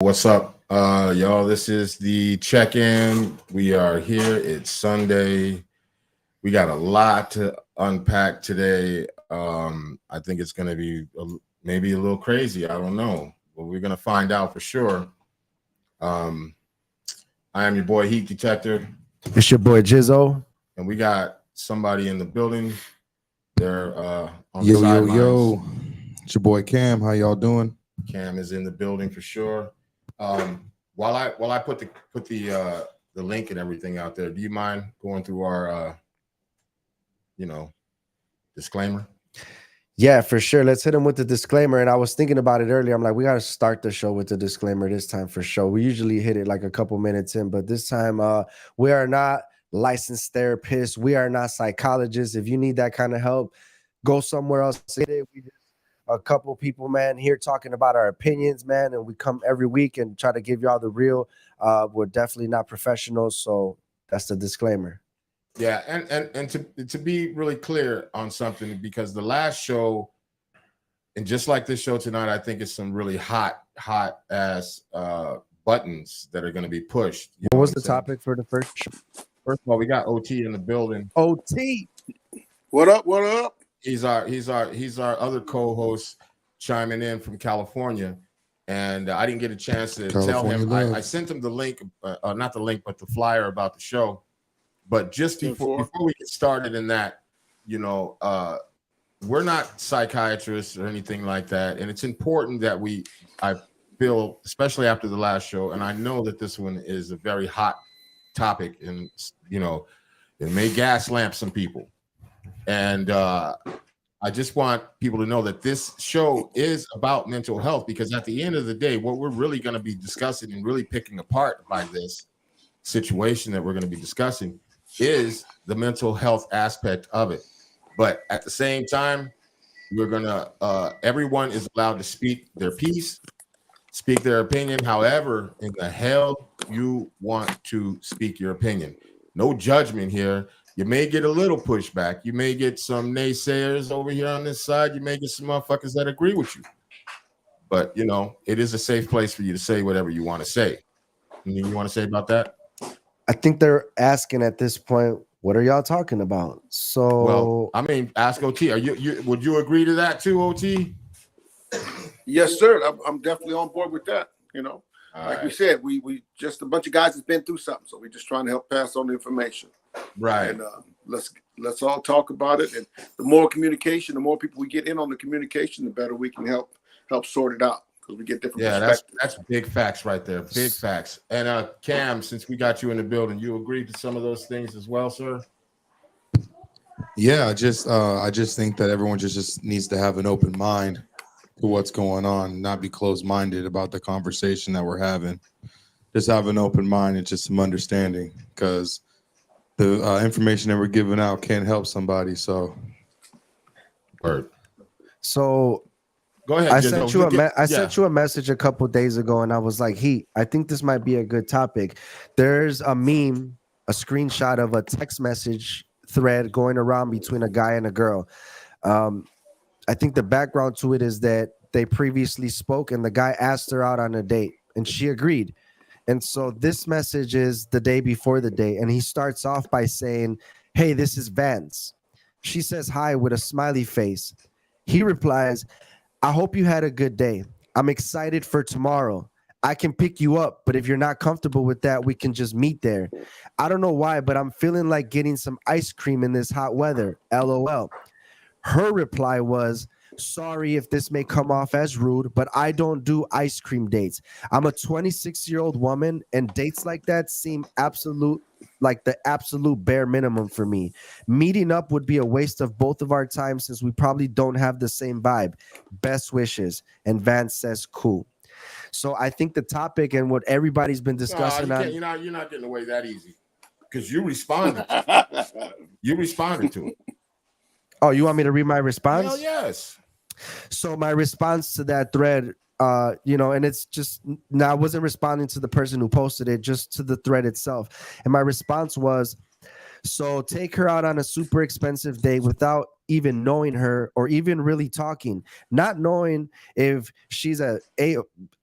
What's up, y'all? This is the check-in. We are here. It's Sunday. We got a lot to unpack today. I think it's going to be maybe a little crazy. I don't know, but we're going to find out for sure. I am your boy Heat Detector, It's your boy Jizzo. and we got somebody in the building. They're on the Yo, yo, sidelines. yo. It's your boy Cam. How y'all doing? Cam is in the building for sure. While I put the link and everything out there, do you mind going through our disclaimer? Yeah, for sure. Let's hit him with the disclaimer. And I was thinking about it earlier. I'm like, we got to start the show with the disclaimer this time for sure. We usually hit it like a couple minutes in, but this time we are not licensed therapists. We are not psychologists. If you need that kind of help, go somewhere else. We just a couple people, man, here talking about our opinions, man, and we come every week and try to give y'all the real. We're definitely not professionals, so that's the disclaimer. Yeah, and to be really clear on something, because the last show, and just like this show tonight, I think it's some really hot ass buttons that are going to be pushed. What was the topic for the first show? First of all, we got OT in the building. OT. What up? What up? He's our other co-host chiming in from California, and I didn't get a chance to tell him. I sent him the link, not the link, but the flyer about the show. But just before we get started in that, we're not psychiatrists or anything like that, and it's important that I feel, especially after the last show, and I know that this one is a very hot topic, and it may gas lamp some people. And I just want people to know that this show is about mental health, because at the end of the day, what we're really going to be discussing and really picking apart by this situation that we're going to be discussing is the mental health aspect of it. But at the same time, we're going to, everyone is allowed to speak their piece, speak their opinion, however in the hell you want to speak your opinion. No judgment here. You may get a little pushback. You may get some naysayers over here on this side. You may get some motherfuckers that agree with you. But, it is a safe place for you to say whatever you want to say. Anything you want to say about that? I think they're asking at this point, what are y'all talking about? So, well, I mean, ask OT. Would you agree to that too, OT? Yes, sir. I'm definitely on board with that. Like we said, we just a bunch of guys that's been through something, so we're just trying to help pass on the information. Right. And let's all talk about it. And the more communication, the more people we get in on the communication, the better we can help sort it out, because we get different perspectives. That's big facts right there. Big facts. And Cam, since we got you in the building, you agree to some of those things as well, sir? Yeah, I just think that everyone just needs to have an open mind to what's going on, not be closed-minded about the conversation that we're having. Just have an open mind and just some understanding, because the information that we're giving out can't help somebody. So, Word. So go ahead. I sent you a message a couple days ago, and I was like, Heat, I think this might be a good topic. There's a meme, a screenshot of a text message thread going around between a guy and a girl. I think the background to it is that they previously spoke, and the guy asked her out on a date, and she agreed. And so this message is the day before the date, and he starts off by saying, "Hey, this is Vance." She says hi with a smiley face. He replies, "I hope you had a good day. I'm excited for tomorrow. I can pick you up, but if you're not comfortable with that, we can just meet there. I don't know why, but I'm feeling like getting some ice cream in this hot weather. LOL." Her reply was, "Sorry if this may come off as rude, but I don't do ice cream dates. I'm a 26-year-old woman, and dates like that seem like the absolute bare minimum for me. Meeting up would be a waste of both of our time, since we probably don't have the same vibe. Best wishes." And Vance says, "Cool." So I think the topic and what everybody's been discussing you're not getting away that easy, because you responded. You responded to it. Oh, you want me to read my response? Hell yes. So my response to that thread, and it's just, now I wasn't responding to the person who posted it, just to the thread itself. And my response was, so take her out on a super expensive date without even knowing her or even really talking, not knowing if she's a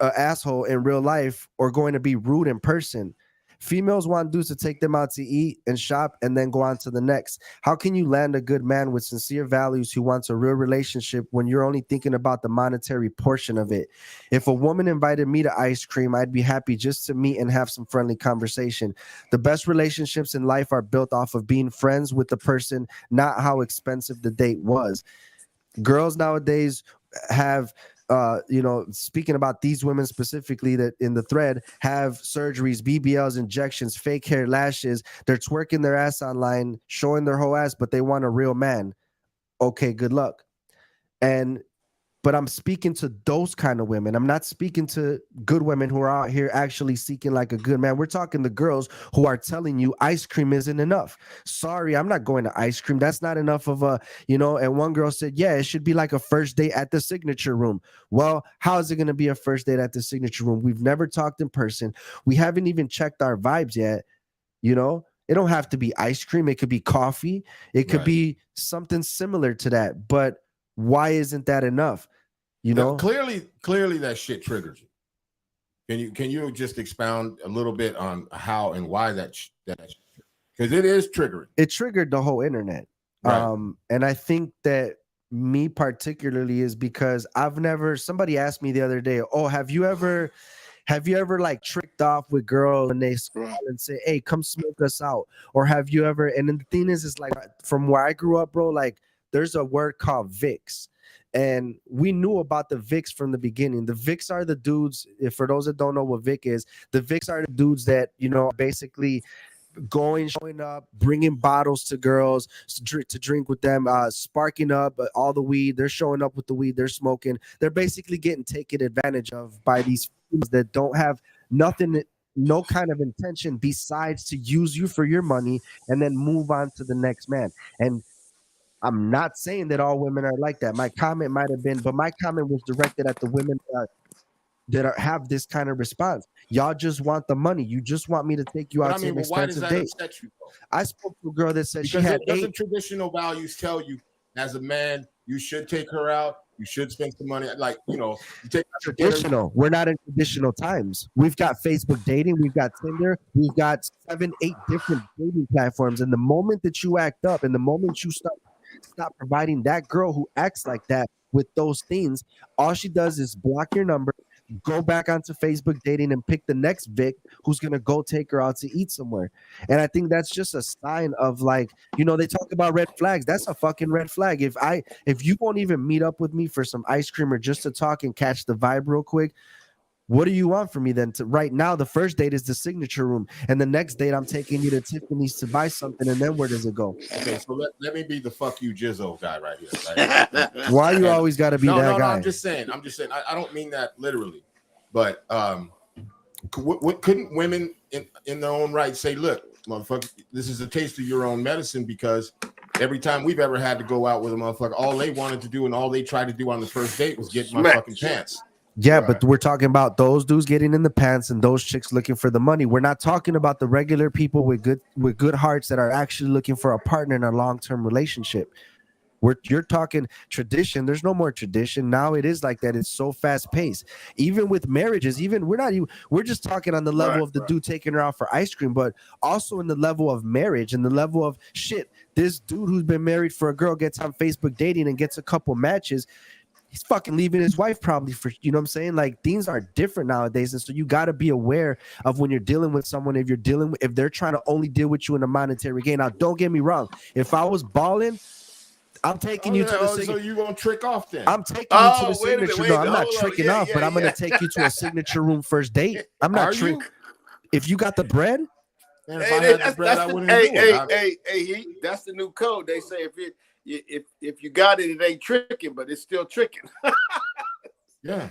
asshole in real life or going to be rude in person. Females want dudes to take them out to eat and shop and then go on to the next. How can you land a good man with sincere values who wants a real relationship when you're only thinking about the monetary portion of it? If a woman invited me to ice cream, I'd be happy just to meet and have some friendly conversation. The best relationships in life are built off of being friends with the person, not how expensive the date was. Girls nowadays have speaking about these women specifically that in the thread have surgeries, BBLs, injections, fake hair, lashes. They're twerking their ass online, showing their whole ass, but they want a real man. Okay, good luck. But I'm speaking to those kind of women. I'm not speaking to good women who are out here actually seeking like a good man. We're talking to girls who are telling you ice cream isn't enough. Sorry, I'm not going to ice cream. That's not enough of a, and one girl said, yeah, it should be like a first date at the signature room. Well, how is it going to be a first date at the signature room? We've never talked in person. We haven't even checked our vibes yet. It don't have to be ice cream. It could be coffee. It could be something similar to that. But why isn't that enough? Clearly that shit triggers you. Can you just expound a little bit on how and why that because it is triggering. It triggered the whole internet. Right. And I think that me particularly is because somebody asked me the other day, oh, have you ever like tricked off with girls and they scroll and say, hey, come smoke us out? Or have you ever, and then the thing is like from where I grew up, bro, like there's a word called VIX. And we knew about the VIX from the beginning. The VIX are the dudes, for those that don't know what VIC is, the VIX are the dudes that, basically showing up, bringing bottles to girls to drink with them, sparking up all the weed. They're showing up with the weed. They're smoking. They're basically getting taken advantage of by these fools that don't have nothing, no kind of intention besides to use you for your money and then move on to the next man. And I'm not saying that all women are like that. My comment might have been, but my comment was directed at the women that have this kind of response. Y'all just want the money. You just want me to take you out to an expensive date. Upset you, I spoke to a girl that said because she had doesn't traditional values tell you as a man you should take her out, you should spend some money, like you take traditional. We're not in traditional times. We've got Facebook dating, we've got Tinder, we've got 7-8 different dating platforms. And the moment that you act up, and the moment you stop providing that girl who acts like that with those things, all she does is block your number, go back onto Facebook dating and pick the next Vic who's going to go take her out to eat somewhere. And I think that's just a sign of like, they talk about red flags. That's a fucking red flag. If you won't even meet up with me for some ice cream or just to talk and catch the vibe real quick, what do you want from me then? Right now, the first date is the signature room, and the next date I'm taking you to Tiffany's to buy something, and then where does it go? Okay, so let me be the fuck you Jizzo guy right here. Right? Why you always got to be that guy? No, I'm just saying. I don't mean that literally, but couldn't women in their own right say, look, motherfucker, this is a taste of your own medicine, because every time we've ever had to go out with a motherfucker, all they wanted to do and all they tried to do on the first date was get my fucking pants. Yeah, right. But we're talking about those dudes getting in the pants and those chicks looking for the money. We're not talking about the regular people with good hearts that are actually looking for a partner in a long-term relationship. You're talking tradition. There's no more tradition. Now it is like that. It's so fast-paced. Even with marriages, we're just talking on the level of the dude taking her out for ice cream, but also in the level of marriage and the level of shit. This dude who's been married for a girl gets on Facebook dating and gets a couple matches. He's fucking leaving his wife probably for, what I'm saying? Like, things are different nowadays. And so you got to be aware of when you're dealing with someone, if they're trying to only deal with you in a monetary gain. Now, don't get me wrong. If I was balling, I'm taking you to the signature. So you gonna trick off then? I'm taking you to the signature. No, I'm not tricking off, but I'm going to take you to a signature room first date. I'm not tricking. If you got the bread. Man, if I had the bread, I wouldn't do it. Hey, that's the new code. They say if you got it, it ain't tricking, but it's still tricking. Yeah.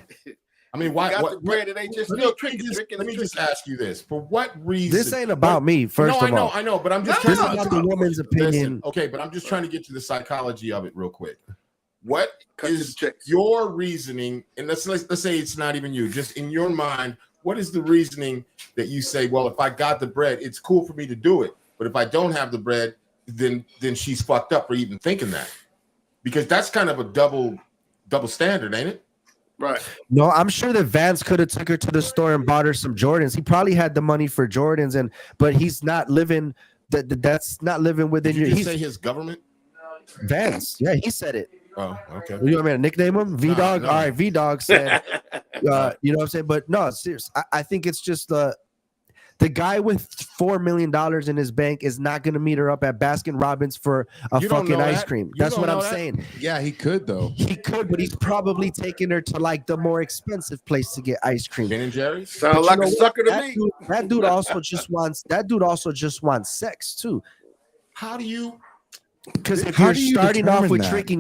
I mean, why? The bread, it ain't just still tricking. Let me just ask you this: for what reason? This ain't about me. First of all, I know, but I'm just trying to get the woman's opinion. Listen, okay, but I'm just trying to get to the psychology of it real quick. What is your reasoning? And let's say it's not even you, just in your mind. What is the reasoning that you say? Well, if I got the bread, it's cool for me to do it, but if I don't have the bread, then she's fucked up for even thinking that. Because that's kind of a double standard, ain't it? Right. No, I'm sure that Vance could have took her to the store and bought her some Jordans. He probably had the money for Jordans, but he's not living. That's not living within Did you your. just say his government? Vance, yeah, he said it. Oh, okay. You want me to nickname him V Dog? No. All right, V Dog said. You know what I'm saying? But no, serious. I think it's just the guy with $4 million in his bank is not going to meet her up at Baskin Robbins for a You don't fucking know ice that. cream. You That's don't what I'm know that. saying. Yeah, he could though. He could, but he's probably taking her to like the more expensive place to get ice cream. Ben and Jerry's? Sound But like you a know what? sucker to That me. dude, that dude also just wants sex too. How do you? Because if How you're do you starting off determine with that? tricking,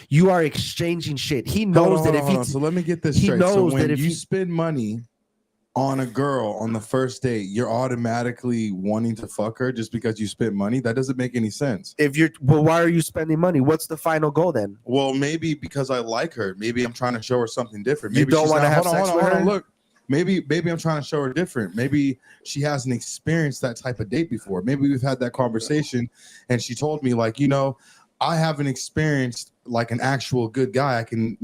you are exchanging shit. He knows that if he So let me get this he straight. So knows when that if you he- spend money on a girl on the first date, you're automatically wanting to fuck her just because you spent money. That doesn't make any sense. why are you spending money? What's the final goal then? Well, maybe because I like her. Maybe I'm trying to show her something different. You Maybe don't she's wanna not- have hold on, sex hold on, with hold on, her? Look, maybe I'm trying to show her different. Maybe she hasn't experienced that type of date before. Maybe we've had that conversation, and she told me like, I haven't experienced like an actual good guy. I can,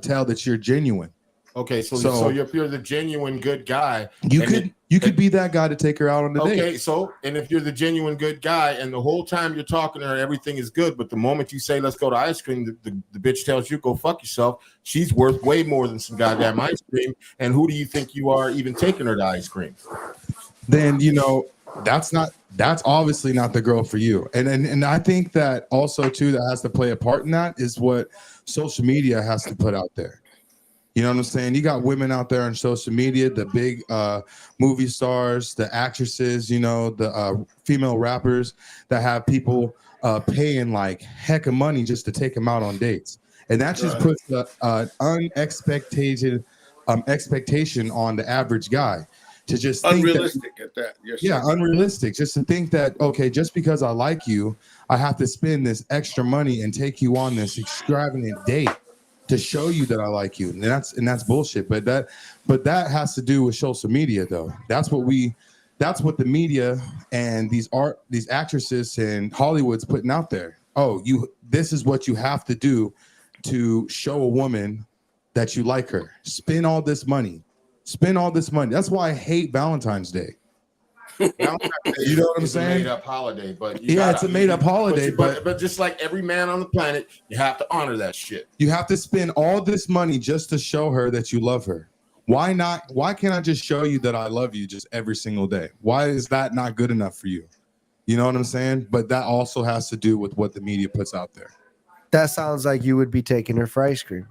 tell that you're genuine. Okay, so if you're the genuine good guy, You and could be that guy to take her out on the date. okay, and if you're the genuine good guy, and the whole time you're talking to her, everything is good, but the moment you say let's go to ice cream, the bitch tells you go fuck yourself. She's worth way more than some goddamn ice cream. And who do you think you are even taking her to ice cream? Then that's obviously not the girl for you. And I think that also too that has to play a part in that is what social media has to put out there. You know what I'm saying? You got women out there on social media, the big movie stars, the actresses, the female rappers that have people paying like heck of money just to take them out on dates. And that just puts an unexpected expectation on the average guy to just think Unrealistic at that. Yes, yeah, sir. unrealistic. Just to think that, okay, just because I like you, I have to spend this extra money and take you on this extravagant date to show you that I like you. And that's bullshit. But that has to do with social media though. That's what the media and these actresses and Hollywood's putting out there. Oh, this is what you have to do to show a woman that you like her. Spend all this money. That's why I hate Valentine's Day. Valentine's Day You know what I'm is a saying? made-up holiday, but It's a made-up holiday, but just like every man on the planet, you have to honor that shit. You have to spend all this money just to show her that you love her. Why not? Why can't I just show you that I love you just every single day? Why is that not good enough for you? You know what I'm saying? But that also has to do with what the media puts out there. That sounds like you would be taking her for ice cream.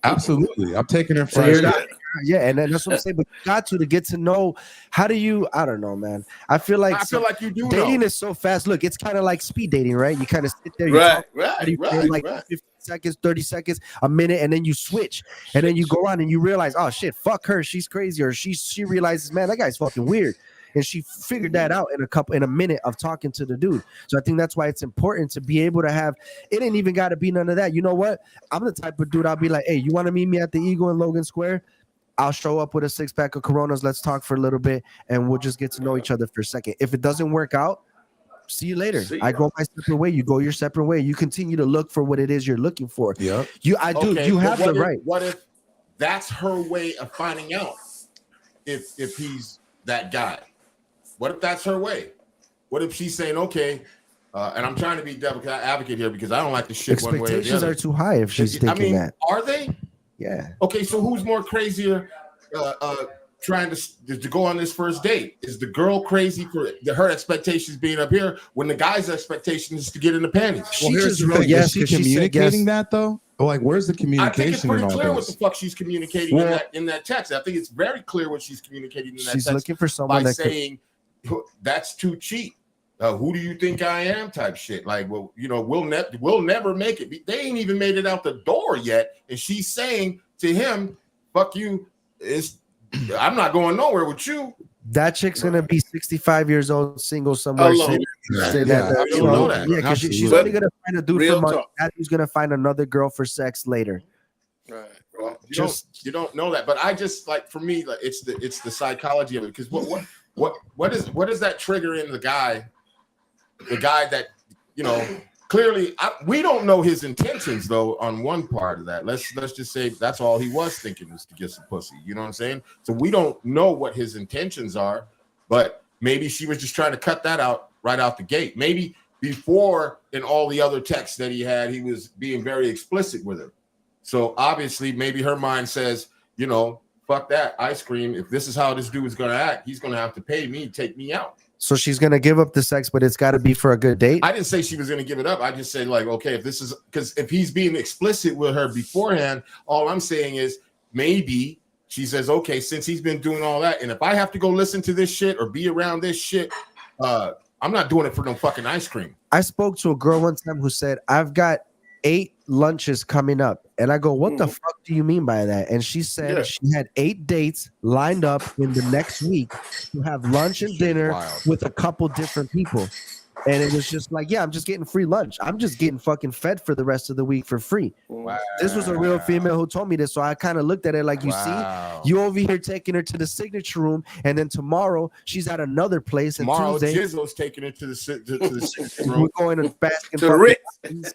Absolutely. I'm taking her So for you're not- yeah, and that's what I'm saying. But you got to get to know. How do you? I don't know, man. I feel like you do dating know. is so fast. Look, it's kind of like speed dating, right? You kind of sit there, you talk, you feel like 15 seconds, 30 seconds, a minute, and then you switch, and then you go on and you realize, oh shit, fuck her, she's crazy, or she realizes, man, that guy's fucking weird. And she figured that out in a minute of talking to the dude. So I think that's why it's important to be able to have. It ain't even got to be none of that. You know what? I'm the type of dude. I'll be like, hey, you want to meet me at the Eagle in Logan Square? I'll show up with a 6-pack of Coronas. Let's talk for a little bit, and we'll just get to know each other for a second. If it doesn't work out, see you later. I go my separate way. You go your separate way. You continue to look for what it is you're looking for. Yeah. You Okay, have but the right. What if that's her way of finding out if he's that guy? What if that's her way? What if she's saying, okay, and I'm trying to be devil advocate here because I don't like the shit one way or the Expectations other. are too high if she's thinking that. Are they? Yeah. Okay, so who's more crazier trying to go on this first date? Is the girl crazy for her expectations being up here when the guy's expectation is to get in the panties? She just wrote Is yes she because she said communicating yes. that though? Like, where's the I think it's communication pretty in all clear what the this? fuck she's communicating in that text. I think it's very clear what she's communicating in that She's text looking for someone by that could. saying that's too cheap. Who do you think I am? Type shit. Like, well, we'll never make it. They ain't even made it out the door yet, and she's saying to him, "Fuck you." I'm not going nowhere with you. That chick's gonna be 65 years old, single somewhere. Alone. Say Yeah, that, I don't know that. Yeah, because she's Absolutely. only gonna find a dude Real for money. talk. That dude's gonna find another girl for sex later. Right. Well, You don't know that, but I just like for me, like it's the psychology of it. Because what is that trigger in the guy that clearly we don't know his intentions though on one part of that. Let's just say that's all he was thinking was to get some pussy. You know what I'm saying? So we don't know what his intentions are, but maybe she was just trying to cut that out right out the gate. Maybe before in all the other texts that he had, he was being very explicit with her. So obviously maybe her mind says, you know, fuck that ice cream. If this is how this dude is going to act, he's going to have to pay me, take me out. So she's gonna give up the sex, but it's got to be for a good date. I didn't say she was going to give it up. I just said, like, okay, if this is because if he's being explicit with her beforehand, all I'm saying is maybe she says, okay, since he's been doing all that, and if I have to go listen to this shit or be around this shit, I'm not doing it for no fucking ice cream. I spoke to a girl one time who said, I've got 8 lunches coming up. And I go, what the fuck do you mean by that? And she said she had 8 dates lined up in the next week to have lunch and dinner with a couple different people. And it was just like, yeah, I'm just getting free lunch. I'm just getting fucking fed for the rest of the week for free. Wow. This was a real female who told me this. So I kind of looked at it like, you see, you over here taking her to the signature room, and then tomorrow she's at another place. And tomorrow Tuesday, Jizzo's taking her to the signature room. We're going to basket To the Ritz.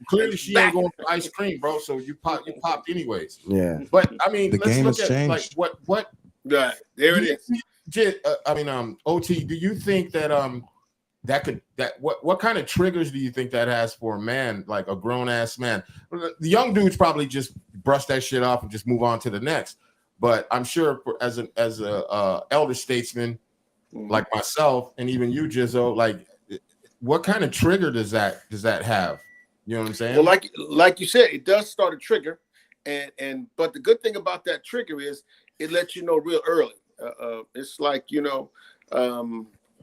Clearly, she ain't going for ice cream, bro. So you popped anyways. Yeah. But I mean, The let's game look has at like changed. what. Right. There it is. OT. Do you think that what kind of triggers do you think that has for a man, like a grown ass man? The young dudes probably just brush that shit off and just move on to the next. But I'm sure as a elder statesman like myself and even you, Jizzo, like what kind of trigger does that have? You know what I'm saying? Well, like you said, it does start a trigger, and but the good thing about that trigger is it lets you know real early. It's like, you know,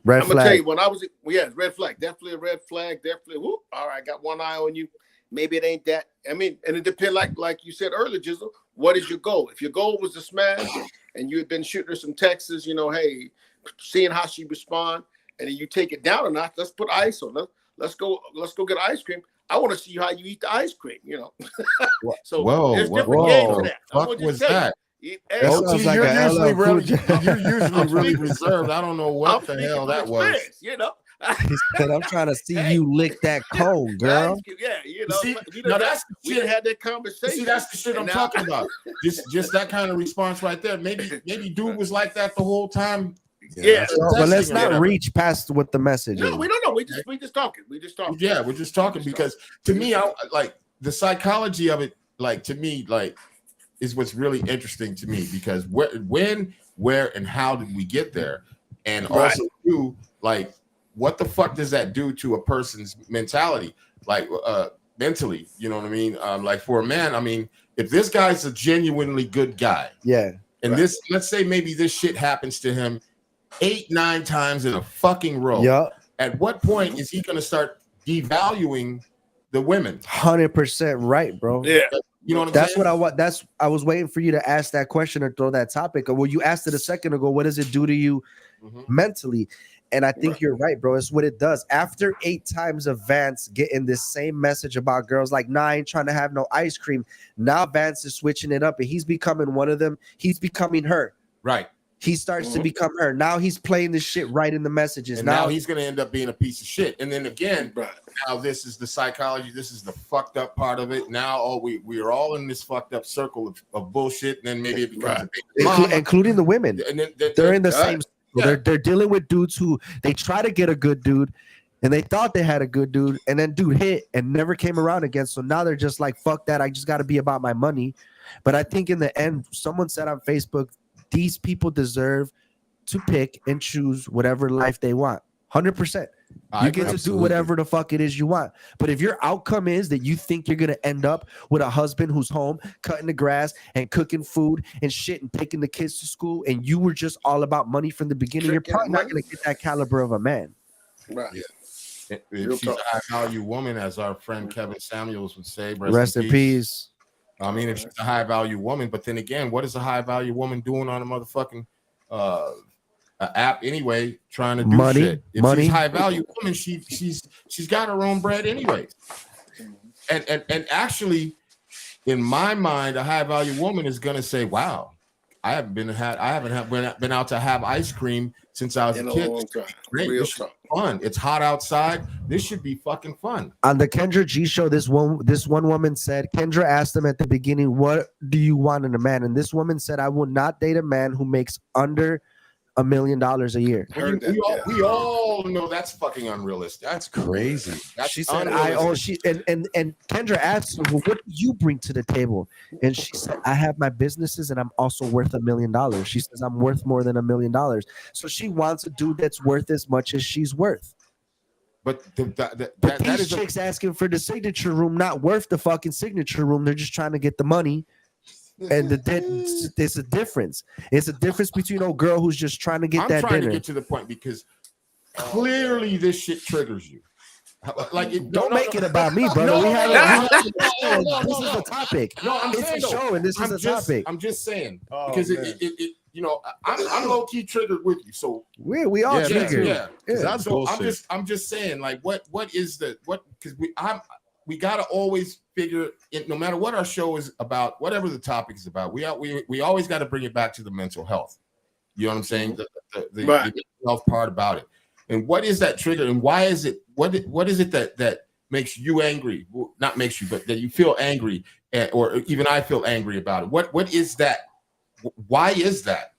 Red I'm gonna tell you, flag. when I was, red flag, definitely a red flag, definitely. Whoop, all right, got one eye on you. Maybe it ain't that. I mean, and it depends, like you said earlier, Jizzle. What is your goal? If your goal was to smash, and you had been shooting her some texts, you know, hey, seeing how she respond, and then you take it down a notch. Let's put ice on. Let's go get ice cream. I want to see how you eat the ice cream. You know. So there's different games for that. What was that? Hey, sounds like you're a usually LL Cool J. really reserved. I don't know what the hell that was. You know, He said, I'm trying to see you lick that cone, girl. yeah, you know. See, we now that's we shit. had that conversation. See, that's the shit I'm and now- talking about. Just that kind of response right there. Maybe dude was like that the whole time. Yeah. But let's Testing or not whatever. reach past what the message No, is. we don't know. We just talking. We just talking. Yeah, we're just talking because to me, I like the psychology of it. Like to me, like is what's really interesting to me because when, where, and how did we get there, and also too, like what the fuck does that do to a person's mentality, like mentally? You know what I mean? Like for a man, I mean, if this guy's a genuinely good guy, Yeah. and this, let's say maybe this shit happens to him 8-9 times in a fucking row. Yeah. At what point is he going to start devaluing the women? 100% right, bro. Yeah. You know what I'm That's saying? what I want. I was waiting for you to ask that question or throw that topic. Well, you asked it a second ago. What does it do to you mentally? And I think you're right, bro. It's what it does. After 8 times of Vance getting this same message about girls like, nah, I ain't trying to have no ice cream. Now Vance is switching it up and he's becoming one of them. He's becoming her. Right. He starts to become her. Now he's playing this shit right in the messages. And now he's going to end up being a piece of shit. And then again, now this is the psychology. This is the fucked up part of it. Now we are all in this fucked up circle of bullshit. And then maybe it becomes a big mom. Including the women. And then They're in the same. Yeah. They're dealing with dudes who they try to get a good dude, and they thought they had a good dude, and then dude hit and never came around again. So now they're just like, fuck that. I just got to be about my money. But I think in the end, someone said on Facebook, these people deserve to pick and choose whatever life they want. 100%. You get to do whatever the fuck it is you want. But if your outcome is that you think you're going to end up with a husband who's home cutting the grass and cooking food and shit and taking the kids to school, and you were just all about money from the beginning, you're probably not going to get that caliber of a man. Right. If she's a high value woman, as our friend Kevin Samuels would say, Rest in peace. I mean, if she's a high value woman, but then again, what is a high value woman doing on a motherfucking app anyway, trying to do Money, shit? If money. she's a high value woman, she's got her own bread anyways. And actually, in my mind, a high value woman is gonna say, "Wow, I haven't been out to have ice cream since I was In a a kid. long time. Great. Real This should talk. be fun. It's hot outside. This should be fucking fun. On the Kendra G show, this one woman said, Kendra asked him at the beginning, what do you want in a man? And this woman said, I will not date a man who makes under $1 million a year. Heard that, We all know that's fucking unrealistic. That's crazy. That's She said, unrealistic. and Kendra asked her, well, what do you bring to the table? And she said, I have my businesses and I'm also worth $1 million. She says, I'm worth more than $1 million. So she wants a dude that's worth as much as she's worth. But But that these is chicks asking for the signature room, not worth the fucking signature room. They're just trying to get the money. And there's a difference. It's a difference between a girl who's just trying to get I'm that trying dinner. to get to the point because clearly this shit triggers you. Like, Don't make it about me, brother. No, We have no, this is a topic. No, I'm It's saying a though, show, and this is a topic. I'm just saying Oh, because man. it you know I'm low key triggered with you. So We all Yeah, triggered. yeah. Yeah. That's So bullshit. I'm just saying like what is the what because we gotta always figure it, no matter what our show is about, whatever the topic is about, we always got to bring it back to the mental health. You know what I'm saying? The Right. mental health part about it. And what is that trigger? And why is it? What is it that makes you angry? Well, not makes you, but that you feel angry, or even I feel angry about it. What is that? Why is that?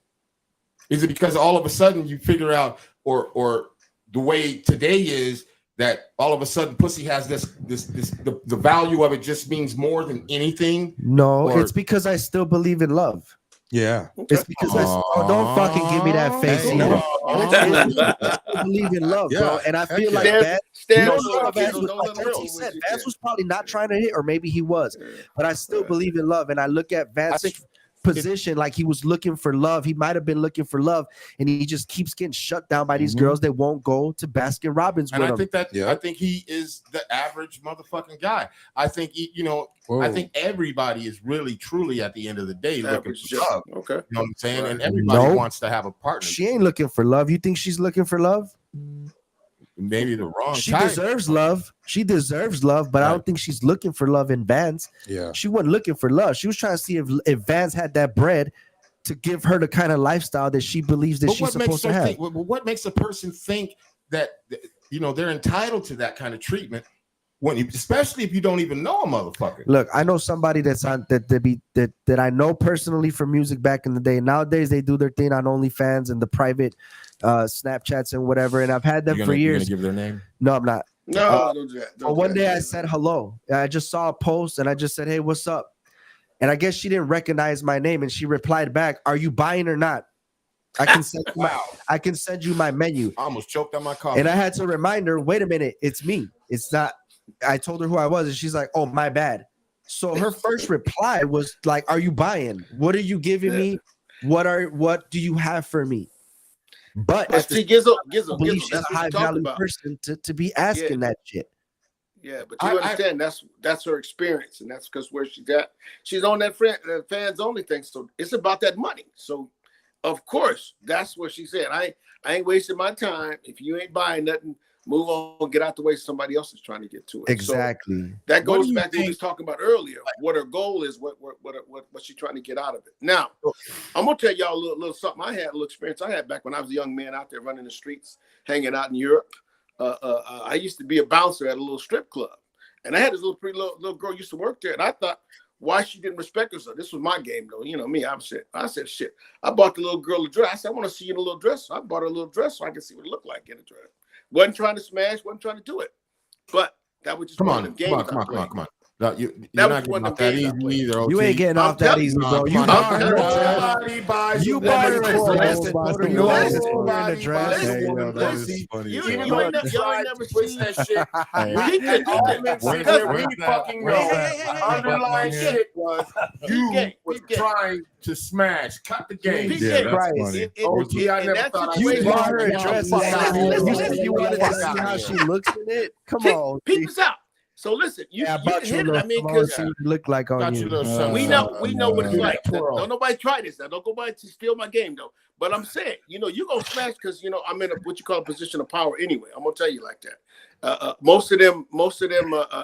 Is it because all of a sudden you figure out, or the way today is that all of a sudden pussy has the value of it just means more than anything? No, Or- it's because I still believe in love. Yeah. It's because don't fucking give me that face. Hey, either. no. I still believe in love, bro. Yeah, And I heck feel like yeah. Vance, Stand no, on no, the Vance kids, was, don't like let them roll 13 with said, you, Vance kid. was probably not trying to hit, or maybe he was. But I still believe in love. And I look at Vance's position like he was looking for love. He might have been looking for love, and he just keeps getting shut down by these girls that won't go to Baskin Robbins And with I him. think that Yeah. I think he is the average motherfucking guy. I think Whoa. I think everybody is really truly at the end of the day looking Average for Joe. love. Okay. You know what I'm saying? Right. And everybody Nope. wants to have a partner. She ain't looking for love. You think she's looking for love? Maybe the wrong She type. deserves love. She deserves love, but I Right. don't think she's looking for love in Vance. Yeah. She wasn't looking for love. She was trying to see if Vance had that bread to give her the kind of lifestyle that she believes that But she's what makes supposed to her have. think? What makes a person think that they're entitled to that kind of treatment when, especially if you don't even know a motherfucker? Look, I know somebody that's on that I know personally from music back in the day. Nowadays, they do their thing on OnlyFans and the private Snapchats and whatever. And I've had them for You're years. gonna give their name? No, I'm not. No, don't do that. But one day I said hello. And I just saw a post and I just said, "Hey, what's up?" And I guess she didn't recognize my name, and she replied back, "Are you buying or not? I can send you Wow. I can send you my menu." I almost choked on my coffee. And I had to remind her, "Wait a minute, it's me. It's not." I told her who I was, and she's like, "Oh, my bad." So her first reply was like, "Are you buying? What are you giving me? What do you have for me?" But But see, Gizzo, I believe she's that's a what high you talking value about. person to be asking that shit. Yeah, but you I- understand that's her experience, and that's because where she's at. She's on that fans only thing, so it's about that money. So, of course, that's what she said. I ain't wasting my time. If you ain't buying nothing, move on, get out the way. Somebody else is trying to get to it. So Exactly. that What goes do you back to what we think- was talking about earlier. What her goal is, what she's trying to get out of it. Now, I'm gonna tell y'all a little something. I had a little experience I had back when I was a young man out there running the streets, hanging out in Europe. I used to be a bouncer at a little strip club, and I had this pretty little girl used to work there, and I thought why she didn't respect herself. This was my game though, you know me. I said shit. I bought the little girl a dress. I said, I want to see you in a little dress. So I bought her a little dress so I could see what it looked like in a dress. Wasn't trying to smash, wasn't trying to do it, but that was just Come one on, of them games. come on. No, you're That not was one getting of off them that games I easy played. either. You ain't getting I'm off that telling easy, you, bro. come You on. bought her a dress. Nobody buys You a bought her woman a for dress. listen, What are nobody you buys listen, a wearing a dress? woman Hey, yo, for that is pussy. funny. You as Even hell. though ain't you y'all try ain't to never twist seen- that shit, Hey, we Peep it. we fucking know Hey. underlying shit was you game, were peep game. trying to smash, cut the game. Peep Yeah, game. that's Christ. funny. OG, I in never that thought I'd You say situation- bought her a that. dress. Fuck out of here. You said you wanted to Fuck see out of how here. she looks in it. Come Peep, on. peep this out. So listen, you Yeah, I can bought hit you a it. little. I mean, Come on, because see what it look like on Got you you. a little something. we know what it's do like. that twirl. Don't nobody try this. Now, don't go by to steal my game though. But I'm saying, you're gonna smash because I'm in what you call a position of power anyway. I'm gonna tell you like that. Most of them,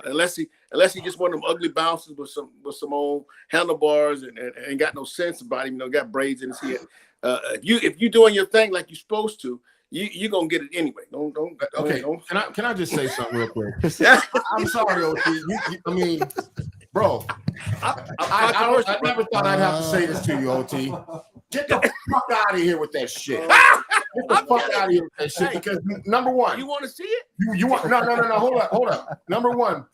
unless unless he just one of them ugly bouncers with some old handlebars and ain't got no sense about him, you know, got braids in his head. If you doing your thing like you're supposed to, you're gonna get it anyway. Don't. Okay. Can I just say something real quick? I'm sorry, OT. I mean, bro, I never thought I'd have to say this to you, OT. Get the fuck out of here with that shit. Get the fuck out of here with that shit. Because number one, you want to see it? You want no. Hold up. Number one,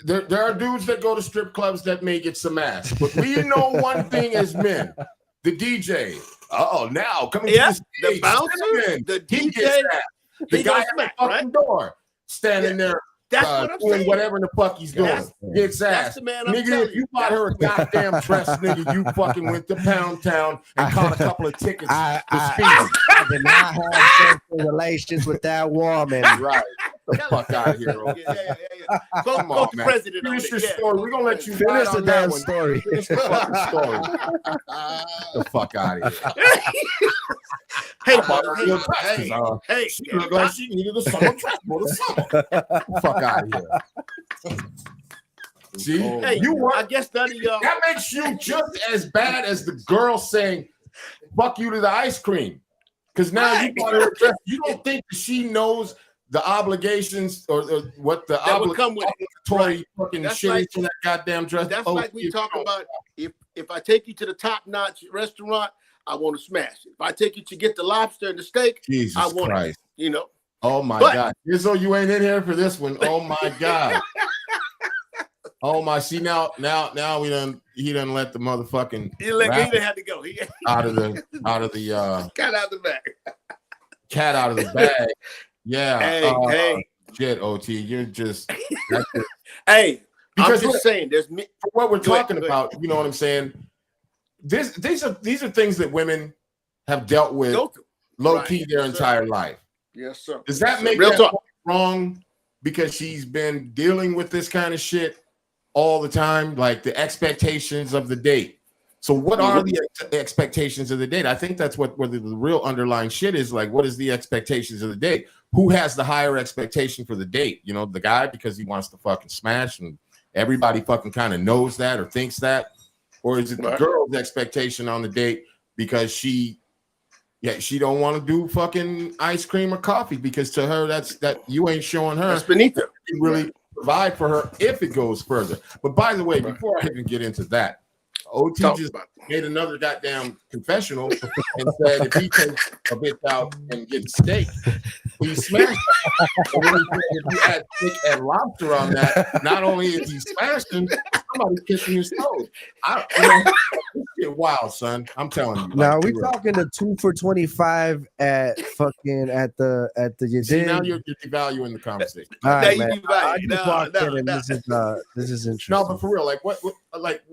there are dudes that go to strip clubs that may get some ass, but we know one thing as men: the DJ. Now coming to the stage, the bouncer, the DJ, the guy at the fucking door, standing there. That's what I'm doing saying. Whatever the fuck he's doing, gets ass. The man I'm nigga, if you bought her a goddamn dress, nigga, you fucking went to Pound Town and caught a couple of tickets for speeding. I did not have sexual relations with that woman. Right. Get the fuck out of here, bro. Come on, man. President finish your story. We're gonna let you finish the damn one. story. Finish the fucking story. The fuck out of here. Hey, she looked like she needed a summer dress for the summer. Fuck out of here. See, I guess none of y'all. That makes you just as bad as the girl saying "fuck you" to the ice cream, because now you bought her a dress. You don't think that she knows the obligations or what the obligatory fucking shit is in that goddamn dress. That's like we talk about. If I take you to the top-notch restaurant, I want to smash it. If I take you to get the lobster and the steak, Jesus I want Christ. it. You know. Oh my God, Izzo, you ain't in here for this one. Oh my God. Oh my. See now we done. He done let the motherfucking. He done had to go. out of the cat out of the bag. Cat out of the bag. Yeah. Hey. Shit, OT. You're just. Hey. Because I'm just saying, there's for what we're talking about. You know what I'm saying? These are things that women have dealt with low key their entire life. Yes, sir. Does that make that wrong because she's been dealing with this kind of shit all the time, like the expectations of the date? So what are the expectations of the date? I think that's what the real underlying shit is. Like, what is the expectations of the date? Who has the higher expectation for the date? You know, the guy because he wants to fucking smash and everybody fucking kind of knows that or thinks that? Or is it the girl's expectation on the date because she don't want to do fucking ice cream or coffee because to her that you ain't showing her that's beneath her. You really provide for her if it goes further. But by the way, before I even get into that, OT just made another goddamn confessional and said if he takes a bitch out and gets steak, he smashed it. And then he said if you add steak and lobster on that, not only is he smashing, somebody's kissing his toes. This shit wild, son. I'm telling you. Now we talking to 2 for $25 at fucking at the See, now you're devaluing the conversation. All right, man. This is interesting. No, but for real, like what like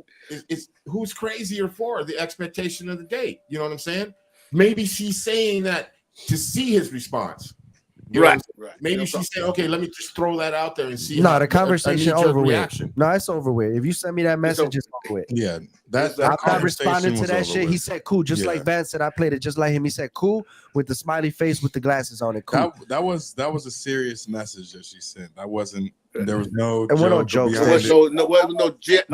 it's who's crazier for the expectation of the date? You know what I'm saying? Maybe she's saying that to see his response. Right. Maybe she's saying, okay, let me just throw that out there and see. No, the conversation over reaction. with. No, it's over with. If you send me that message, it's over with. Yeah, I'm not responding to that shit. He said cool, just like Van said. I played it just like him. He said cool with the smiley face with the glasses on it. Cool. That was a serious message that she sent. That wasn't. There was no. It wasn't no jokes. No jet.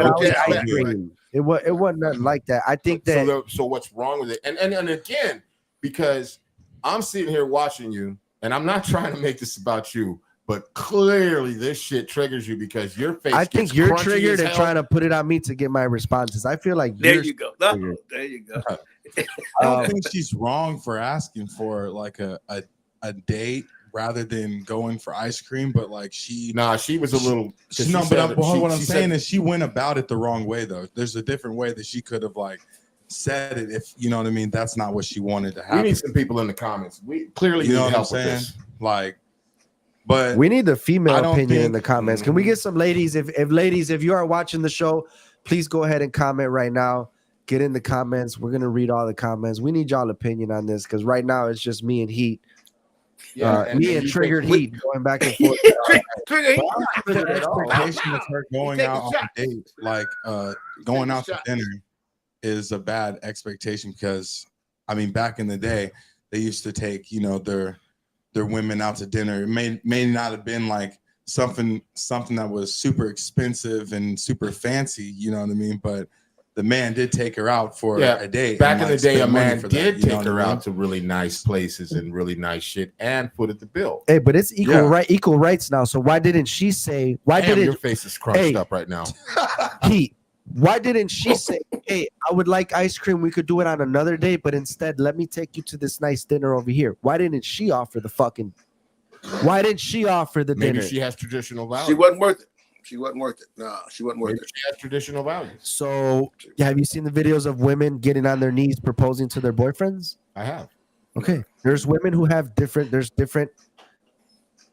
It wasn't nothing like that. I think that. So what's wrong with it? And again, because I'm sitting here watching you. And I'm not trying to make this about you, but clearly this shit triggers you because your face. I think you're triggered and trying to put it on me to get my responses. I feel like there you go. There you go. I don't think she's wrong for asking for like a date rather than going for ice cream, but like she was a little. What I'm saying is she went about it the wrong way though. There's a different way that she could have like said it if you know what I mean. That's not what she wanted to happen. We need some people in the comments. We clearly you know need what I'm help with saying. this. Like, but we need the female opinion in the comments. Can we get some ladies? If ladies, if you are watching the show, please go ahead and comment right now. Get in the comments. We're gonna read all the comments. We need y'all opinion on this because right now it's just me and Heat. Me and Triggered Heat going back and forth. Triggered expectation of her going out on a date, like going out to dinner, is a bad expectation because I mean back in the day they used to take their women out to dinner. It may not have been like something that was super expensive and super fancy, you know what I mean? But the man did take her out for a day. Back in the day, a spend money man for that, did you know take what her I mean? out to really nice places and really nice shit and footed the bill. Hey, but it's equal Yeah. equal rights now. So why didn't she say? Why Damn, didn't your face is crunched Hey. up right now. Pete? Why didn't she say, "Hey, I would like ice cream. We could do it on another day, but instead, let me take you to this nice dinner over here"? Why didn't she offer the fucking? Why didn't she offer the Maybe dinner? she has traditional values. She wasn't worth it. She wasn't worth it. No, she wasn't worth Maybe it. she has traditional values. So, have you seen the videos of women getting on their knees proposing to their boyfriends? I have. Okay, there's women who have different. There's different.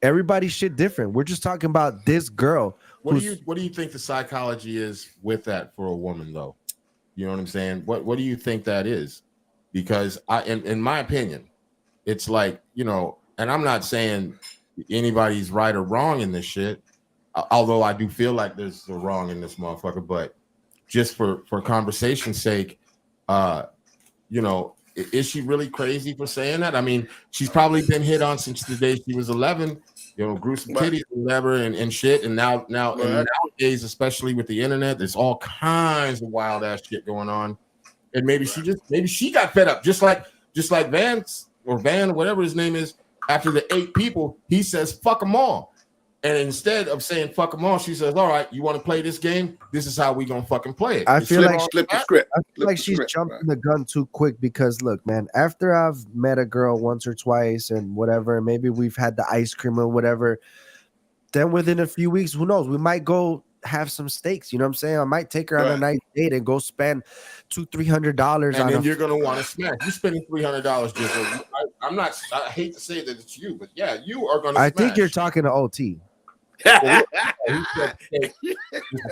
Everybody's shit different. We're just talking about this girl. What do you think the psychology is with that for a woman though? You know what I'm saying? What do you think that is? Because in my opinion, it's like, you know, and I'm not saying anybody's right or wrong in this shit, although I do feel like there's a wrong in this motherfucker, but just for conversation's sake, you know, is she really crazy for saying that? I mean, she's probably been hit on since the day she was 11, you know, gruesome titties and whatever and shit. And now and nowadays, especially with the internet, there's all kinds of wild ass shit going on. And maybe she got fed up, just like Vance or Van, whatever his name is. After the 8 people, he says, fuck them all. And instead of saying fuck them all, she says, all right, you want to play this game? This is how we gonna fucking play it. I feel like Flip the script. I feel Flip like the she's script, jumping the gun too quick because look, man, after I've met a girl once or twice and whatever, and maybe we've had the ice cream or whatever, then within a few weeks, who knows? We might go have some steaks. You know what I'm saying? I might take her on a nice date and go spend $200-$300 and then you're gonna want to smash. You're spending $300 just. I'm not. I hate to say that it's you, but yeah, you are gonna. I smash. think you're talking to OT.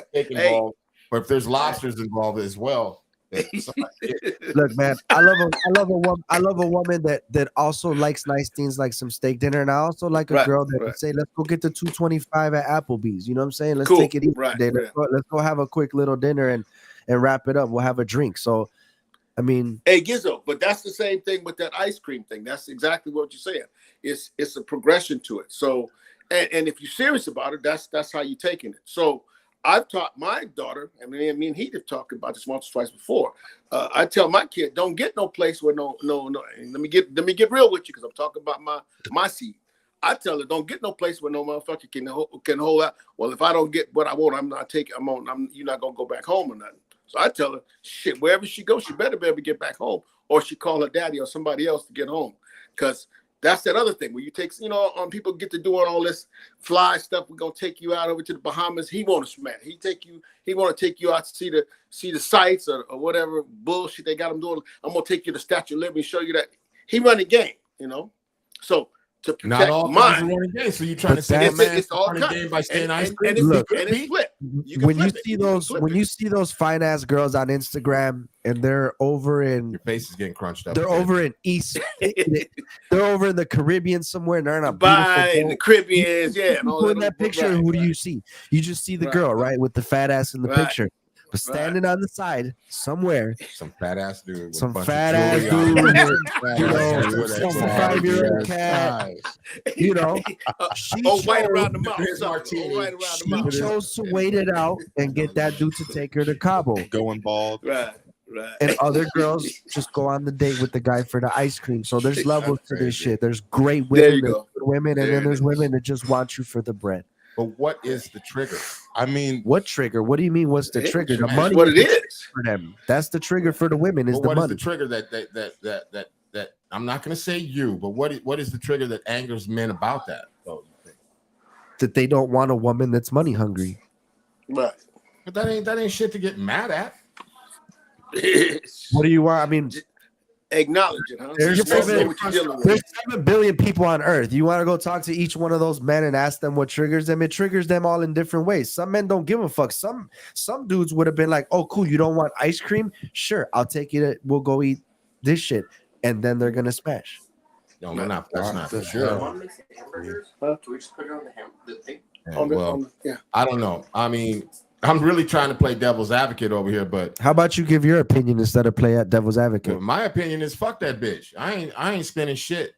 Steak involved, but if there's lobsters involved as well, Look, man, I love a woman that also likes nice things like some steak dinner, and I also like a girl that would say, "Let's go get the $2.25 at Applebee's." You know what I'm saying? Let's take it easy today. Let's go have a quick little dinner and wrap it up. We'll have a drink. So, I mean, hey Gizzo, but that's the same thing with that ice cream thing. That's exactly what you're saying. It's a progression to it. So, and if you're serious about it, that's how you're taking it. So I've taught my daughter, I mean, me and he have talked about this once or twice before. I tell my kid, don't get no place where no. And let me get real with you because I'm talking about my seed. I tell her, don't get no place where no motherfucker can hold out. Well, if I don't get what I want, I'm not taking. You're not gonna go back home or nothing. So I tell her, shit, wherever she goes, she better be able to get back home, or she call her daddy or somebody else to get home, because that's that other thing where you take, people get to doing all this fly stuff. We're gonna take you out over to the Bahamas. He want to smash. He want to take you out to see the sights or whatever bullshit they got him doing. I'm gonna take you to Statue of Liberty and show you that he run the game. So to protect not all mine. running game. So you're trying to say it's all running game by staying ice cream. And Look, it's flip. when you see those fine ass girls on Instagram and they're over in Your face is getting crunched up. they're over in East, they're over in the Caribbean somewhere, and they're in a Dubai, beautiful in the Caribbean, yeah. And all in that picture, right, who do you see? You just see the girl, right, with the fat ass in the picture. But standing on the side somewhere, some fat ass dude, with some a bunch fat of ass jewelry dude, on. some 5-year-old cat, she white chose, around the mouth. Here's Something. White around the she mouth. chose to wait it out and get that dude to take her to Cabo. Going bald. Right. And other girls just go on the date with the guy for the ice cream. So there's levels to this shit. There's great There women, you there's go. good women, and There then it there's is. women that just want you for the bread. But what is the trigger? I mean, What trigger? What do you mean? What's the trigger? The That's money what it is the is. trigger for them. That's the trigger for the women is But the what is money. the trigger that I'm not going to say you, but what is the trigger that angers men about that? Though, you think? That they don't want a woman that's money hungry. Right. But that ain't shit to get mad at. What do you want? I mean, Acknowledge it, huh? There's You supposed to know seven- what you're dealing with. there's 7 billion people on earth. You want to go talk to each one of those men and ask them what triggers them? It triggers them all in different ways. Some men don't give a fuck. Some dudes would have been like, "Oh, cool, you don't want ice cream? Sure, I'll take you to. We'll go eat this shit," and then they're gonna smash. No, they're not. That's not for That's sure. Huh? Can we just put it on the thing? Yeah, well, Yeah. I don't know. I mean, I'm really trying to play devil's advocate over here, but How about you give your opinion instead of play at devil's advocate? my opinion is fuck that bitch. I ain't spending shit.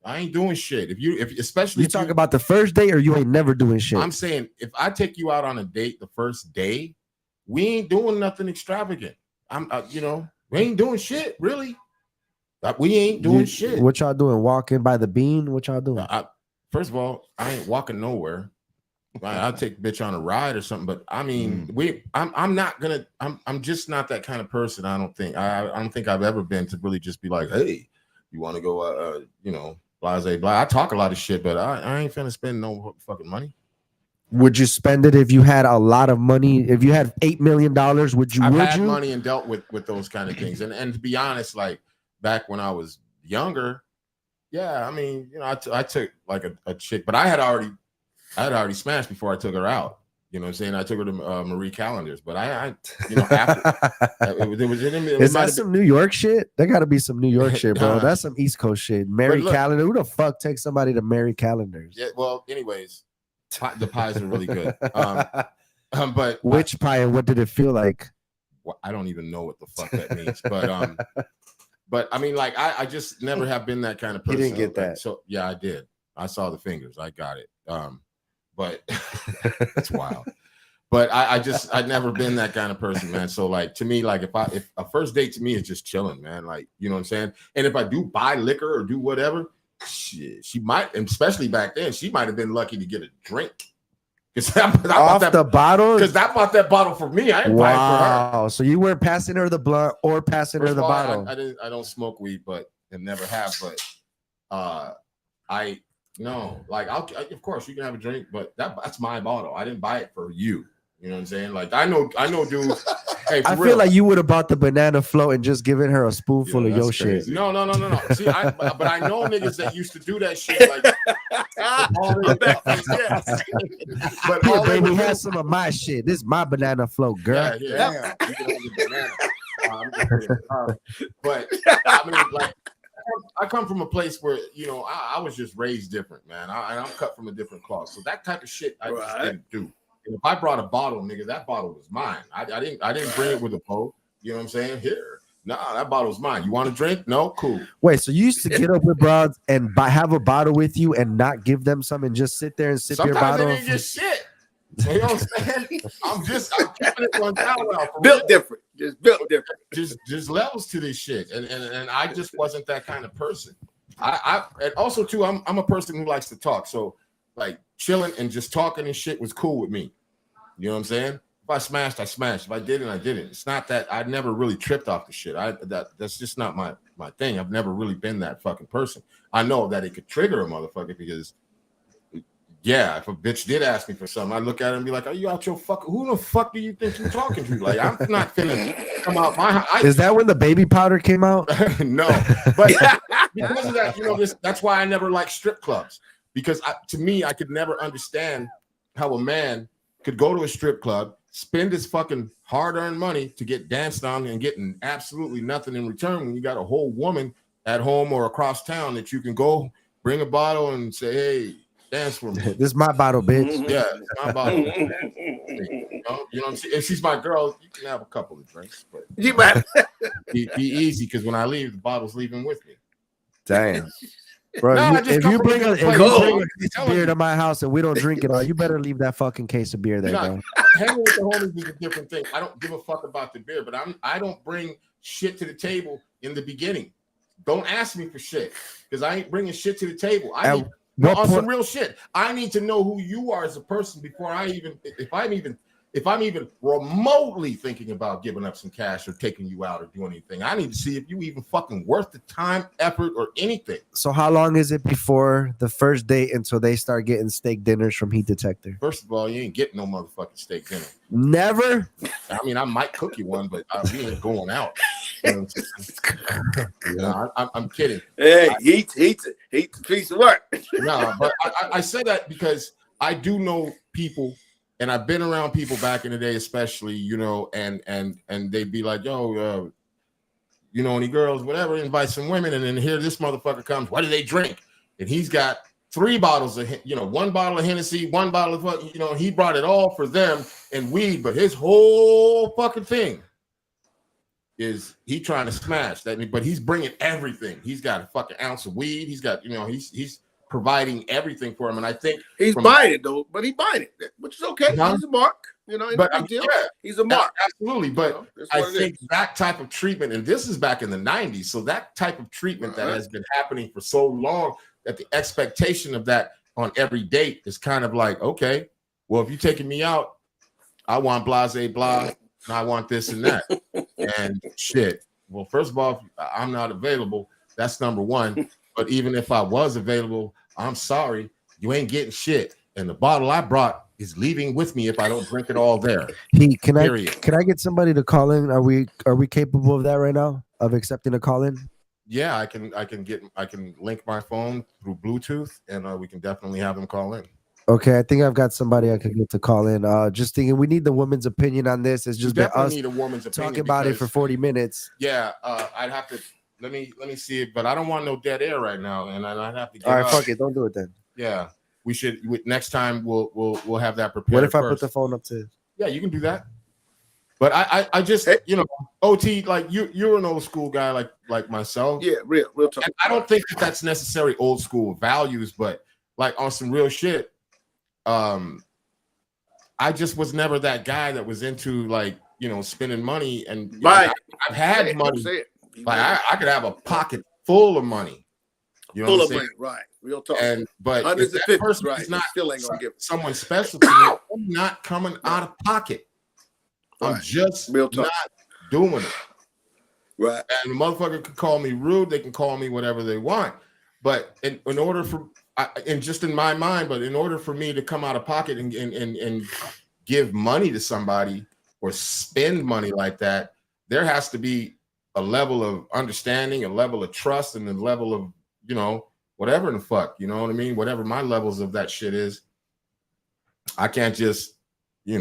I ain't doing shit. If especially You talk about the first day, or you ain't never doing shit? I'm saying if I take you out on a date the first day, we ain't doing nothing extravagant. We ain't doing shit really. We ain't doing shit. What y'all doing? Walking by the bean? What y'all doing? First of all, I ain't walking nowhere. I'll take bitch on a ride or something, but I mean, I'm just not that kind of person. I don't think I've ever been to really just be like, hey, you want to go, blase blah. I talk a lot of shit, but I ain't finna spend no fucking money. Would you spend it if you had a lot of money? If you had $8 million, would you? I've had money and dealt with those kind of things, and to be honest, like back when I was younger, yeah, I mean, I took like a chick, but I had already smashed before I took her out. You know what I'm saying? I took her to Marie Callender's, but after is that some New York shit? There got to be some New York shit, bro. That's some East Coast shit. Mary Callender. Who the fuck takes somebody to Mary Callender's? Yeah. Well, anyways, the pies are really good. But which pie and what did it feel like? Well, I don't even know what the fuck that means, but I mean, like I just never have been that kind of person. You didn't get that. So yeah, I did. I saw the fingers. I got it. But that's wild. But I'd never been that kind of person, man. So like to me, like if a first date to me is just chilling, man. Like, you know what I'm saying? And if I do buy liquor or do whatever, shit, she might, and especially back then, she might have been lucky to get a drink. Off the bottle? Because I bought that bottle for me. I didn't buy it for her. So you weren't passing her the blunt or passing her the bottle. I don't smoke weed, but and never have. But of course you can have a drink, but that's my bottle. I didn't buy it for you. You know what I'm saying? Like I know, dude. Hey, I feel like you would have bought the banana float and just given her a spoonful of your shit. No. See, but I know niggas that used to do that shit. Like, but here, baby, have some of my shit. This is my banana float, girl. Yeah. But I mean, like, I come from a place where I was just raised different, man. I'm cut from a different cloth, so that type of shit I just didn't do. And if I brought a bottle, nigga, that bottle was mine. I didn't bring it with a boat. You know what I'm saying? Here, nah, that bottle's mine. You want a drink? No, cool. Wait, so you used to get up with broads and have a bottle with you and not give them some and just sit there and sip your bottle? Sometimes they didn't get shit. You know what I'm saying? I'm keeping it on down now. Built different. Just built different. Just levels to this shit. And I just wasn't that kind of person. And also too, I'm a person who likes to talk. So like chilling and just talking and shit was cool with me. You know what I'm saying? If I smashed, I smashed. If I didn't, I didn't. It's not that I never really tripped off the shit. That's just not my thing. I've never really been that fucking person. I know that it could trigger a motherfucker because yeah, if a bitch did ask me for something, I'd look at her and be like, are you out your fucking, who the fuck do you think you're talking to? Like, I'm not finna come out my house. Is that when the baby powder came out? No, but because of that, that's why I never liked strip clubs. Because to me, I could never understand how a man could go to a strip club, spend his fucking hard-earned money to get danced on and getting absolutely nothing in return when you got a whole woman at home or across town that you can go bring a bottle and say, hey, dance for me. This is my bottle, bitch. Yeah, it's my bottle. You know what I'm saying? If she's my girl, you can have a couple of drinks, but you might be easy because when I leave, the bottle's leaving with me. Damn. Bro, No, if you bring a case of beer you. to my house and we don't drink it all, you better leave that fucking case of beer there, bro. Hanging with the homies is a different thing. I don't give a fuck about the beer, but I don't bring shit to the table in the beginning. Don't ask me for shit because I ain't bringing shit to the table. On some real shit. I need to know who you are as a person before if I'm even remotely thinking about giving up some cash or taking you out or doing anything. I need to see if you even fucking worth the time, effort, or anything. So how long is it before the first date until they start getting steak dinners from Heat Detector? First of all, you ain't getting no motherfucking steak dinner. Never? I mean, I might cook you one, but we ain't going out. You know, I'm kidding. Hey, heat's a piece of work. No, but I say that because I do know people. And I've been around people back in the day, especially, and they'd be like, yo, any girls, whatever, invite some women. And then here this motherfucker comes. What do they drink? And he's got 3 bottles of, one bottle of Hennessy, 1 bottle of, he brought it all for them and weed, but his whole fucking thing is he trying to smash that, but he's bringing everything. He's got a fucking ounce of weed. He's got, he's providing everything for him. And I think he's buying it though, but he buying it, which is okay. Huh? He's a mark, But deal. yeah, He's a mark. absolutely. But I think that type of treatment, and this is back in the 90s, so that type of treatment that has been happening for so long, that the expectation of that on every date is kind of like, okay, well, if you're taking me out, I want blase blah, and I want this and that. And shit. Well, first of all, I'm not available. That's number one. But even if I was available, I'm sorry, you ain't getting shit. And the bottle I brought is leaving with me if I don't drink it all there. Can I get somebody to call in? Are we capable of that right now? Of accepting a call in? Yeah, I can link my phone through Bluetooth, and we can definitely have them call in. Okay, I think I've got somebody I can get to call in. Just thinking, we need the woman's opinion on this. It's just been us need a woman's opinion talking about it for 40 minutes. Yeah, I'd have to let me see it, but I don't want no dead air right now, and I'd have to. All right, fuck it, don't do it then. Yeah, we should. Next time we'll have that prepared. What if first. I put the phone up to? Yeah, you can do that. But I just, OT, like you're an old school guy like myself. Yeah, real talk. And I don't think that's necessarily old school values, but like on some real shit. I just was never that guy that was into like spending money, and right. I've had money. Like I could have a pocket full of money. Full of money, right? Real talk. But if that person is not still ain't gonna give someone special to me, I'm not coming out of pocket. I'm just not doing it. Right. And the motherfucker could call me rude. They can call me whatever they want. But in order for, and just in my mind, but in order for me to come out of pocket and give money to somebody or spend money like that, there has to be a level of understanding, a level of trust, and a level of, whatever the fuck, you know what I mean? Whatever my levels of that shit is. I can't just, I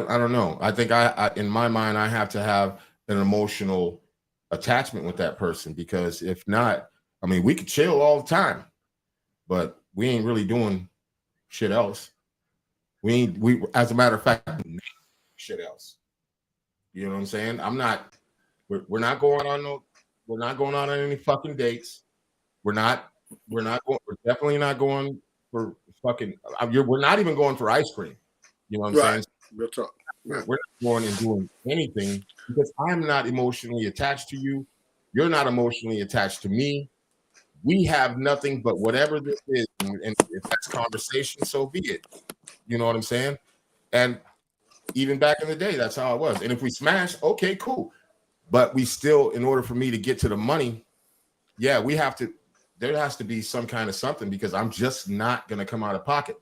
don't know. I think I in my mind, I have to have an emotional attachment with that person, because if not, I mean, we could chill all the time, but we ain't really doing shit else. We as a matter of fact, shit else. You know what I'm saying? We're not going on any fucking dates. We're definitely not going for fucking, we're not even going for ice cream. You know what I'm saying? Real talk. We're not going and doing anything, because I'm not emotionally attached to you. You're not emotionally attached to me. We have nothing but whatever this is, and if that's conversation, so be it. You know what I'm saying? And even back in the day, that's how it was. And if we smash, okay, cool. But we still, in order for me to get to the money, there has to be some kind of something, because I'm just not going to come out of pocket,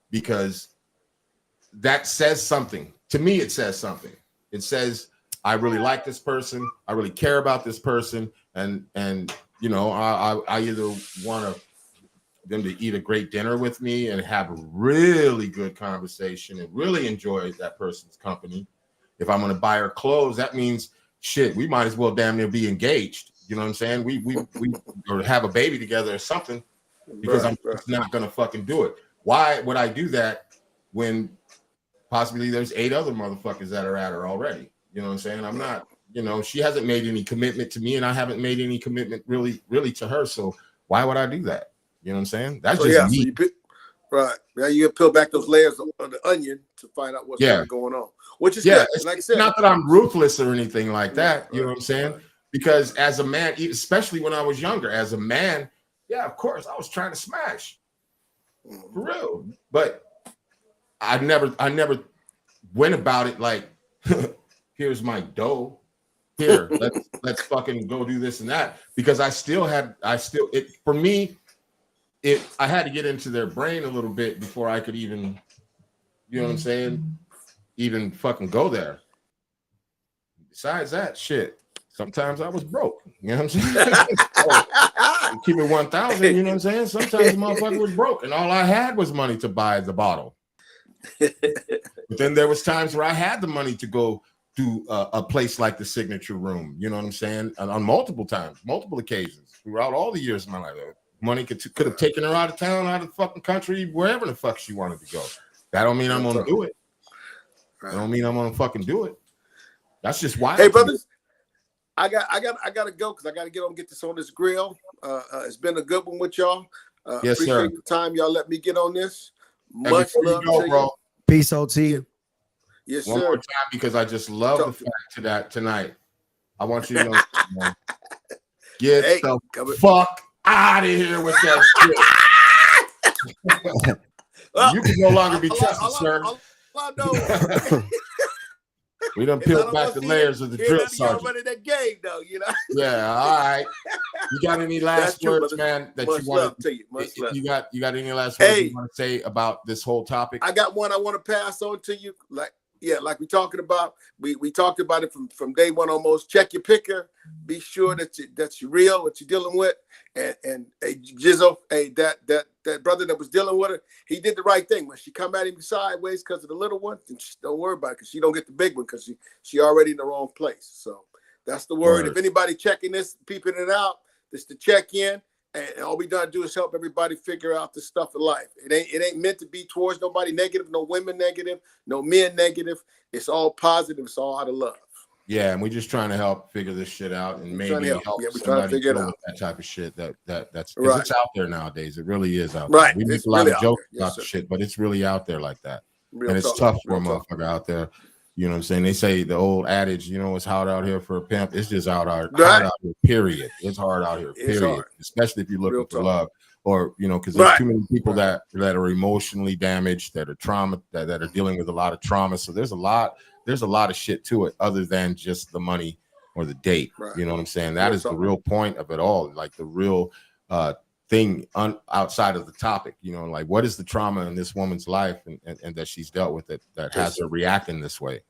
because that says something. To me, it says something. It says, I really like this person. I really care about this person. And I either want them to eat a great dinner with me and have a really good conversation and really enjoy that person's company. If I'm going to buy her clothes, that means shit, we might as well damn near be engaged. You know what I'm saying? We or have a baby together or something, because I'm just not going to fucking do it. Why would I do that when possibly there's 8 other motherfuckers that are at her already? You know what I'm saying? I'm not, she hasn't made any commitment to me, and I haven't made any commitment really to her. So why would I do that? You know what I'm saying? That's just me. Right. Now you peel back those layers of the onion to find out what's really going on. Which is good. It's, like I said, not that I'm ruthless or anything like that. You know what I'm saying? Because as a man, especially when I was younger, as a man, yeah, of course, I was trying to smash. For real. But I never went about it like, here's my dough. Here, let's fucking go do this and that. Because I had to get into their brain a little bit before I could even, you know what I'm saying, even fucking go there. Besides that, shit, sometimes I was broke. You know what I'm saying? Keep it 1,000, you know what I'm saying? Sometimes the motherfucker was broke, and all I had was money to buy the bottle. But then there was times where I had the money to go to a place like the Signature Room. You know what I'm saying? On multiple occasions throughout all the years of my life. Money could have taken her out of town, out of the fucking country, wherever the fuck she wanted to go. That don't mean I'm gonna do it. That don't mean I'm gonna fucking do it. That's just wild. Hey, brothers, I got to go because I got to get this on this grill. It's been a good one with y'all. Yes, appreciate sir. the time y'all let me get on this. And Much before you love go, to bro, you. Peace, OT. Yes, one sir. more time, because I just love the Talk to fact to that tonight. I want you to know, man, get Hey, the come fuck out of here with that shit. You can no longer be trusted, sir. All I know, We done is I peeled don't back wanna the see layers it. of the Hear drill none of y'all sergeant. running that game, though. You know. Yeah, all right. You got any That's last true, words, brother. man, that Much you want love to you. Much love. you got any last words Hey. you want to say about this whole topic? I got one I want to pass on to you. Like we talking about. We talked about it from day one almost. Check your picker. Be sure that you're real, what you're dealing with. And hey, Jizzle, hey, that brother that was dealing with her, he did the right thing. When she come at him sideways because of the little one, then don't worry about it, because she don't get the big one, because she already in the wrong place. So that's the word. Word. If anybody checking this, peeping it out, this to check in. And all we done do is help everybody figure out the stuff in life. It ain't meant to be towards nobody negative, no women negative, no men negative. It's all positive. It's all out of love. Yeah, and we're just trying to help figure this shit out, and We're trying maybe to help. help Yeah, we're trying to somebody figure it deal out. with that type of shit. That's because Right. it's out there nowadays. It really is out Right. there. We make It's a lot really of out jokes there. Yes, about the sir. shit, but it's really out there like that. Real And it's talk. tough for a Real talk. motherfucker out there. You know what I'm saying? They say the old adage, it's hard out here for a pimp. It's just hard out Right. here, period. It's hard out here, It's period. hard. Especially if you're looking Real for talk. love, or because there's Right. too many people Right. that are emotionally damaged, that are trauma, that are dealing with a lot of trauma. So there's a lot of shit to it other than just the money or the date. Right. You know what I'm saying? That Real is the talk. real point of it all. Like the real thing outside of the topic, like what is the trauma in this woman's life and that she's dealt with that has her reacting this way.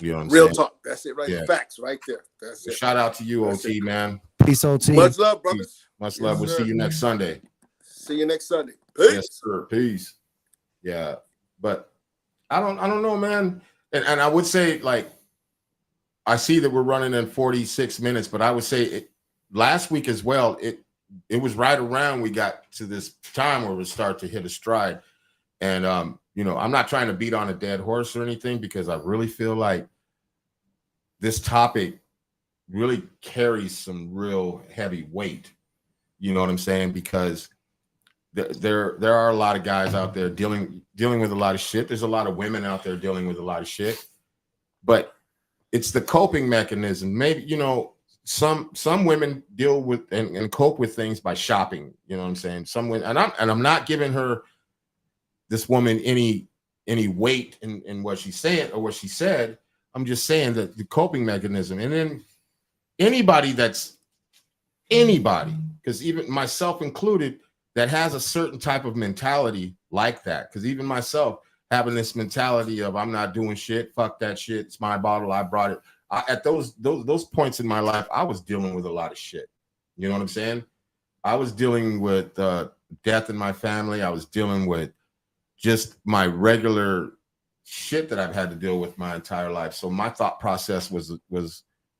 You know what I'm Real saying? talk. That's it right Yeah. Facts right there. That's it. Shout out to you, That's OT, it. man. Peace, OT. Much love, brothers. Much Yes, love. We'll sir. see you next Sunday. See you next Sunday. Peace. Yes, sir. Peace. Yeah, but I don't know, man. And I would say, like, I see that we're running in 46 minutes, but I would say last week as well, it was right around we got to this time where we start to hit a stride. And I'm not trying to beat on a dead horse or anything, because I really feel like this topic really carries some real heavy weight. You know what I'm saying? Because there are a lot of guys out there dealing with a lot of shit. There's a lot of women out there dealing with a lot of shit, but it's the coping mechanism. Maybe, some women deal with and cope with things by shopping. You know what I'm saying? Some women, and I'm not giving this woman any weight in what she's saying or what she said. I'm just saying that the coping mechanism. And then anybody, because even myself included, that has a certain type of mentality like that. Because even myself having this mentality of I'm not doing shit, fuck that shit, it's my bottle, I brought it. At those points in my life, I was dealing with a lot of shit. You know what I'm saying? I was dealing with death in my family. I was dealing with just my regular shit that I've had to deal with my entire life. So my thought process was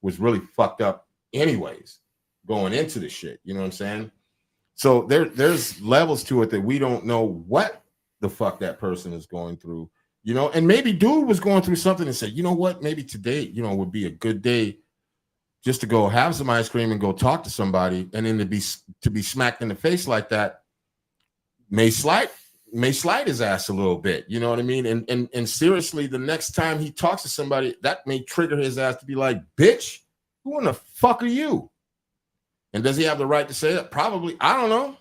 really fucked up anyways, going into the shit. You know what I'm saying? So there's levels to it that we don't know what the fuck that person is going through, and maybe dude was going through something and said, you know what, maybe today, would be a good day just to go have some ice cream and go talk to somebody. And then to be smacked in the face like that may slide his ass a little bit. You know what I mean? And seriously, the next time he talks to somebody, that may trigger his ass to be like, bitch, who in the fuck are you? And does he have the right to say that? Probably. I don't know.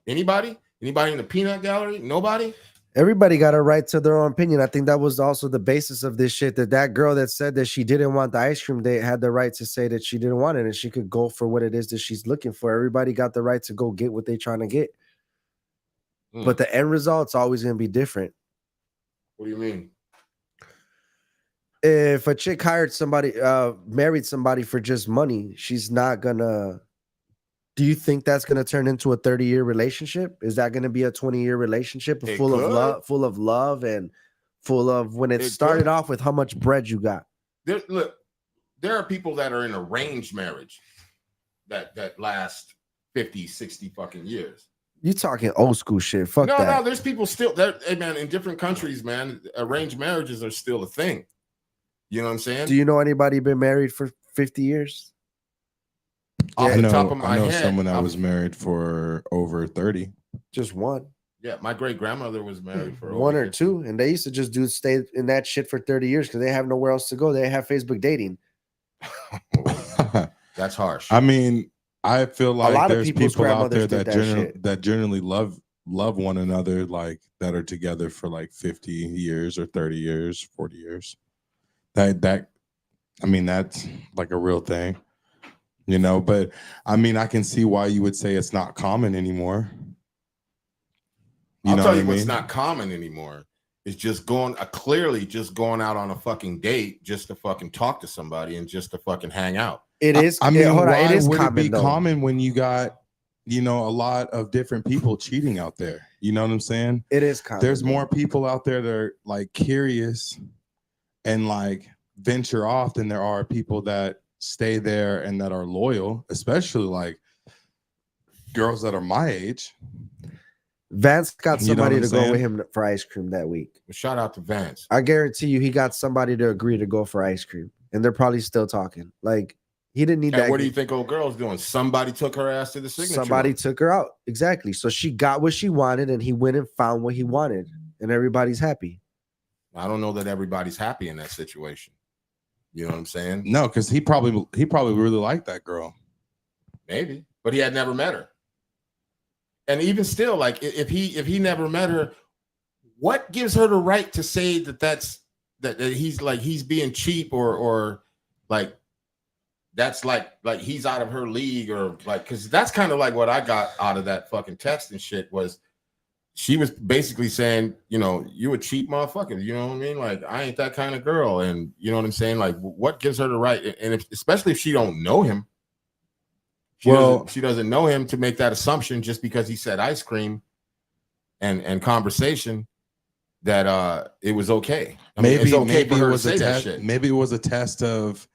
Anybody in the peanut gallery? Nobody? Everybody got a right to their own opinion. I think that was also the basis of this shit, that girl that said that she didn't want the ice cream, they had the right to say that she didn't want it and she could go for what it is that she's looking for. Everybody got the right to go get what they're trying to get. But the end result's always going to be different. What do you mean? If a chick married somebody for just money, she's not gonna. Do you think that's gonna turn into a 30-year relationship? Is that gonna be a 20-year relationship full of love and full of when it started off with how much bread you got? There are people that are in arranged marriage that last 50, 60 fucking years. You talking old school shit? Fuck that. No, there's people still there. Hey man, in different countries, man, arranged marriages are still a thing. You know what I'm saying? Do you know anybody been married for 50 years? Off I the know, top of my I know head, someone that was married for over 30. Just one. Yeah, my great grandmother was married for One over or 50. two. And they used to just stay in that shit for 30 years because they have nowhere else to go. They have Facebook dating. That's harsh. I mean, I feel like lot of there's people's people out there grandmothers did that that shit. generally love one another, like that are together for like 50 years or 30 years, 40 years. That I mean, that's like a real thing, you know. But I mean, I can see why you would say it's not common anymore. I'll know tell what you I what's mean? not common anymore. Is just clearly just going out on a fucking date just to fucking talk to somebody and just to fucking hang out. It is. I mean, hold on. why It is would common, it be though. common when you got, you know, a lot of different people cheating out there? You know what I'm saying? It is common. There's more people out there that are like curious and like venture off than there are people that stay there and that are loyal, especially like girls that are my age. Vance got You know what somebody I'm to go with saying? him for ice cream that week. Shout out to Vance. I guarantee you he got somebody to agree to go for ice cream. And they're probably still talking. Like, he didn't need And that. what do you think old girl's doing? Somebody took her ass to the signature. Somebody line. took her out. Exactly. So she got what she wanted and he went and found what he wanted. And everybody's happy. I don't know that everybody's happy in that situation. You know what I'm saying? No, because he probably really liked that girl. Maybe, but he had never met her. And even still, like if he never met her, what gives her the right to say that he's being cheap or like that's like he's out of her league or like, because that's kind of like what I got out of that fucking text and shit was she was basically saying, you know, you a cheap motherfucker, you know what I mean? Like, I ain't that kind of girl. And you know what I'm saying? Like, what gives her the right? And especially if she don't know him, she doesn't know him to make that assumption just because he said ice cream and conversation that it was okay. Maybe it's okay for it her was to say a that test. shit. Maybe it was a test of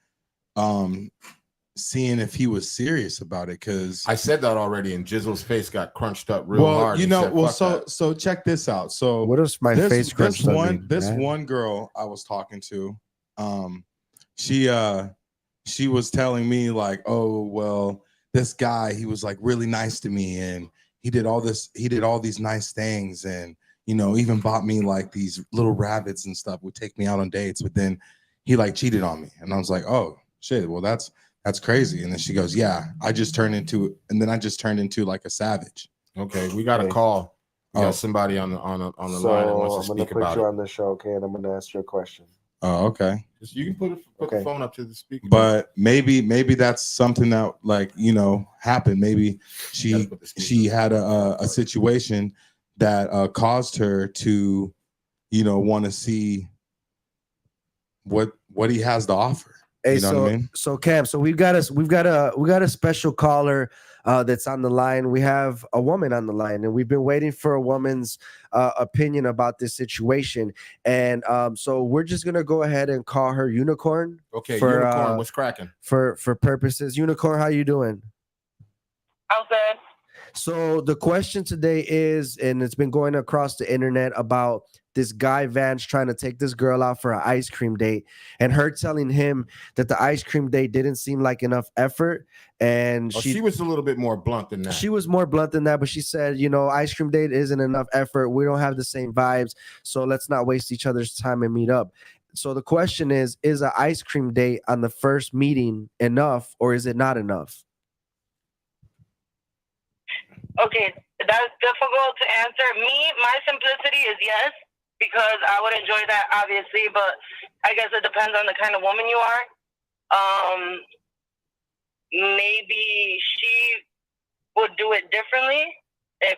seeing if he was serious about it. Because I said that already, and Jizzle's face got crunched up real hard. You He know, said, well, "Fuck that." so check this out. So What is my face crunched up mean, this man? one girl I was talking to, she was telling me like, oh well, this guy, he was like really nice to me and he did all these nice things and you know even bought me like these little rabbits and stuff, would take me out on dates, but then he like cheated on me. And I was like, oh shit, well that's crazy. And then she goes, yeah, I just turned into like a savage. Okay, we got a call. We got somebody on the line that wants to speak about it. on the show, okay, and I'm gonna ask you a question. Oh, okay. You can put the phone up to the speaker. But maybe that's something that like, you know, happened. Maybe she had a situation that caused her to, you know, want to see what he has to offer. Hey, you know what I mean? So Cam, so we've got a special caller that's on the line. We have a woman on the line, and we've been waiting for a woman's opinion about this situation. And so we're just gonna go ahead and call her Unicorn. Okay, for, Unicorn, what's cracking? For purposes, Unicorn, how you doing? I'm good. So the question today is, and it's been going across the internet about this guy Vance trying to take this girl out for an ice cream date, and her telling him that the ice cream date didn't seem like enough effort. And she was a little bit more blunt than that. She was more blunt than that, but she said, you know, ice cream date isn't enough effort. We don't have the same vibes, so let's not waste each other's time and meet up. So the question is an ice cream date on the first meeting enough, or is it not enough? Okay, that's difficult to answer. My simplicity is yes, because I would enjoy that, obviously, but I guess it depends on the kind of woman you are. Maybe she would do it differently if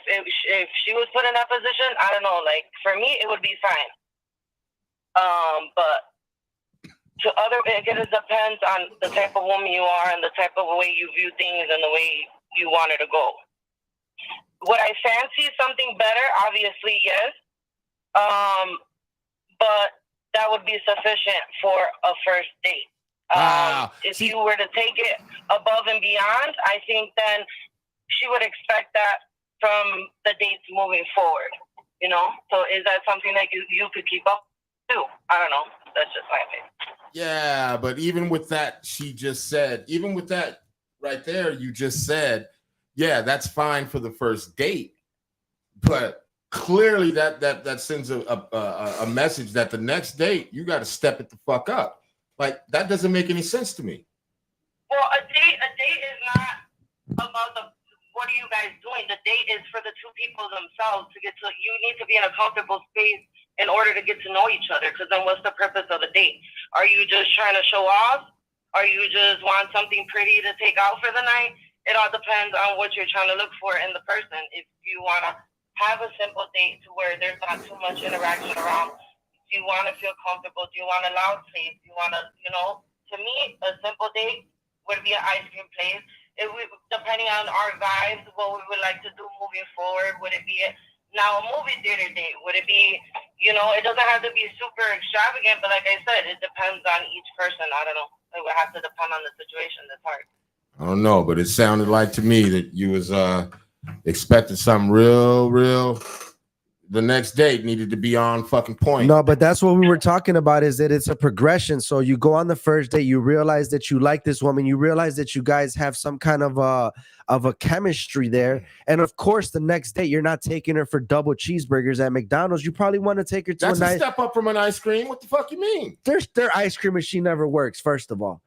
she was put in that position. I don't know. Like, for me, it would be fine. But it depends on the type of woman you are and the type of way you view things and the way you want it to go. Would I fancy something better? Obviously, yes. But that would be sufficient for a first date. If you were to take it above and beyond, I think then she would expect that from the dates moving forward. You know? So is that something that you could keep up to? I don't know. That's just my opinion. Yeah, but even with that, even with that right there, you just said, yeah, that's fine for the first date, but clearly that sends a message that the next date you got to step it the fuck up. Like that doesn't make any sense to me. Well, a date is not about what are you guys doing. The date is for the two people themselves to get to. You need to be in a comfortable space in order to get to know each other. Because then, what's the purpose of the date? Are you just trying to show off? Are you just want something pretty to take out for the night? It all depends on what you're trying to look for in the person. If you want to have a simple date to where there's not too much interaction around, do you want to feel comfortable? Do you want a loud place? Do you want to, to me, a simple date would be an ice cream place. It would, depending on our vibes, what we would like to do moving forward. Would it be now a movie theater date? Would it be, it doesn't have to be super extravagant, but like I said, it depends on each person. I don't know. It would have to depend on the situation. That's hard. I don't know, but it sounded like to me that you was expecting something real. The next date needed to be on fucking point. No, but that's what we were talking about, is that it's a progression. So you go on the first date, you realize that you like this woman, you realize that you guys have some kind of a chemistry there. And of course, the next date, you're not taking her for double cheeseburgers at McDonald's. You probably want to take her to That's a a nice step up from an ice cream. What the fuck you mean? their ice cream machine never works, first of all.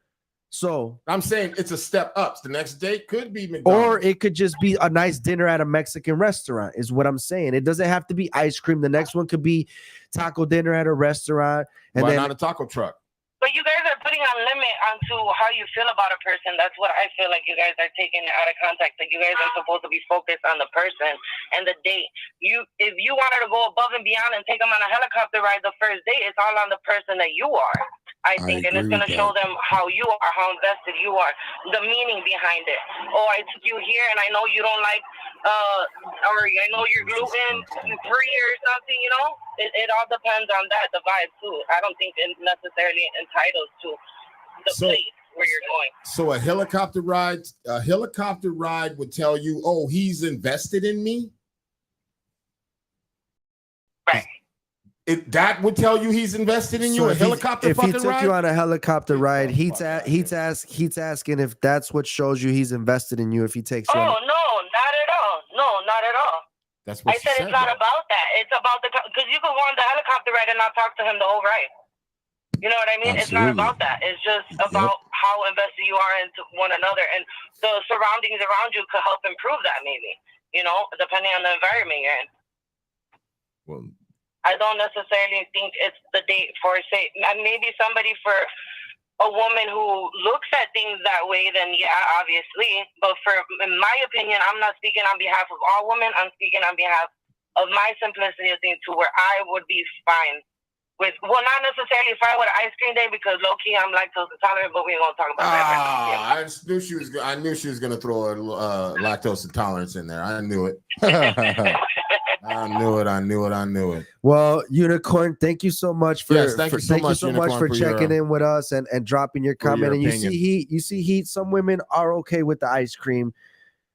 So I'm saying it's a step up. The next date could be McDonald's. or it could just be a nice dinner at a Mexican restaurant, is what I'm saying. It doesn't have to be ice cream. The next one could be taco dinner at a restaurant. And why then not a taco truck? But you guys are putting a limit onto how you feel about a person. That's what I feel like you guys are taking it out of context. Like you guys are supposed to be focused on the person and the date. If you wanted to go above and beyond and take them on a helicopter ride the first date, it's all on the person that you are. I think, and it's going to show them how you are, how invested you are, the meaning behind it. Oh, I took you here, and I know you don't like, or I know you're gluten free or something. It all depends on that, the vibe too. I don't think it necessarily entitles to the place where you're going. So a helicopter ride would tell you, oh, he's invested in me. Right. That would tell you he's invested in you. A helicopter if fucking he took ride? you on a helicopter ride, he's asking if that's what shows you he's invested in you. If he takes you, no, not at all. No, not at all. That's what I said it's not about that. It's about because you could go on the helicopter ride and not talk to him the whole ride. You know what I mean? Absolutely. It's not about that. It's just about how invested you are into one another, and the surroundings around you could help improve that. Maybe depending on the environment you're in. Well, I don't necessarily think it's the date for say maybe somebody for a woman who looks at things that way, then yeah, obviously. But in my opinion, I'm not speaking on behalf of all women. I'm speaking on behalf of my simplicity of things to where I would be fine with, not necessarily fine with ice cream day because low key I'm lactose intolerant, but we ain't gonna talk about that right now. I knew she was gonna throw a lactose intolerance in there. I knew it. I knew it. Well, Unicorn, thank you so much for thank you so much for checking in with us and dropping your comment. And you see heat. Some women are okay with the ice cream.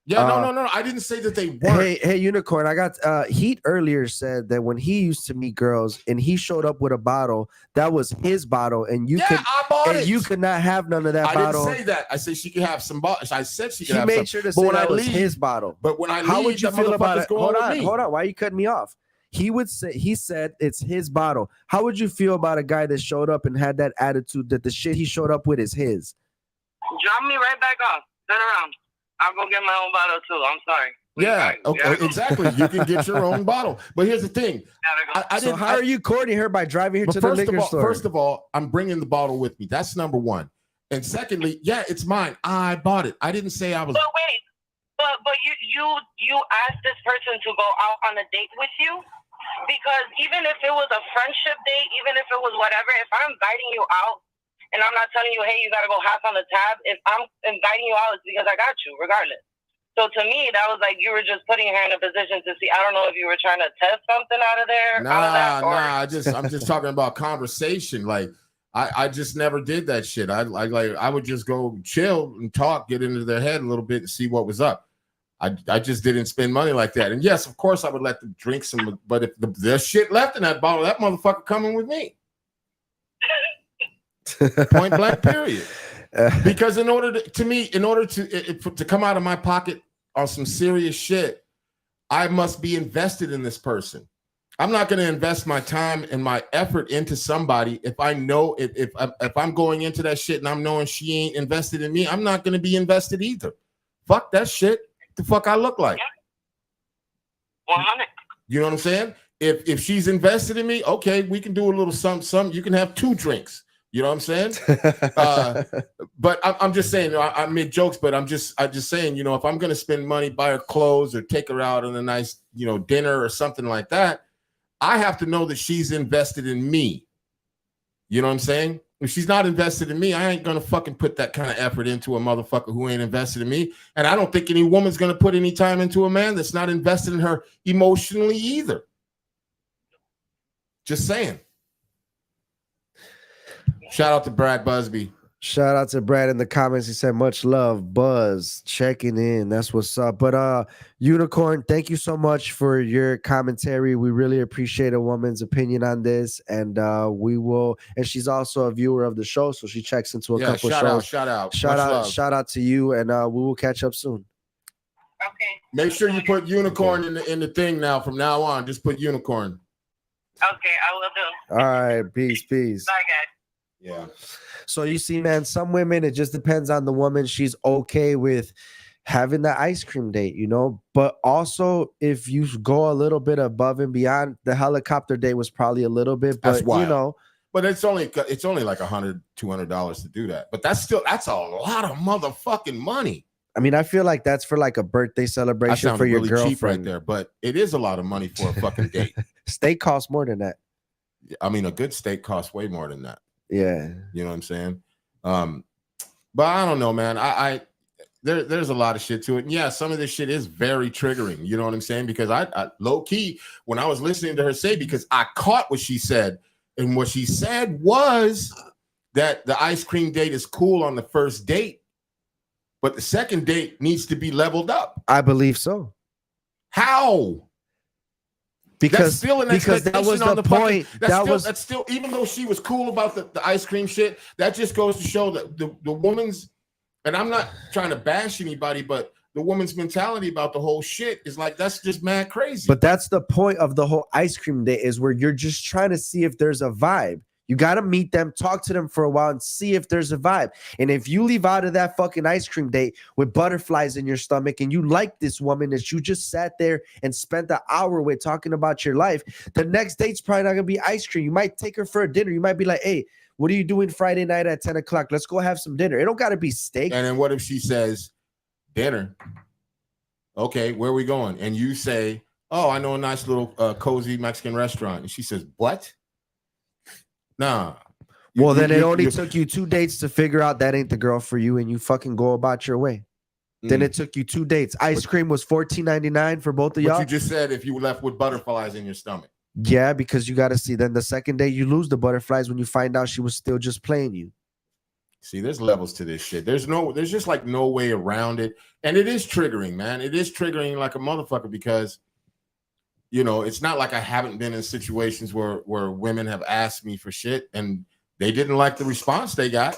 Yeah, no. I didn't say that they weren't. Hey, Unicorn. I got Heat earlier said that when he used to meet girls and he showed up with a bottle, that was his bottle, and I bought it. You could not have none of that bottle. I didn't say that. I said she could have some bottles. I said she could He have made some. sure to say that was his bottle. But when I How leave, would you that feel about motherfucker's it? going with me. Hold on. Why are you cutting me off? He said it's his bottle. How would you feel about a guy that showed up and had that attitude that the shit he showed up with is his? Drop me right back off. Turn around. I'll go get my own bottle too. I'm sorry. Yeah, okay, exactly. You can get your own bottle. But here's the thing. So how are you courting her by driving her to the liquor store? First of all, I'm bringing the bottle with me. That's number one. And secondly, yeah, it's mine. I bought it. I didn't say I was. But wait. But you asked this person to go out on a date with you? Because even if it was a friendship date, even if it was whatever, if I'm inviting you out and I'm not telling you, hey, you got to go half on the tab, if I'm inviting you out, it's because I got you, regardless. So to me, that was like you were just putting her in a position to see. I don't know if you were trying to test something out of there. I'm just talking about conversation. Like I just never did that shit. I would just go chill and talk, get into their head a little bit and see what was up. I just didn't spend money like that. And yes, of course, I would let them drink some. But if there's shit left in that bottle, that motherfucker coming with me. Point blank, period. Because in order to come out of my pocket on some serious shit, I must be invested in this person. I'm not going to invest my time and my effort into somebody if I know if I'm going into that shit and I'm knowing she ain't invested in me. I'm not going to be invested either. Fuck that shit. The fuck I look like. 100. You know what I'm saying? If she's invested in me, okay, we can do a little something. You can have 2 drinks. You know what I'm saying? But I'm just saying, I made jokes, but I'm just saying, you know, if I'm going to spend money, buy her clothes or take her out on a nice, you know, dinner or something like that, I have to know that she's invested in me. You know what I'm saying? If she's not invested in me, I ain't going to fucking put that kind of effort into a motherfucker who ain't invested in me. And I don't think any woman's going to put any time into a man that's not invested in her emotionally either. Just saying. Shout out to Brad Busby. Shout out to Brad in the comments. He said, much love, Buzz, checking in. That's what's up. But Unicorn, thank you so much for your commentary. We really appreciate a woman's opinion on this. And we will, and she's also a viewer of the show, so she checks into a couple shows. Shout out to you, and we will catch up soon. Okay. Make sure you put Unicorn in the thing now. From now on, just put Unicorn. Okay, I will do. All right, peace. Bye, guys. Yeah. So you see, man, some women, it just depends on the woman. She's okay with having the ice cream date, you know, but also if you go a little bit above and beyond, the helicopter date was probably a little bit, but you know, but it's only like $100-$200 to do that. But that's a lot of motherfucking money. I mean, I feel like that's for like a birthday celebration for your really girlfriend. Cheap right there, but it is a lot of money for a fucking date. Steak costs more than that. I mean, a good steak costs way more than that. Yeah. You know what I'm saying? But I don't know, man. There's a lot of shit to it. And yeah, some of this shit is very triggering. You know what I'm saying? Because I low key, when I was listening to her say, because I caught what she said, and what she said was that the ice cream date is cool on the first date, but the second date needs to be leveled up. I believe so. How? Because that was the point. That's still, even though she was cool about the ice cream shit, that just goes to show that the woman's, and I'm not trying to bash anybody, but the woman's mentality about the whole shit is like, that's just mad crazy. But that's the point of the whole ice cream date, is where you're just trying to see if there's a vibe. You got to meet them, talk to them for a while, and see if there's a vibe. And if you leave out of that fucking ice cream date with butterflies in your stomach, and you like this woman that you just sat there and spent the hour with talking about your life, the next date's probably not going to be ice cream. You might take her for a dinner. You might be like, hey, what are you doing Friday night at 10 o'clock? Let's go have some dinner. It don't got to be steak. And then what if she says, dinner? Okay, where are we going? And you say, oh, I know a nice little cozy Mexican restaurant. And she says, what? Nah. Well, then it only took you 2 dates to figure out that ain't the girl for you, and you fucking go about your way. Then it took you 2 dates. Ice cream was $14.99 for both of y'all. But you just said if you were left with butterflies in your stomach. Yeah, because you got to see. Then the second day you lose the butterflies when you find out she was still just playing you. See, there's levels to this shit. There's just like no way around it. And it is triggering, man. It is triggering like a motherfucker because, you know, it's not like I haven't been in situations where women have asked me for shit and they didn't like the response they got.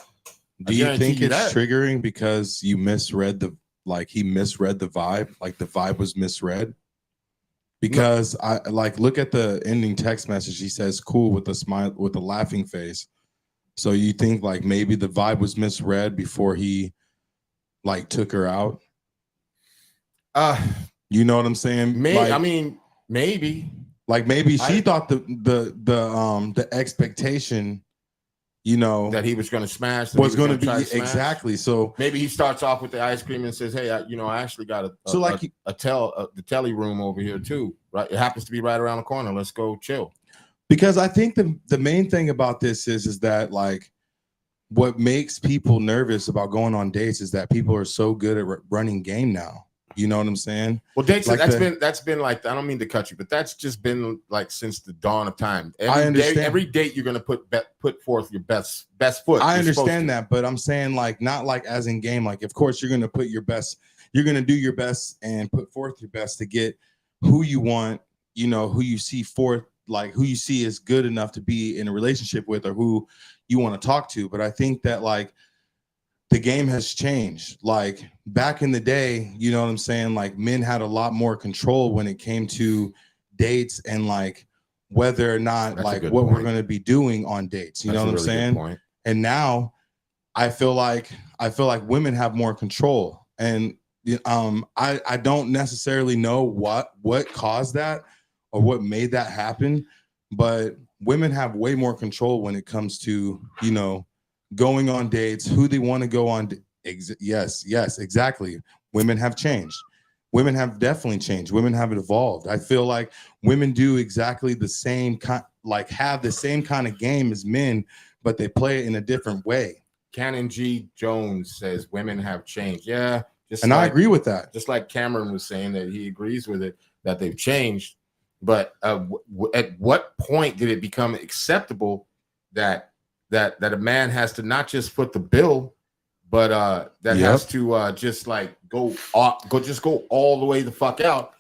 Do you think it's triggering because you misread he misread the vibe? Like the vibe was misread? Because I like look at the ending text message. He says cool with a smile, with a laughing face. So you think like maybe the vibe was misread before he like took her out? You know what I'm saying? Maybe. Like maybe she thought the expectation, you know, that he was going to smash was going to be exactly. So maybe he starts off with the ice cream and says, "Hey, I actually got the telly room over here too. Right? It happens to be right around the corner. Let's go chill." Because I think the main thing about this is that like what makes people nervous about going on dates is that people are so good at running game now. You know what I'm saying? Well, dates like that's been like, I don't mean to cut you, but that's just been like since the dawn of time. Every date you're gonna put forth your best foot. I understand that, but I'm saying like not like as in game. Like of course you're gonna put your best, you're gonna do your best and put forth your best to get who you want, you know, who you see forth like who you see is good enough to be in a relationship with or who you want to talk to. But I think that like the game has changed. Like back in the day, you know what I'm saying? Like men had a lot more control when it came to dates and like whether or not That's a like good what we're point. going to be doing on dates. You That's know a what I'm really good saying? point. And now I feel like women have more control. And I don't necessarily know what caused that or what made that happen, but women have way more control when it comes to, you know, going on dates, who they want to go on. Yes, exactly. Women have changed. Women have definitely changed. Women have evolved. I feel like women do exactly the same kind, like have the same kind of game as men, but they play it in a different way. Cannon G. Jones says women have changed. Yeah, And I agree with that. Just like Cameron was saying that he agrees with it, that they've changed. But at what point did it become acceptable that a man has to not just foot the bill, but that has to just like go all the way the fuck out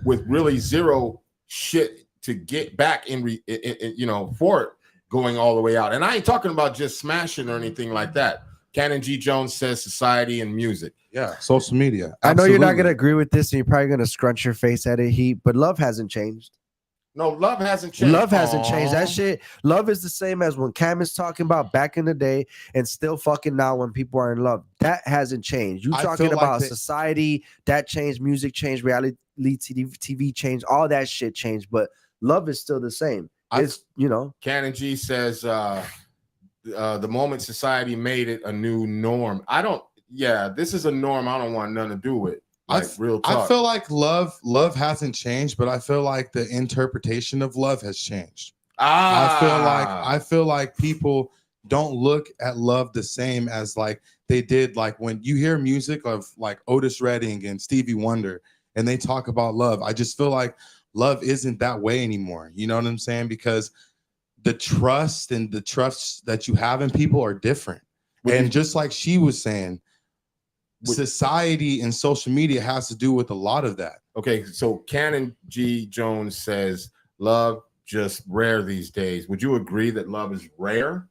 with really zero shit to get back in you know, for it going all the way out. And I ain't talking about just smashing or anything like that. Cannon G. Jones says society and music. Yeah, social media. I know you're not going to Absolutely. agree with this, and you're probably going to scrunch your face at it, Heat, but love hasn't changed. No, love hasn't changed. Love hasn't changed. That Aw. shit, love is the same as when Cam is talking about back in the day and still fucking now when people are in love. That hasn't changed. You I talking feel like about that- society, that changed, music changed, reality TV changed, all that shit changed, but love is still the same. It's, you know. Cannon G says the moment society made it a new norm. This is a norm I don't want nothing to do with. Like real talk. I feel like love hasn't changed, but I feel like the interpretation of love has changed. I feel like people don't look at love the same as like they did. Like when you hear music of like Otis Redding and Stevie Wonder and they talk about love, I just feel like love isn't that way anymore. You know what I'm saying? Because the trust that you have in people are different. And just like she was saying, society and social media has to do with a lot of that. Okay, so Cannon G. Jones says love just rare these days. Would you agree that love is rare?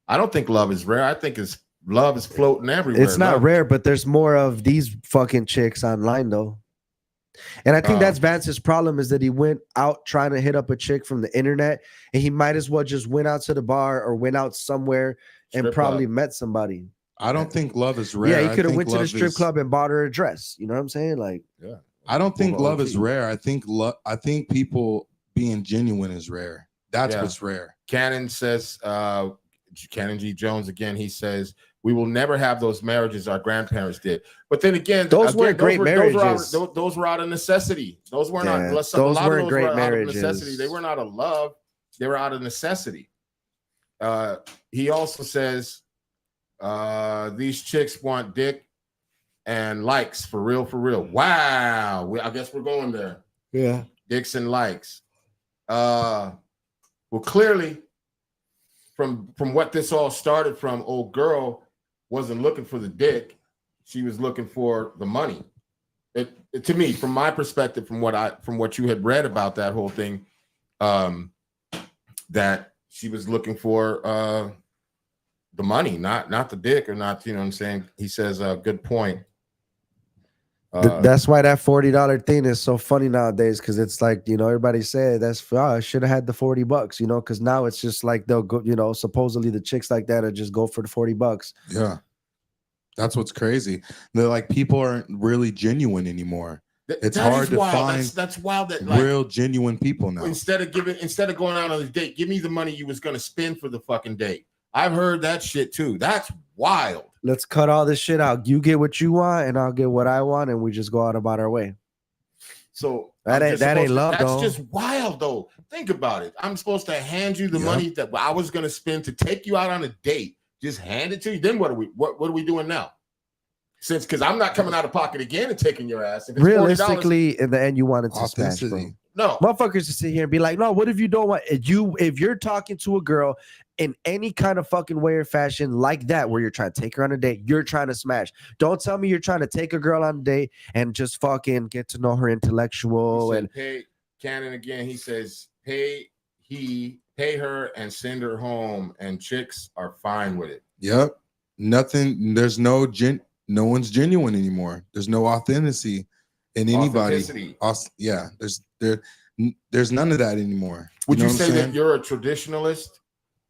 I don't think love is rare. I think love is floating everywhere. It's not rare, but there's more of these fucking chicks online though. And I think that's Vance's problem is that he went out trying to hit up a chick from the internet and he might as well just went out to the bar or went out somewhere and probably met somebody. I don't think love is rare. Yeah, he could have went to the strip club and bought her a dress. You know what I'm saying? Like, yeah. I don't think love is rare. I think people being genuine is rare. That's what's rare. Cannon says, Cannon G. Jones again, he says, we will never have those marriages our grandparents did. But then again, those weren't great marriages. Those were out of necessity. Those were not. Those weren't great marriages. Out of necessity. They were not of love. They were out of necessity. He also says, these chicks want dick and likes for real. Wow. I guess we're going there. Yeah. Dicks and likes. Well, clearly, from what this all started from, old girl wasn't looking for the dick. She was looking for the money. It to me, from my perspective, from what you had read about that whole thing, that she was looking for the money, not the dick, or not, you know what I'm saying? He says, good point. That's why that $40 thing is so funny nowadays, because it's like, you know, everybody said I should have had the $40, you know, because now it's just like they'll go, you know, supposedly the chicks like that are just go for the $40. Yeah, that's what's crazy. They're like, people aren't really genuine anymore. It's hard to find. That's wild. That like, real genuine people now. Instead of going out on a date, give me the money you was gonna spend for the fucking date. I've heard that shit too. That's wild. Let's cut all this shit out. You get what you want, and I'll get what I want, and we just go out about our way. So that ain't love, that's though. That's just wild, though. Think about it. I'm supposed to hand you the money that I was going to spend to take you out on a date. Just hand it to you. Then what are we doing now? Because I'm not coming out of pocket again and taking your ass. If it's realistically, in the end, you wanted to smash, bro. No, motherfuckers to sit here and be like, no, what if you don't want if you're talking to a girl in any kind of fucking way or fashion like that, where you're trying to take her on a date, you're trying to smash. Don't tell me you're trying to take a girl on a date and just fucking get to know her intellectual. And pay Cannon again. He says, pay he pay her and send her home, and chicks are fine with it. Yep. Nothing. There's no one's genuine anymore. There's no authenticity in anybody. Authenticity. Yeah. There's none of that anymore. Would you know what say I'm that saying? you're a traditionalist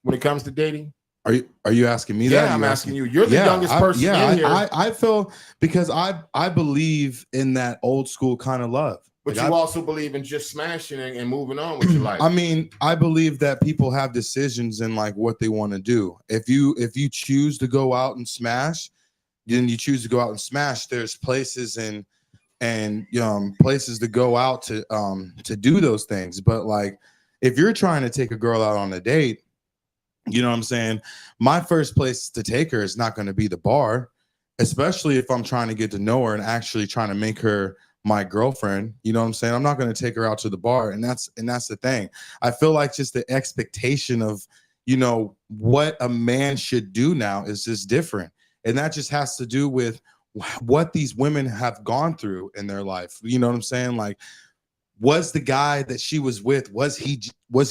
when it comes to dating? Are you asking me that? Yeah, I'm asking you. You're the youngest person in here. I feel because I believe in that old school kind of love. But Like, you also believe in just smashing and moving on with your life. I mean, I believe that people have decisions in like what they want to do. If you choose to go out and smash, then you choose to go out and smash. There's places and places to go out to do those things. But like, if you're trying to take a girl out on a date, you know what I'm saying? My first place to take her is not going to be the bar, especially if I'm trying to get to know her and actually trying to make her my girlfriend. You know what I'm saying? I'm not going to take her out to the bar. And that's the thing. I feel like just the expectation of, you know, what a man should do now is just different. And that just has to do with what these women have gone through in their life. You know what I'm saying? Like, was the guy that she was with, was he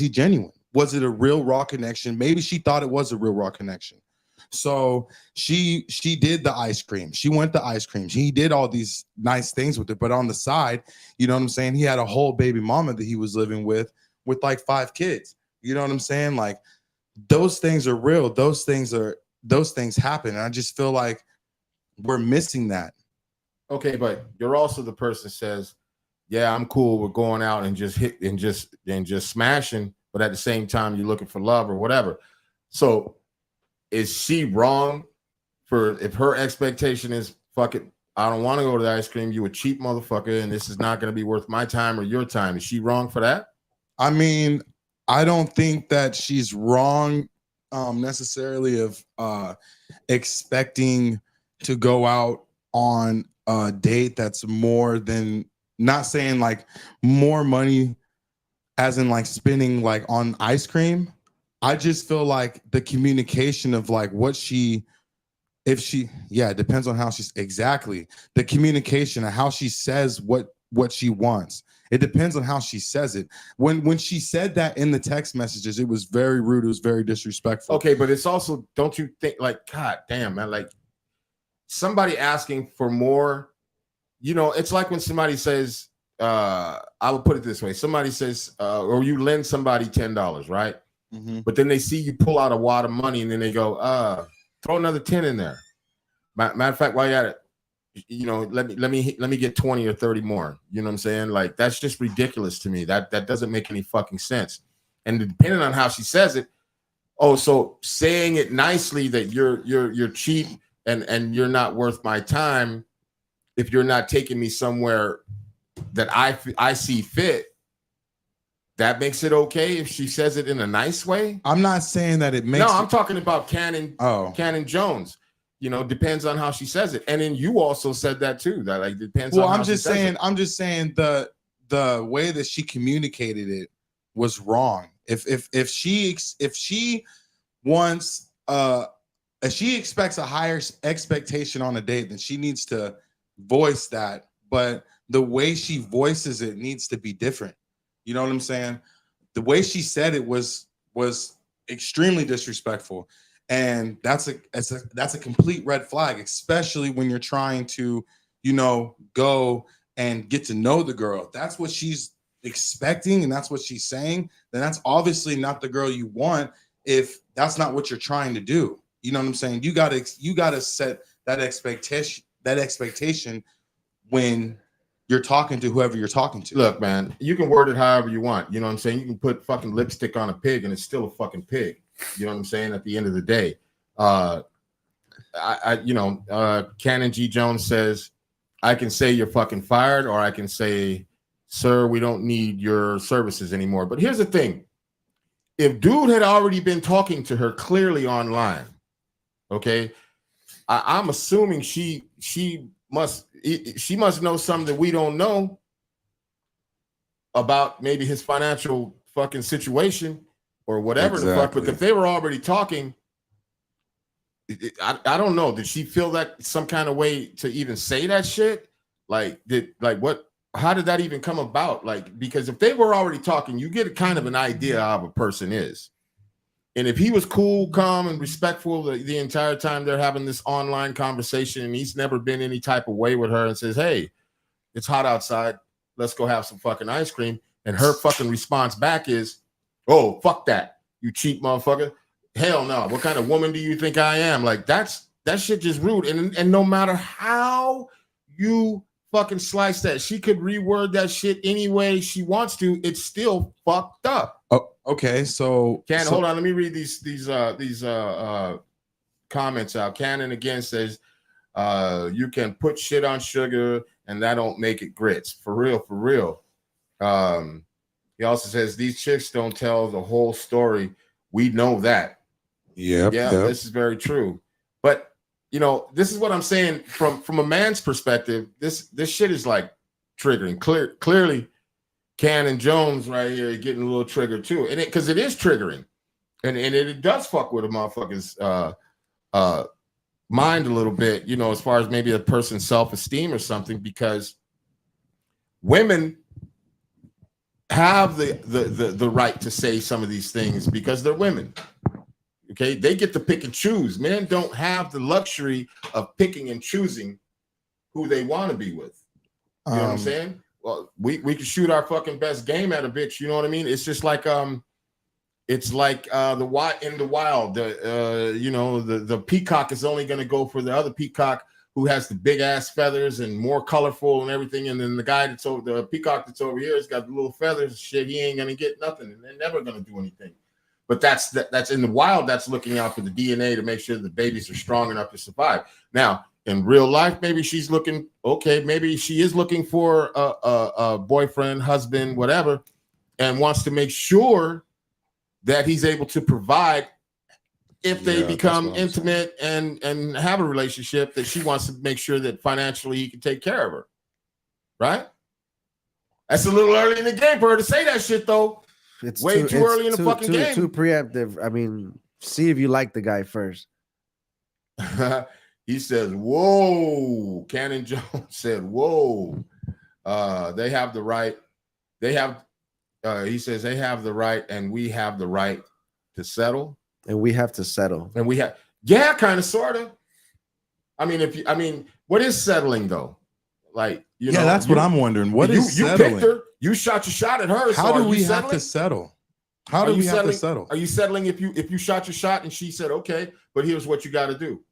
genuine? Was it a real raw connection? Maybe she thought it was a real raw connection. So she did the ice cream. She went to ice cream. He did all these nice things with it. But on the side, you know what I'm saying? He had a whole baby mama that he was living with like 5 kids. You know what I'm saying? Like, those things are real. Those things happen. And I just feel like we're missing that. Okay, but you're also the person that says, yeah, I'm cool with going out and just hit and just smashing, but at the same time you're looking for love or whatever. So is she wrong for if her expectation is, fuck it, I don't want to go to the ice cream, you a cheap motherfucker, and this is not going to be worth my time or your time? Is she wrong for that? I mean, I don't think that she's wrong necessarily of expecting to go out on a date that's more than, not saying like more money as in like spending like on ice cream. I just feel like the communication of like it depends on how she's exactly the communication of how she says what she wants. It depends on how she says it. When she said that in the text messages, it was very rude. It was very disrespectful. Okay, but it's also, don't you think, like, God damn, man, like somebody asking for more, you know, it's like when somebody says, I would put it this way. Somebody says, or you lend somebody $10, right? Mm-hmm. But then they see you pull out a wad of money and then they go, throw another 10 in there. Matter of fact, while you're at it, you know, let me get 20 or 30 more. You know what I'm saying? Like, that's just ridiculous to me. That doesn't make any fucking sense. And depending on how she says it, so saying it nicely that you're cheap and you're not worth my time if you're not taking me somewhere that I see fit, that makes it okay if she says it in a nice way. I'm not saying that it makes. No, I'm talking about Cannon Jones. You know, depends on how she says it. And then you also said that too. That like depends on how she says it. I'm just saying the way that she communicated it was wrong. If she wants if she expects a higher expectation on a date, then she needs to voice that. But the way she voices it needs to be different. You know what I'm saying? The way she said it was extremely disrespectful. And that's a complete red flag, especially when you're trying to, you know, go and get to know the girl. If that's what she's expecting and that's what she's saying, then that's obviously not the girl you want if that's not what you're trying to do. You know what I'm saying? You gotta set that expectation when you're talking to whoever you're talking to. Look, man, you can word it however you want. You know what I'm saying? You can put fucking lipstick on a pig and it's still a fucking pig. You know what I'm saying? At the end of the day, Cannon G. Jones says, I can say you're fucking fired, or I can say, sir, we don't need your services anymore. But here's the thing. If dude had already been talking to her clearly online, okay, I'm assuming she must know something that we don't know about, maybe his financial fucking situation or whatever the fuck. But if they were already talking, I don't know. Did she feel that some kind of way to even say that shit? Like, what? how did that even come about? Like, because if they were already talking, you get kind of an idea how a person is. And if he was cool, calm, and respectful the entire time they're having this online conversation, and he's never been any type of way with her and says, hey, it's hot outside, let's go have some fucking ice cream. And her fucking response back is, oh, fuck that, you cheap motherfucker. Hell no. What kind of woman do you think I am? Like, that shit just rude. And no matter how you fucking slice that, she could reword that shit any way she wants to. It's still fucked up. Oh, okay. So Hold on. Let me read these comments out. Cannon again says, you can put shit on sugar and that don't make it grits. For real, for real. He also says these chicks don't tell the whole story. We know that. Yep. This is very true. But you know, this is what I'm saying from a man's perspective. This shit is like triggering. Clearly, Cannon Jones right here getting a little triggered too, and because it is triggering, and it does fuck with a motherfucker's mind a little bit. You know, as far as maybe a person's self-esteem or something, because women have the right to say some of these things because they're women. Okay, they get to pick and choose. Men don't have the luxury of picking and choosing who they want to be with. You know what I'm saying? Well, we can shoot our fucking best game at a bitch. You know what I mean? It's just like it's like in the wild. The peacock is only going to go for the other peacock who has the big ass feathers and more colorful and everything. And then the guy the peacock that's over here has got the little feathers. Shit, he ain't gonna get nothing, and they're never gonna do anything. But that's in the wild. That's looking out for the DNA to make sure the babies are strong enough to survive. Now, in real life, maybe she's looking okay. Maybe she is looking for a boyfriend, husband, whatever, and wants to make sure that he's able to provide if they become intimate and have a relationship. That she wants to make sure that financially he can take care of her. Right? That's a little early in the game for her to say that shit, though. It's way too early in the fucking game. Too preemptive. I mean, see if you like the guy first. He says, whoa. Cannon Jones said, whoa. They have the right. He says they have the right and we have the right to settle. And we have to settle. And we have, yeah, kind of, sort of. I mean, what is settling though? Like, you know, that's what I'm wondering. What is settling? You picked her. You shot your shot at her. How do we have to settle? How do we have to settle? Are you settling if you shot your shot and she said, okay, but here's what you got to do?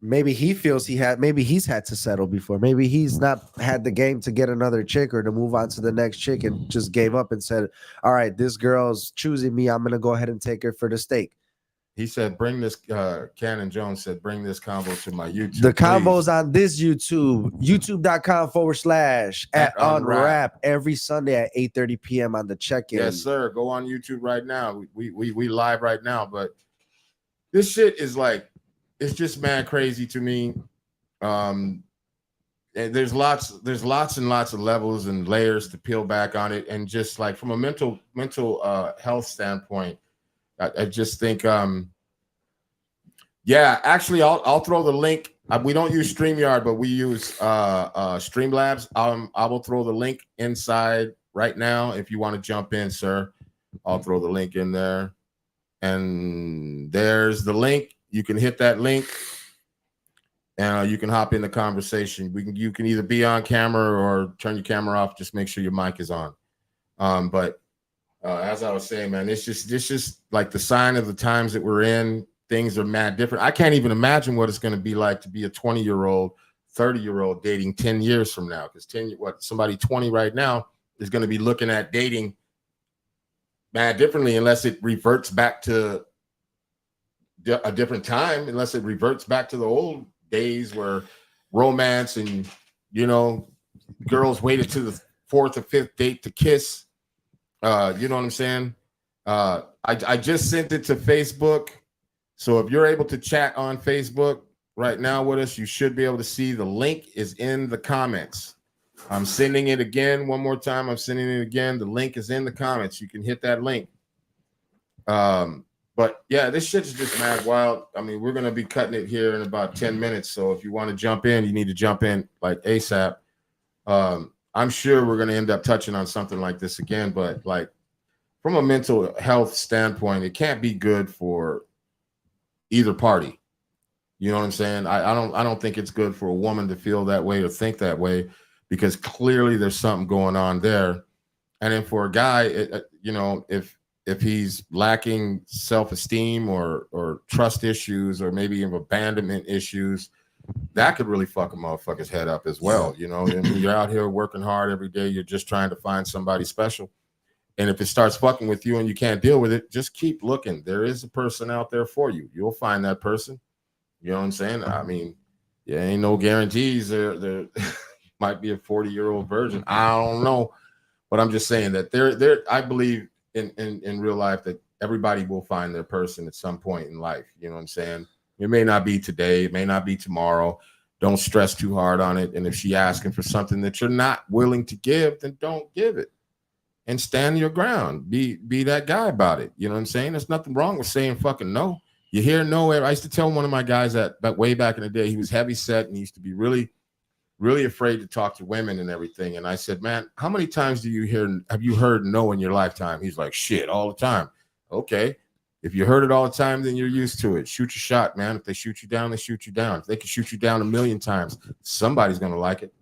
Maybe he feels maybe he's had to settle before. Maybe he's not had the game to get another chick or to move on to the next chick and just gave up and said, all right, this girl's choosing me. I'm going to go ahead and take her for the steak. He said, bring this, Cannon Jones said, bring this combo to my YouTube. The combo's on this YouTube, youtube.com/@unwrap every Sunday at 8:30 p.m. on the check-in. Yes, sir. Go on YouTube right now. We live right now, but this shit is like, it's just mad crazy to me. And there's lots and lots of levels and layers to peel back on it. And just like from a mental health standpoint, I just think, actually, I'll throw the link. We don't use StreamYard, but we use Streamlabs. I will throw the link inside right now. If you want to jump in, sir, I'll throw the link in there. And there's the link. You can hit that link, and you can hop in the conversation. You can either be on camera or turn your camera off. Just make sure your mic is on. But as I was saying, man, this just like the sign of the times that we're in. Things are mad different. I can't even imagine what it's going to be like to be a 20-year-old, 30-year-old dating 10 years from now. Because somebody 20 right now is going to be looking at dating mad differently unless it reverts back to a different time, unless it reverts back to the old days where romance and, you know, girls waited to the 4th or 5th date to kiss. You know what I'm saying? I just sent it to Facebook. So if you're able to chat on Facebook right now with us, you should be able to see the link is in the comments. I'm sending it again one more time. I'm sending it again. The link is in the comments. You can hit that link. But yeah, this shit's just mad wild. I mean, we're going to be cutting it here in about 10 minutes. So if you want to jump in, you need to jump in like ASAP. I'm I'm sure we're going to end up touching on something like this again, but like from a mental health standpoint, it can't be good for either party. You know what I'm saying? I don't think it's good for a woman to feel that way or think that way, because clearly there's something going on there. And then for a guy, you know, if he's lacking self-esteem or trust issues, or maybe even abandonment issues, that could really fuck a motherfucker's head up as well. You know, and you're out here working hard every day, you're just trying to find somebody special. And if it starts fucking with you and you can't deal with it, just keep looking. There is a person out there for you. You'll find that person. You know what I'm saying? I mean, yeah, ain't no guarantees. There might be a 40-year-old virgin. I don't know. But I'm just saying that there I believe in real life that everybody will find their person at some point in life. You know what I'm saying? It may not be today, it may not be tomorrow. Don't stress too hard on it. And if she asking for something that you're not willing to give, then don't give it. And stand your ground. Be that guy about it. You know what I'm saying? There's nothing wrong with saying fucking no. You hear no. I used to tell one of my guys that way back in the day, he was heavy set and he used to be really, really afraid to talk to women and everything. And I said, man, how many times have you heard no in your lifetime? He's like, shit, all the time. Okay. If you heard it all the time, then you're used to it. Shoot your shot, man. If they shoot you down, they shoot you down. If they can shoot you down 1,000,000 times, somebody's going to like it.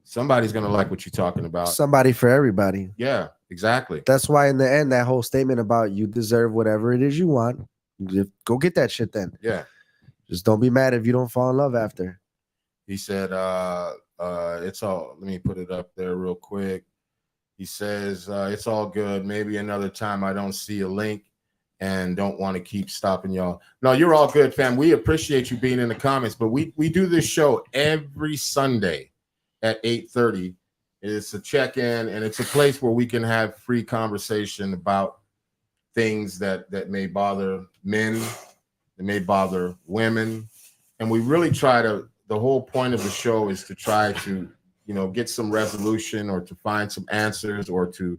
Somebody's going to like what you're talking about. Somebody for everybody. Yeah, exactly. That's why in the end, that whole statement about you deserve whatever it is you want, go get that shit then. Yeah. Just don't be mad if you don't fall in love after. He said, it's all, let me put it up there real quick. He says, it's all good. Maybe another time. I don't see a link and don't want to keep stopping y'all. No, you're all good, fam. We appreciate you being in the comments, but we do this show every Sunday at 8:30. It's a check-in, and it's a place where we can have free conversation about things that may bother men, that may bother women. And we really try to, the whole point of the show is to try to, you know, get some resolution or to find some answers or to,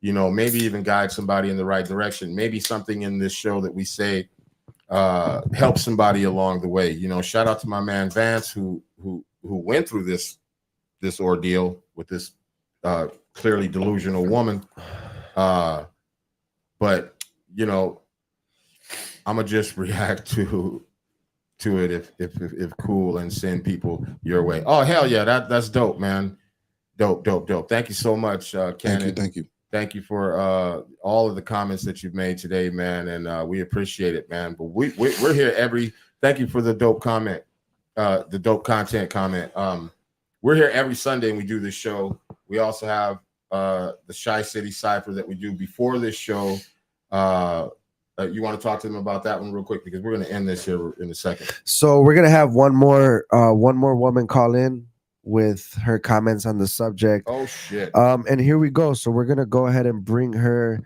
you know, maybe even guide somebody in the right direction. Maybe something in this show that we say helps somebody along the way. You know, shout out to my man Vance who went through this ordeal with this clearly delusional woman. But you know, I'm gonna just react to it if cool and send people your way. Oh hell yeah, that's dope, man. Dope. Thank you so much, Cannon. Thank you for all of the comments that you've made today, man, and we appreciate it, man. But we're here thank you for the dope comment, the dope content comment. We're here every Sunday and we do this show. We also have the Shy City Cypher that we do before this show. You want to talk to them about that one real quick, because we're going to end this here in a second. So we're gonna have one more woman call in with her comments on the subject. Oh shit. And here we go. So we're gonna go ahead and bring her.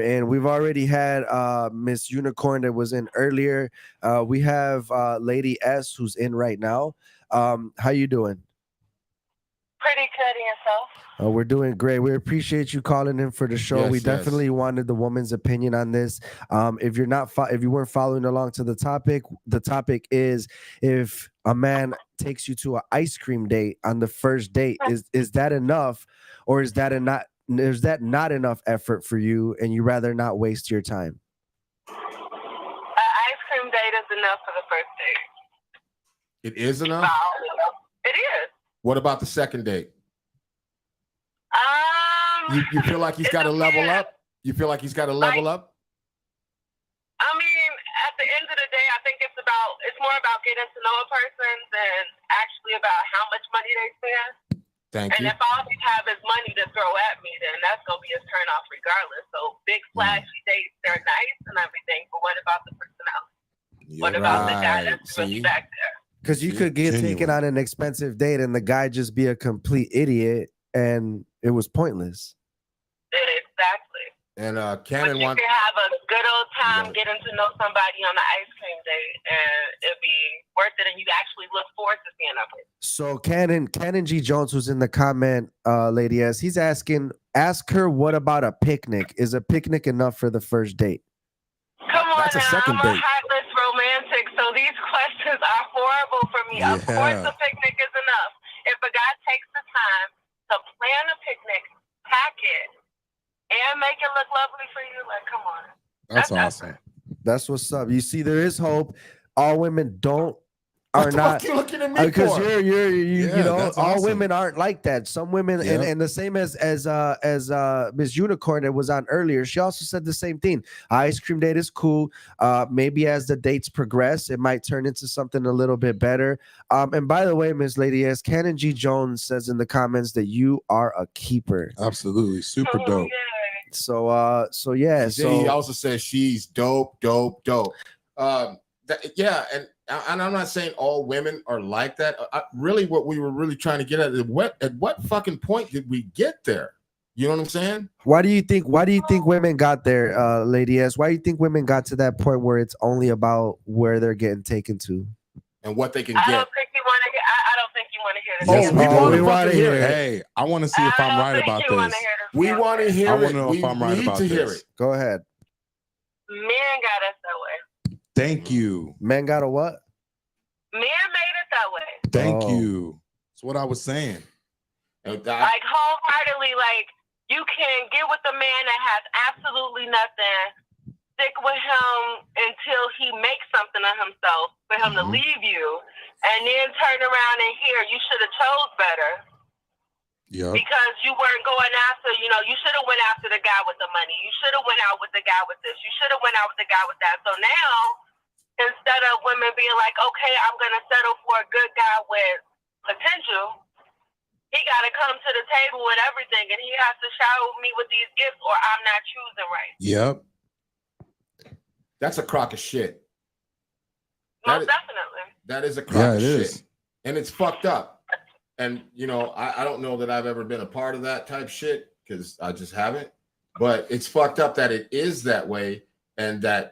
In. We've already had Miss Unicorn that was in earlier. We have Lady S who's in right now. How you doing? Pretty good, and yourself? We're doing great. We appreciate you calling in for the show. Yes, we definitely wanted the woman's opinion on this. If you weren't following along to the topic is, if a man takes you to an ice cream date on the first date, is that enough, or is that not enough effort for you, and you rather not waste your time? An ice cream date is enough for the first date. It is enough? It is. What about the second date? You feel like he's got to level up? You feel like he's got to level up? I mean, at the end of the day, I think it's more about getting to know a person than actually about how much money they spend. Thank you. And if all they have is money to throw at me, then that's going to be a turn off regardless. So big flashy dates, they're nice and everything, but what about the personality? What about the guy that's really back there? Because you could get taken on an expensive date and the guy just be a complete idiot and it was pointless. Exactly. And Cannon wants. You can have a good old time getting to know somebody on the ice cream date, and it'll be worth it, and you actually look forward to seeing them. So Cannon G. Jones, who's in the comment, Lady S, he's asking, ask her, what about a picnic? Is a picnic enough for the first date? Come on, That's a second I'm date. a heartless romantic, so these questions are horrible for me. Yeah. Of course, a picnic is enough. If guy takes the time to plan a picnic, pack it, and make it look lovely for you, like, come on. That's That's awesome. That's what's up. You see, there is hope. All women are What the not fuck you looking at me because for? you Yeah, know, that's all awesome. women aren't like that. Some women Yep. and the same as Miss Unicorn that was on earlier, she also said the same thing. Ice cream date is cool. Maybe as the dates progress, it might turn into something a little bit better. And by the way, Miss Lady S, Cannon G Jones says in the comments that you are a keeper. Absolutely. Super dope. So yeah, He also says she's dope. Yeah, and I'm not saying all women are like that. Really, what we were really trying to get at is at what fucking point did we get there? You know what I'm saying? Why do you think women got there, Lady S? Why do you think women got to that point where it's only about where they're getting taken to? And what they can I get. don't think you want to hear. I don't think you want to hear this. Yes, answer. we wanna fucking hear it. Hey, I want to see if I'm right about this. We want to hear I it. want to know We if I'm right need about to hear this. it. Go ahead. Men got us that way. Thank you. Men got a what? Men made it that way. Thank Oh. you. That's what I was saying. And Like wholeheartedly, like you can get with a man that has absolutely nothing, stick with him until he makes something of himself for him to leave you, and then turn around and hear you should have chose better Yep. because you weren't going after, you should have went after the guy with the money. You should have went out with the guy with this. You should have went out with the guy with that. So now, instead of women being like, okay, I'm going to settle for a good guy with potential, he got to come to the table with everything, and he has to shower me with these gifts, or I'm not choosing right. Yep. that's a crock of shit. Most definitely. That is a crock of it shit. is. And it's fucked up. And I don't know that I've ever been a part of that type shit because I just haven't. But it's fucked up that it is that way, and that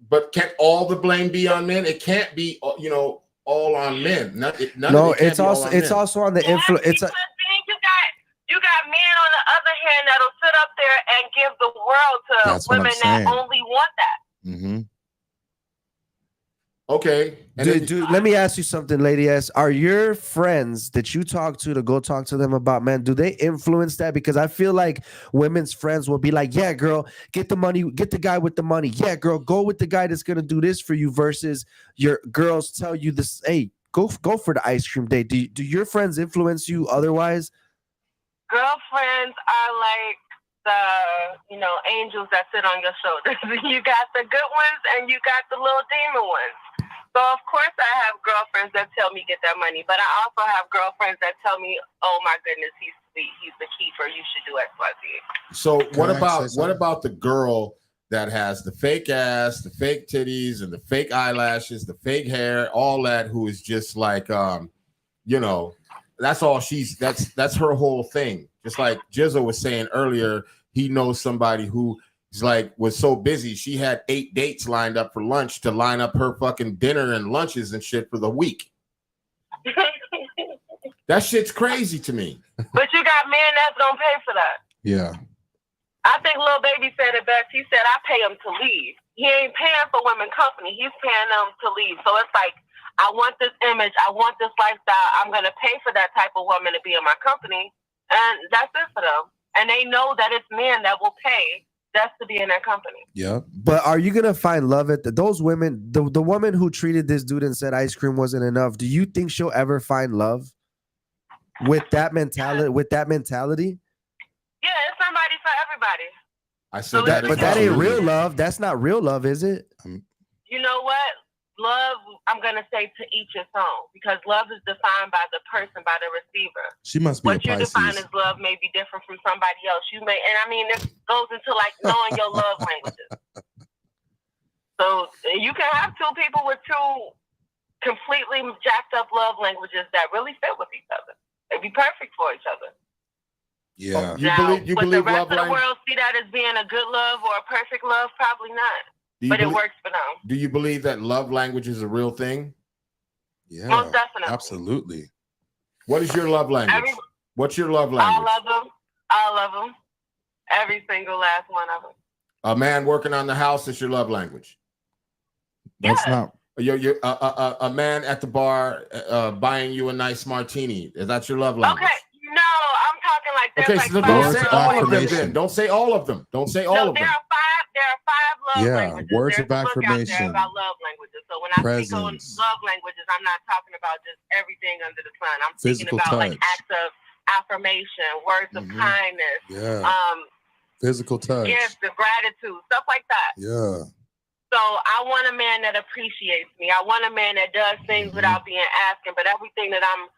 but can't all the blame be on men? It can't be all on men. It's also on the influence. It's you got men on the other hand that'll sit up there and give the world to That's what I'm women that saying. only want that. Mm-hmm. okay. And dude, let me ask you something, Lady S. Are your friends that you talk to go talk to them about men, do they influence that? Because I feel like women's friends will be like, yeah, girl, get the money, get the guy with the money. Yeah, girl, go with the guy that's gonna do this for you, versus your girls tell you this, hey, go for the ice cream date. Do your friends influence you otherwise? Girlfriends are like the angels that sit on your shoulders. You got the good ones and you got the little demon ones. So of course I have girlfriends that tell me get that money, but I also have girlfriends that tell me, oh my goodness, he's sweet, he's the keeper, you should do XYZ. So Can I say what something? about the girl that has the fake ass, the fake titties, and the fake eyelashes, the fake hair, all that, who is just like that's all that's her whole thing. Just like Jizzo was saying earlier, he knows somebody who is was so busy she had 8 dates lined up for lunch to line up her fucking dinner and lunches and shit for the week. That shit's crazy to me. But you got men that's gonna pay for that. Yeah. I think Lil Baby said it best. He said, I pay him to leave. He ain't paying for women company. He's paying them to leave. So it's like, I want this image. I want this lifestyle. I'm going to pay for that type of woman to be in my company. And that's it for them. And they know that it's men that will pay just to be in their company. Yep. But are you gonna find love at those women? The woman who treated this dude and said ice cream wasn't enough. Do you think she'll ever find love with that mentality? Yeah, it's somebody for everybody. I said So that, that- But that ain't absolutely. real love. That's not real love, is it? You know what? Love, I'm going to say to each his own, because love is defined by the person, by the receiver. She must be What a you define Pisces. as love may be different from somebody else. This goes into like knowing your love languages. So you can have two people with two completely jacked up love languages that really fit with each other. They'd be perfect for each other. Yeah. You Would believe the rest love of the language? world see that as being a good love or a perfect love? Probably not. But it works for them. Do you believe that love language is a real thing? Yeah. Most definitely. Absolutely. What is your love language? What's your love language? All of them. Every single last one of them. A man working on the house is your love language. That's Yeah. not You're a man at the bar buying you a nice martini. Is that your love language? Okay, no, I'm talking like there's Okay, like so five don't Words say of all of them. affirmation. Then don't say all of them. Don't say all No, of them. there are five love Yeah, languages. words There's of a book out there affirmation. about love languages. So when I speak on Presence. love languages, I'm not talking about just everything under the sun. I'm speaking Physical about like touch. acts of affirmation, words of Mhm. kindness, Yeah. Physical touch. gifts of gratitude, stuff like that. Yeah. So I want a man that appreciates me. I want a man that does things Mhm. without being asking, but everything that I'm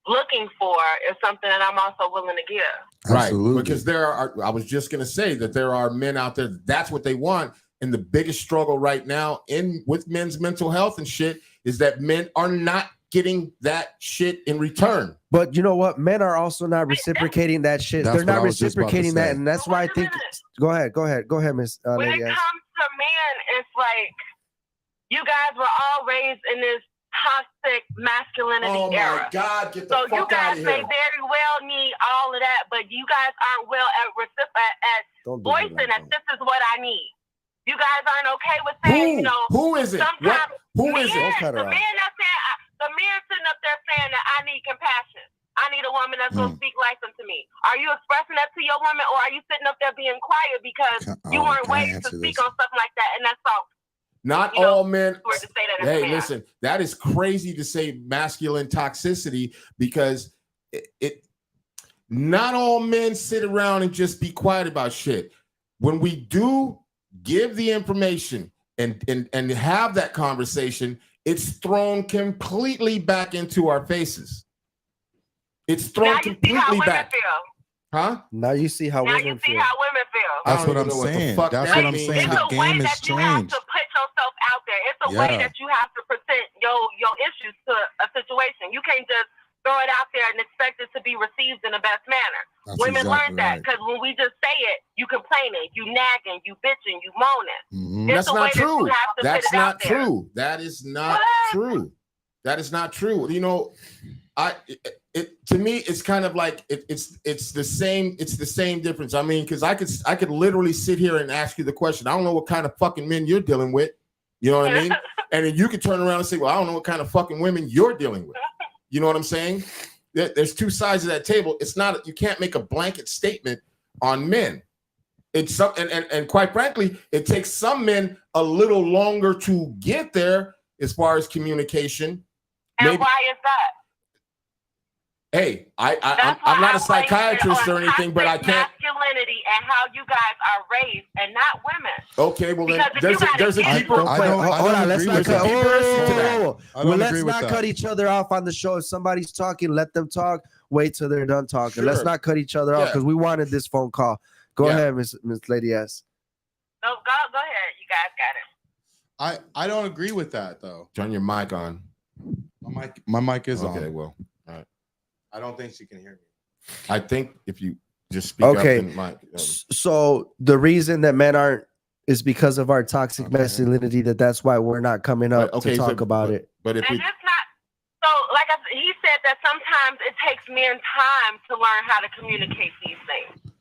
looking for is something that I'm also willing to give. Absolutely. Right, because there are. I was just going to say that there are men out there. That's what they want, and the biggest struggle right now with men's mental health and shit is that men are not getting that shit in return. But you know what? Men are also not reciprocating that shit. That's They're what not I was just about to reciprocating that, say. and that's But why I wait a think. minute. Go ahead, Miss When Lady it S. comes to men, it's like you guys were all raised in this toxic masculinity Oh my era. God, get the So you fuck out guys of may here! very well need all of that, but you guys aren't well at Don't do me voicing like that that. this is what I need. You guys aren't okay with saying, you know, Who is it? What? sometimes Who is men, it? cut her the off. men that's saying, the men sitting up there saying that I need compassion. I need a woman that's gonna speak life into me. Are you expressing that to your woman, or are you sitting up there being quiet because you weren't can I raised to answer speak this? on something like that? And that's all. Not You know, all men. Or to say that as a Hey, man. listen, that is crazy to say masculine toxicity because not all men sit around and just be quiet about shit. When we do give the information and have that conversation, it's thrown completely back into our faces. It's thrown Now you see how completely women back. feel. Huh? Now you see how Now you women see feel. how women feel. I That's don't what I'm even know what the saying. fuck That's that what I'm means. saying. It's The a way game has that you have changed. to put yourself out there. It's a way Yeah. that you have to present your issues to a situation. You can't just throw it out there and expect it to be received in the best manner. That's Women exactly learn that right. because when we just say it, you complaining, you nagging, you bitching, you moaning. Mhm. It's That's a way not that you true. have to That's put it out not there. true. That is not What? true. That is not true. You know, to me, it's kind of like it's the same. It's the same difference. I mean, because I could literally sit here and ask you the question. I don't know what kind of fucking men you're dealing with. You know what I mean? And then you could turn around and say, well, I don't know what kind of fucking women you're dealing with. You know what I'm saying? There's two sides of that table. It's not, you can't make a blanket statement on men. It's some, and quite frankly, it takes some men a little longer to get there as far as communication. And Maybe- why is that? Hey, I'm That's why not a I'm psychiatrist raised or anything, but I toxic can't. masculinity and how you guys are raised, and not women. Okay, well then Because if there's you a gotta deeper. get- I don't Hold on, let's agree not with cut. that. Deeper into that. I don't Well, let's agree with not that. cut each other off on the show. If somebody's talking, let them talk. Wait till they're done talking. Let's Sure. not cut each other off Yeah. because we wanted this phone call. Go Yeah. ahead, Miss Lady S. No, go ahead. You guys got it. I don't agree with that though. Turn your mic on. My mic is Okay, on. well, I don't think she can hear me. I think if you just speak Okay. up, then mic. So the reason that men aren't is because of our toxic Okay. masculinity. That's why we're not coming up Okay, to so- talk about it. But if And we, it's not so. Like he said, that sometimes it takes men time to learn how to communicate these things,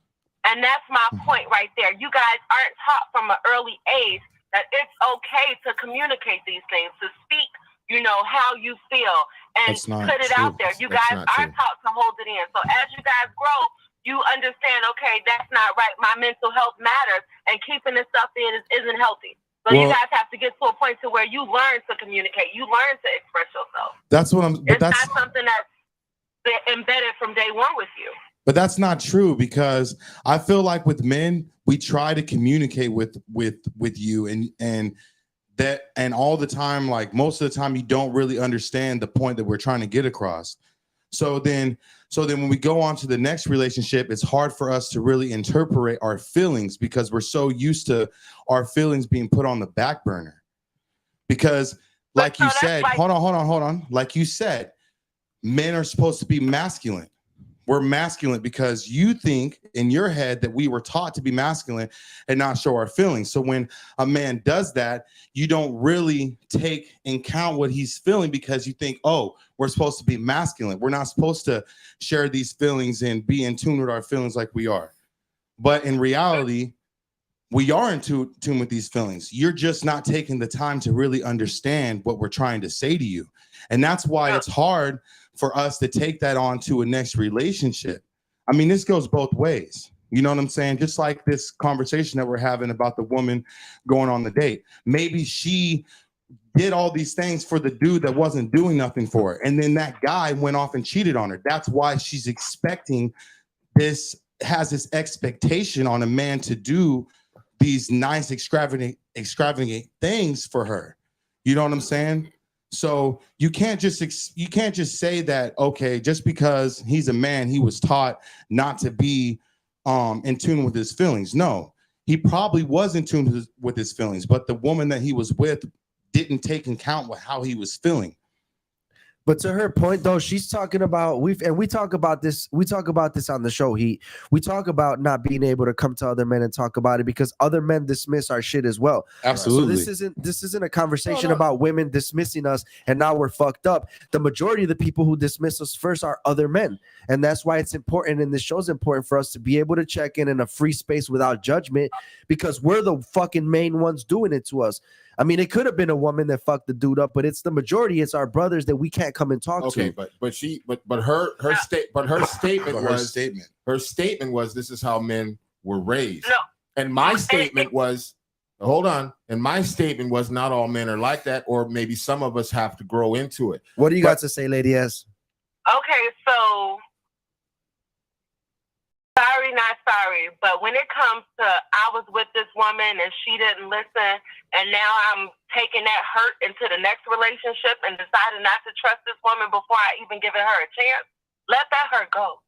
and that's my point right there. You guys aren't taught from an early age that it's okay to communicate these things, to speak. You know how you feel and That's not put it true. out there. You That's guys not are true. taught to hold it in. So as you guys grow, you understand. Okay, that's not right. My mental health matters, and keeping this stuff in isn't healthy. So you Well- guys have to get to a point to where you learn to communicate. You learn to express yourself. That's what I'm. But It's that's not something that's embedded from day one with you. But that's not true because I feel like with men, we try to communicate with you and all the time, like most of the time, you don't really understand the point that we're trying to get across. So then when we go on to the next relationship, it's hard for us to really interpret our feelings because we're so used to our feelings being put on the back burner. Because like So you that's said, like- hold on. Like you said, men are supposed to be masculine. We're masculine because you think in your head that we were taught to be masculine and not show our feelings. So when a man does that, you don't really take in count what he's feeling because you think, oh, we're supposed to be masculine. We're not supposed to share these feelings and be in tune with our feelings like we are. But in reality, we are in tune with these feelings. You're just not taking the time to really understand what we're trying to say to you. And that's why it's hard for us to take that on to a next relationship. I mean, this goes both ways. You know what I'm saying? Just like this conversation that we're having about the woman going on the date. Maybe she did all these things for the dude that wasn't doing nothing for her. And then that guy went off and cheated on her. That's why she's expecting this, has this expectation on a man to do these nice, extravagant things for her. You know what I'm saying? So you can't just say that, okay, just because he's a man, he was taught not to be in tune with his feelings. No, he probably was in tune with his feelings, but the woman that he was with didn't take into account with how he was feeling. But to her point, though, she's talking about we talk about this on the show. We talk about not being able to come to other men and talk about it because other men dismiss our shit as well. Absolutely. So this isn't a conversation about women dismissing us and now we're fucked up. The majority of the people who dismiss us first are other men, and that's why it's important. And this show's important for us to be able to check in a free space without judgment because we're the fucking main ones doing it to us. I mean, it could have been a woman that fucked the dude up, but it's the majority. It's our brothers that we can't come and talk to. Okay, but her statement was this is how men were raised. No. And my statement was, hold on. And my statement was not all men are like that, or maybe some of us have to grow into it. What do you got to say, Lady S? Okay, so sorry, not sorry, but when it comes to I was with this woman and she didn't listen, and now I'm taking that hurt into the next relationship and deciding not to trust this woman before I even given her a chance, let that hurt go.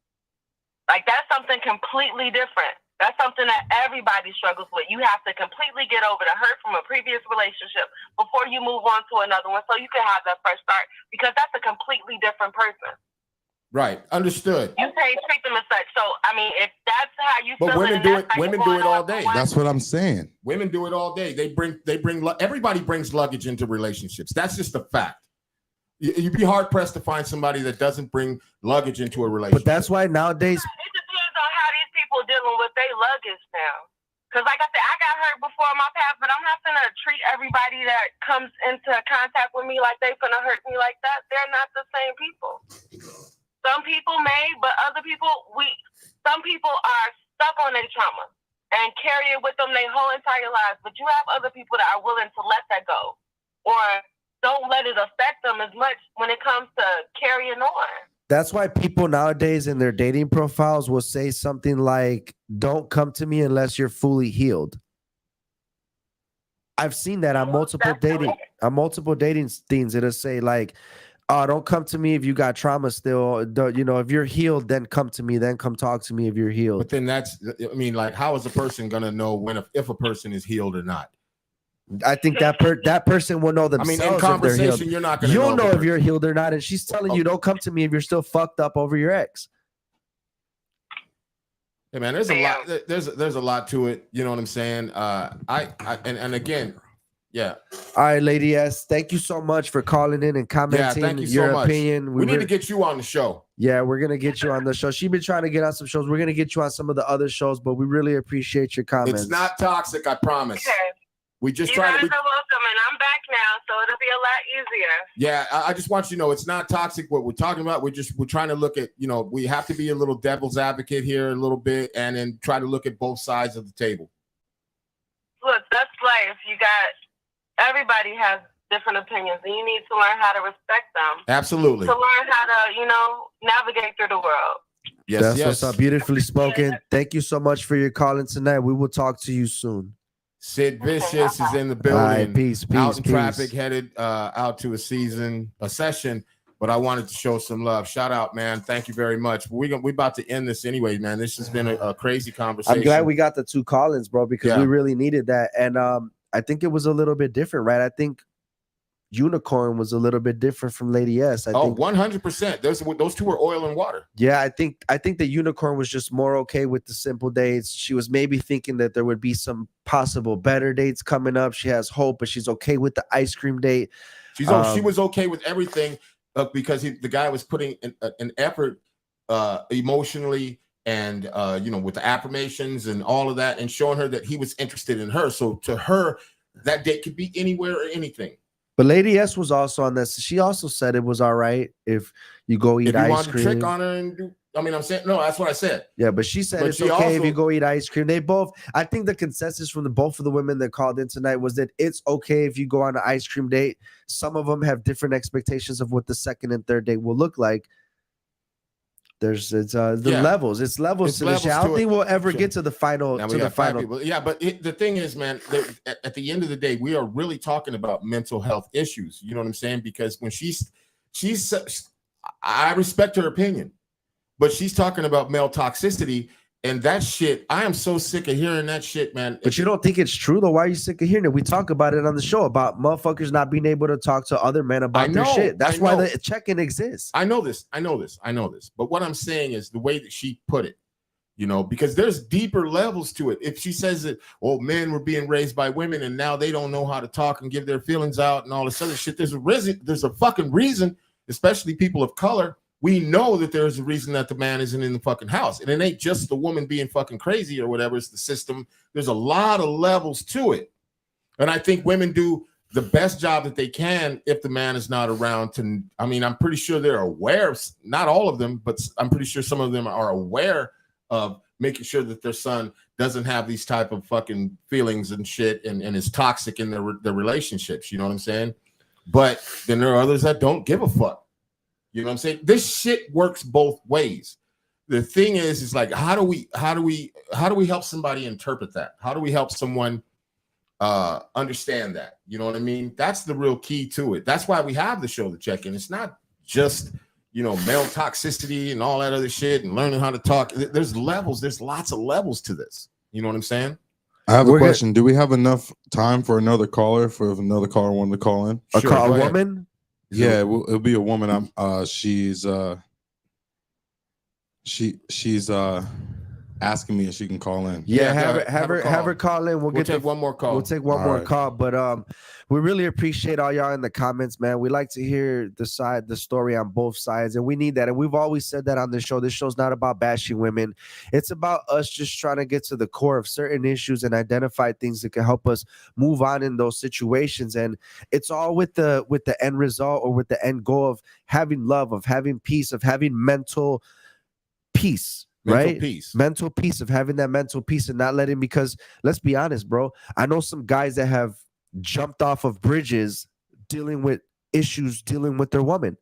Like, that's something completely different. That's something that everybody struggles with. You have to completely get over the hurt from a previous relationship before you move on to another one so you can have that fresh start, because that's a completely different person. Right. Understood. You can't treat them as such. So, I mean, if that's how you feel, but women do it. Women do it all day. That's what I'm saying. Women do it all day. They bring. Everybody brings luggage into relationships. That's just a fact. You'd be hard pressed to find somebody that doesn't bring luggage into a relationship. But that's why nowadays. It depends on how these people dealing with their luggage now. Because, like I said, I got hurt before in my past, but I'm not gonna treat everybody that comes into contact with me like they're gonna hurt me like that. They're not the same people. Some people may, but other people, some people are stuck on their trauma and carry it with them their whole entire lives. But you have other people that are willing to let that go or don't let it affect them as much when it comes to carrying on. That's why people nowadays in their dating profiles will say something like, don't come to me unless you're fully healed. I've seen that on multiple dating things. It'll say like, oh, don't come to me if you got trauma still. If you're healed, then come to me. Then come talk to me if you're healed. But then like, how is a person going to know if a person is healed or not? I think that person will know themselves. I mean, in conversation, you're not going to know. You'll know if you're healed or not. And she's telling you, don't come to me if you're still fucked up over your ex. Hey, man, there's a lot. There's a lot to it. You know what I'm saying? And again, yeah. All right, Lady S, thank you so much for calling in and commenting your opinion. We need to get you on the show. Yeah, we're going to get you on the show. She's been trying to get on some shows. We're going to get you on some of the other shows, but we really appreciate your comments. It's not toxic, I promise. Okay. We just you try guys to. are welcome, and I'm back now, so it'll be a lot easier. Yeah, I just want you to know it's not toxic what we're talking about. We're trying to look at, we have to be a little devil's advocate here a little bit, and then try to look at both sides of the table. Look, that's life. Everybody has different opinions, and you need to learn how to respect them. Absolutely. To learn how to, navigate through the world. Yes, That's what's up. Beautifully spoken. Thank you so much for your calling tonight. We will talk to you soon. Sid Vicious is in the building. All right, peace, out in traffic, headed out to a session. But I wanted to show some love. Shout out, man. Thank you very much. We're about to end this anyway, man. This has been a crazy conversation. I'm glad we got the two call-ins, bro, because we really needed that. And I think it was a little bit different, right? I think Unicorn was a little bit different from Lady S. I think 100%. Those two were oil and water. Yeah, I think the Unicorn was just more okay with the simple dates. She was maybe thinking that there would be some possible better dates coming up. She has hope, but she's okay with the ice cream date. She was okay with everything because the guy was putting an effort emotionally and with the affirmations and all of that, and showing her that he was interested in her. So to her, that date could be anywhere or anything. But Lady S was also on this. She also said it was all right if you go eat If you ice want to cream. trick on her and do, I'm saying no. That's what I said. Yeah, but she said But it's she okay if also- you go eat ice cream. They both, I think the consensus from both of the women that called in tonight was that it's okay if you go on an ice cream date. Some of them have different expectations of what the second and third date will look like. It's levels. It's levels It's to this shit. levels I don't to think it. we'll ever Sure. get to the final. Now To we the got five final. people. Yeah, but the thing is, man, at the end of the day, we are really talking about mental health issues. You know what I'm saying? Because when she's, I respect her opinion, but she's talking about male toxicity and that shit. I am so sick of hearing that shit, man. But you don't think it's true though? Why are you sick of hearing it? We talk about it on the show about motherfuckers not being able to talk to other men about their shit. That's why the check-in exists. I know this. But what I'm saying is the way that she put it, because there's deeper levels to it. If she says that, men were being raised by women and now they don't know how to talk and give their feelings out and all this other shit, there's a fucking reason, especially people of color. We know that there's a reason that the man isn't in the fucking house. And it ain't just the woman being fucking crazy or whatever. It's the system. There's a lot of levels to it. And I think women do the best job that they can if the man is not around I'm pretty sure they're aware of, not all of them, but I'm pretty sure some of them are aware of making sure that their son doesn't have these type of fucking feelings and shit and is toxic in their relationships. You know what I'm saying? But then there are others that don't give a fuck. You know what I'm saying? This shit works both ways. The thing is like, how do we help somebody interpret that? How do we help someone understand that? You know what I mean? That's the real key to it. That's why we have the show, The Check-In. It's not just, male toxicity and all that other shit and learning how to talk. There's levels. There's lots of levels to this. You know what I'm saying? I have a question. Do we have enough time for another caller? For if another caller wanted to call in, A Sure, go ahead. woman? yeah, it'll be a woman. She's asking me if she can call in. Yeah, Yeah, have her call in. We'll We'll get take one more call. We'll take one All more right. call, but we really appreciate all y'all in the comments, man. We like to hear the story on both sides, and we need that. And we've always said that on this show. This show's not about bashing women; it's about us just trying to get to the core of certain issues and identify things that can help us move on in those situations. And it's all with the end result or with the end goal of having love, of having peace, of having mental peace. Mental Right? peace. Mental peace, of having that mental peace and not letting, because let's be honest, bro. I know some guys that have jumped off of bridges dealing with issues, dealing with their woman.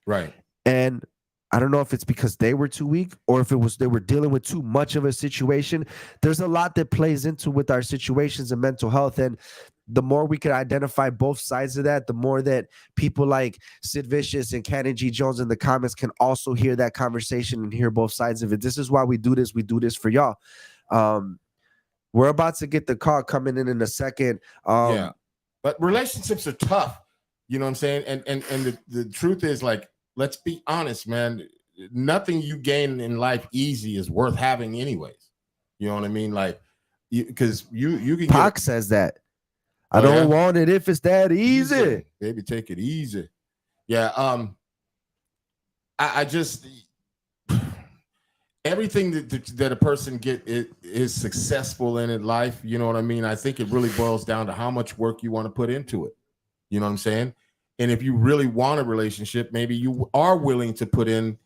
Right. And I don't know if it's because they were too weak or if it was they were dealing with too much of a situation. There's a lot that plays into with our situations and mental health. And the more we can identify both sides of that, the more that people like Sid Vicious and Cannon G. Jones in the comments can also hear that conversation and hear both sides of it. This is why we do this. We do this for y'all. We're about to get the call coming in a second. Yeah. But relationships are tough. You know what I'm saying? And the truth is, like, let's be honest, man. Nothing you gain in life easy is worth having anyways. You know what I mean? Like, because you can Pac says that. I Oh, don't yeah? want it if it's that easy. Baby, take it easy. Yeah. I just everything that a person is successful in life. You know what I mean? I think it really boils down to how much work you want to put into it. You know what I'm saying? And if you really want a relationship, maybe you are willing to put in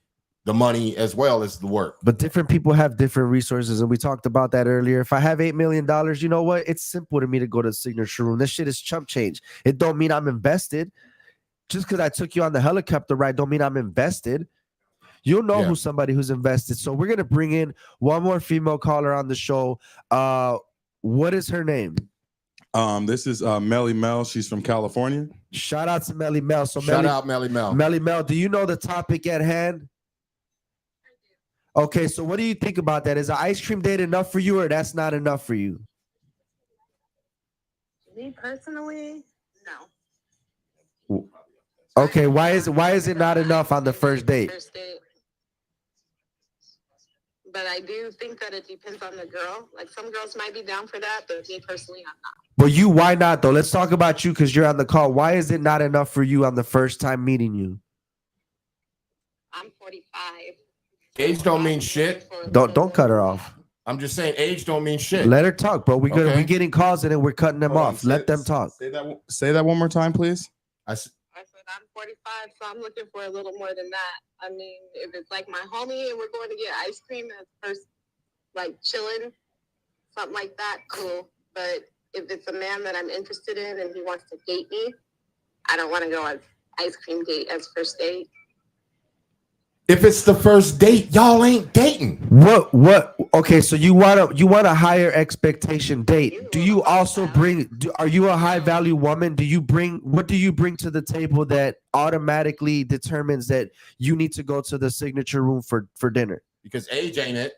the money as well as the work. But different people have different resources, and we talked about that earlier. If I have $8 million, you know what? It's simple to me to go to the signature room. This shit is chump change. It don't mean I'm invested. Just because I took you on the helicopter ride don't mean I'm invested. You'll know who's somebody who's invested. So we're gonna bring in one more female caller on the show. What is her name? This is Melly Mel. She's from California. Shout out to Melly Mel. So Shout out Melly Mel. Melly Mel, do you know the topic at hand? Okay, so what do you think about that? Is an ice cream date enough for you, or that's not enough for you? Me personally, no. Okay, why is it not enough on the first date? First date. But I do think that it depends on the girl. Like some girls might be down for that, but me personally, I'm not. But you, why not though? Let's talk about you because you're on the call. Why is it not enough for you on the first time meeting you? I'm 45. Age don't mean shit. Don't cut her off. I'm just saying age don't mean shit. Let her talk, bro. We Okay. getting calls and then we're cutting them Hold on, off. Let them talk. Say that one more time, please. I said I'm 45, so I'm looking for a little more than that. I mean, if it's like my homie and we're going to get ice cream as first, like chilling, something like that, cool. But if it's a man that I'm interested in and he wants to date me, I don't want to go as ice cream date as first date. If it's the first date, y'all ain't dating. What? Okay, so you want a higher expectation date. Do you also bring? Are you a high value woman? What do you bring to the table that automatically determines that you need to go to the signature room for dinner? Because age ain't it.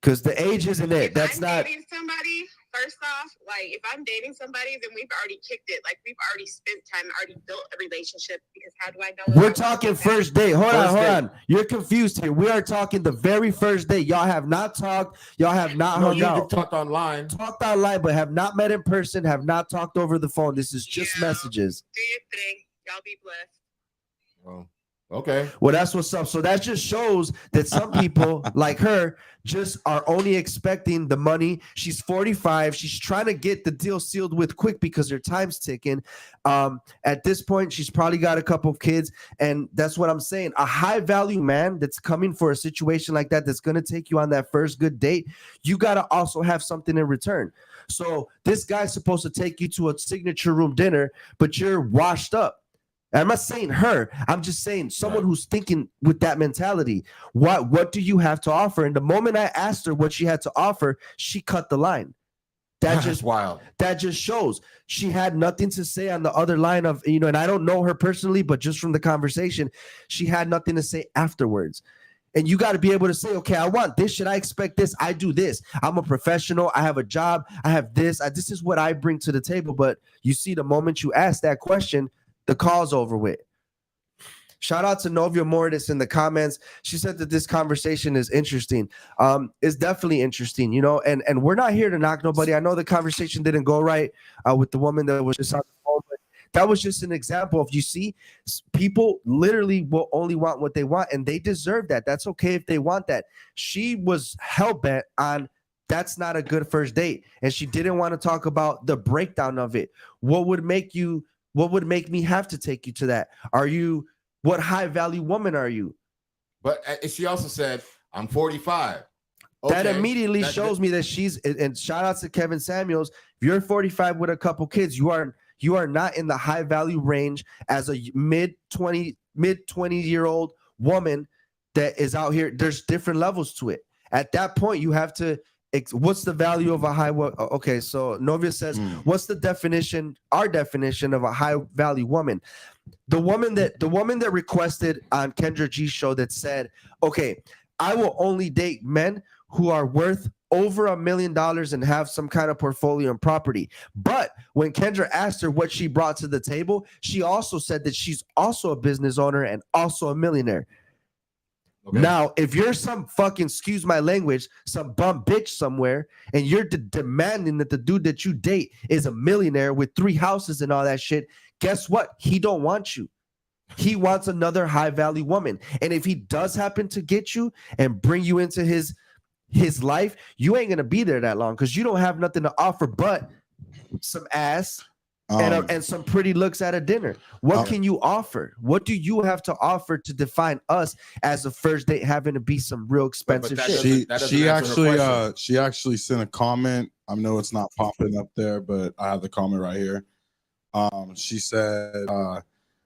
Because the age isn't it. If That's I'm not. dating somebody, first off, like if I'm dating somebody, then we've already kicked it. Like we've already spent time, already built a relationship. Because how do I know? We're talking first date. Hold on. You're confused here. We are talking the very first date. Y'all have not talked. Y'all have not No, hung you out. talked online. Talked online, but have not met in person. Have not talked over the phone. This is just messages. Do your thing. Y'all be blessed. Oh, okay. Well, that's what's up. So that just shows that some people like her just are only expecting the money. She's 45. She's trying to get the deal sealed with quick because her time's ticking. At this point, she's probably got a couple of kids. And that's what I'm saying. A high value man that's coming for a situation like that, that's going to take you on that first good date, you got to also have something in return. So this guy's supposed to take you to a signature room dinner, but you're washed up. I'm not saying her. I'm just saying someone who's thinking with that mentality. What do you have to offer? And the moment I asked her what she had to offer, she cut the line. That just wild. That just shows she had nothing to say on the other line of, and I don't know her personally, but just from the conversation, she had nothing to say afterwards. And you got to be able to say, okay, I want this. Should I expect this? I do this. I'm a professional. I have a job. I have this. This is what I bring to the table. But you see, the moment you ask that question, the call's over with. Shout out to Novia Mortis in the comments. She said that this conversation is interesting. It's definitely interesting, and we're not here to knock nobody. I know the conversation didn't go right with the woman that was just on the phone, but that was just an example of, you see, people literally will only want what they want, and they deserve that. That's okay if they want that. She was hell-bent on that's not a good first date, and she didn't want to talk about the breakdown of it. What would make me have to take you to that? What high value woman are you? But she also said, I'm 45. Okay. That immediately shows me that she's, and shout out to Kevin Samuels. If you're 45 with a couple kids, you are not in the high value range as a mid 20-year-old woman that is out here. There's different levels to it. At that point, you have to, what's the value of a high? Okay, so Novia says, what's the definition? Our definition of a high value woman. The woman that requested on Kendra G's show that said, okay, I will only date men who are worth over $1 million and have some kind of portfolio and property. But when Kendra asked her what she brought to the table, she also said that she's also a business owner and also a millionaire. Okay. Now, if you're some fucking, excuse my language, some bum bitch somewhere, and you're demanding that the dude that you date is a millionaire with 3 houses and all that shit, guess what? He don't want you. He wants another high value woman. And if he does happen to get you and bring you into his life, you ain't gonna be there that long because you don't have nothing to offer but some ass and some pretty looks at a dinner. What can you offer? What do you have to offer to define us as a first date having to be some real expensive shit? She actually sent a comment. I know it's not popping up there, but I have the comment right here. She said,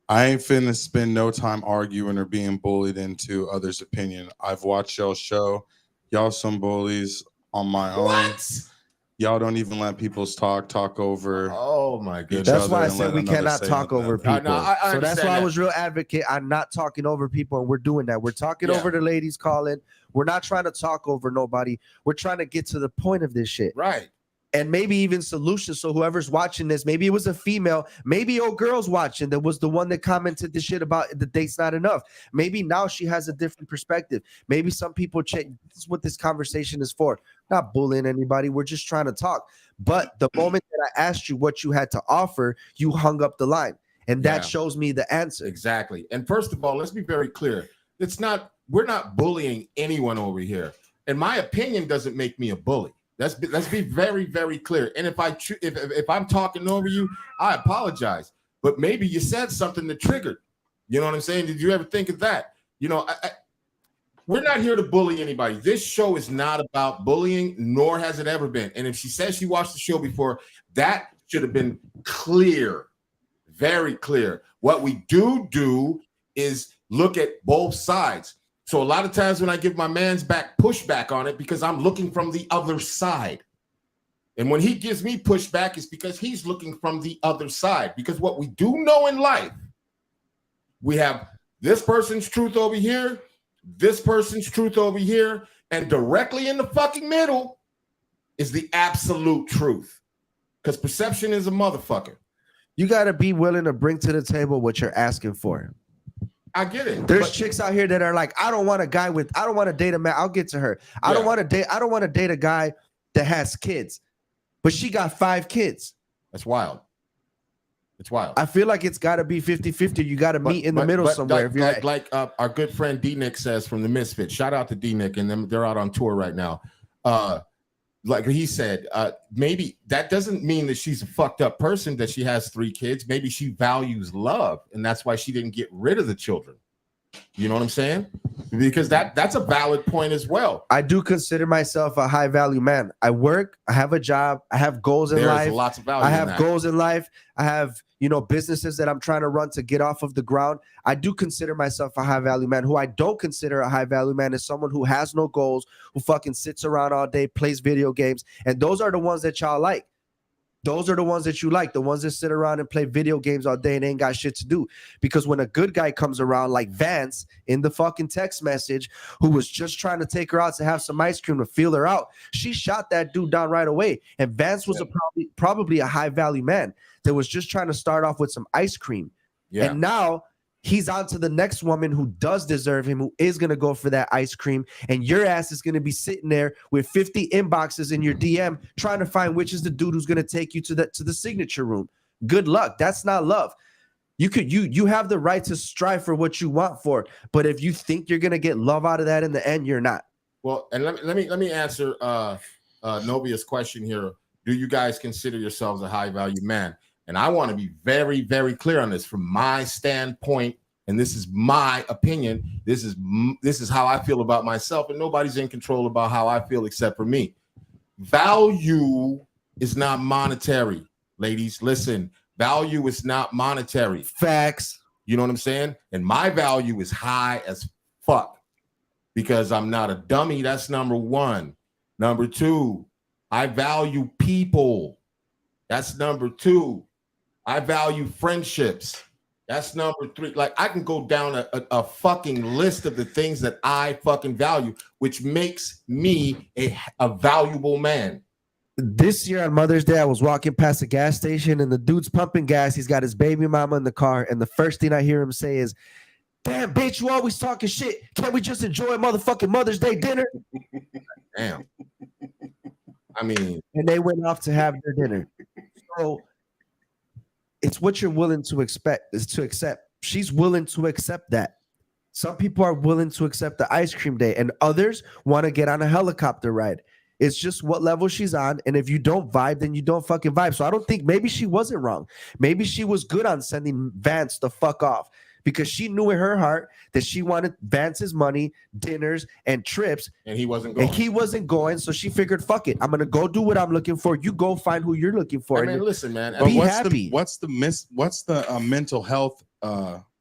I ain't finna spend no time arguing or being bullied into others' opinion. I've watched y'all show. Y'all some bullies on my own. Y'all don't even let people's talk over. Oh my goodness. That's why I said we cannot talk over people. I so that's why I was real advocate. I'm not talking over people, and we're doing that. We're talking over the ladies calling. We're not trying to talk over nobody. We're trying to get to the point of this shit. Right. And maybe even solutions. So whoever's watching this, maybe it was a female, maybe old girl's watching that was the one that commented the shit about the date's not enough. Maybe now she has a different perspective. Maybe some people check. This is what this conversation is for. Not bullying anybody. We're just trying to talk. But the moment that I asked you what you had to offer, you hung up the line. And that shows me the answer. Exactly. And first of all, let's be very clear. It's not we're not bullying anyone over here. And my opinion doesn't make me a bully. Let's be very, very clear. And if I'm talking over you, I apologize. But maybe you said something that triggered. You know what I'm saying? Did you ever think of that? You know, we're not here to bully anybody. This show is not about bullying, nor has it ever been. And if she says she watched the show before, that should have been clear, very clear. What we do is look at both sides. So a lot of times when I give my man's back pushback on it, because I'm looking from the other side. And when he gives me pushback, it's because he's looking from the other side. Because what we do know in life, we have this person's truth over here, this person's truth over here, and directly in the fucking middle is the absolute truth. Because perception is a motherfucker. You got to be willing to bring to the table what you're asking for. I get it. There's chicks out here that are like, I don't want to date a man. I'll get to her. I don't want to date a guy that has kids, but she got 5 kids. That's wild. It's wild. I feel like it's got to be 50-50. You got to meet in the middle somewhere. Like our good friend D-Nick says from the Misfits. Shout out to D-Nick, and them, they're out on tour right now. Like he said, maybe that doesn't mean that she's a fucked up person, that she has 3 kids. Maybe she values love, and that's why she didn't get rid of the children. You know what I'm saying? Because that's a valid point as well. I do consider myself a high value man. I work, I have a job, I have goals in life. There's lots of value. I have goals in life. I have, businesses that I'm trying to run to get off of the ground. I do consider myself a high value man. Who I don't consider a high value man is someone who has no goals, who fucking sits around all day, plays video games. And those are the ones that y'all like. Those are the ones that you like, the ones that sit around and play video games all day and ain't got shit to do. Because when a good guy comes around like Vance in the fucking text message, who was just trying to take her out to have some ice cream to feel her out, she shot that dude down right away. And Vance was probably a high value man that was just trying to start off with some ice cream. Yeah. And now he's on to the next woman who does deserve him, who is going to go for that ice cream. And your ass is going to be sitting there with 50 inboxes in your DM trying to find which is the dude who's going to take you to the signature room. Good luck. That's not love. You have the right to strive for what you want for. But if you think you're going to get love out of that in the end, you're not. Well, and let me answer Novia's question here. Do you guys consider yourselves a high value man? And I want to be very, very clear on this from my standpoint, and this is my opinion. This is how I feel about myself, and nobody's in control about how I feel except for me. Value is not monetary, ladies. Listen, value is not monetary. Facts. You know what I'm saying? And my value is high as fuck because I'm not a dummy. That's number one. Number two, I value people. That's number two. I value friendships. That's number three. Like I can go down a fucking list of the things that I fucking value, which makes me a valuable man. This year on Mother's Day, I was walking past a gas station and the dude's pumping gas. He's got his baby mama in the car. And the first thing I hear him say is, "Damn, bitch, you always talking shit. Can't we just enjoy motherfucking Mother's Day dinner?" Damn. I mean. And they went off to have their dinner. So it's what you're willing to accept. She's willing to accept that. Some people are willing to accept the ice cream day, and others want to get on a helicopter ride. It's just what level she's on, and if you don't vibe, then you don't fucking vibe. So I don't think, maybe she wasn't wrong. Maybe she was good on sending Vance the fuck off because she knew in her heart that she wanted Vance's money, dinners, and trips. And he wasn't going. So she figured, fuck it. I'm going to go do what I'm looking for. You go find who you're looking for. I mean, listen, man. Be happy. What's the mental health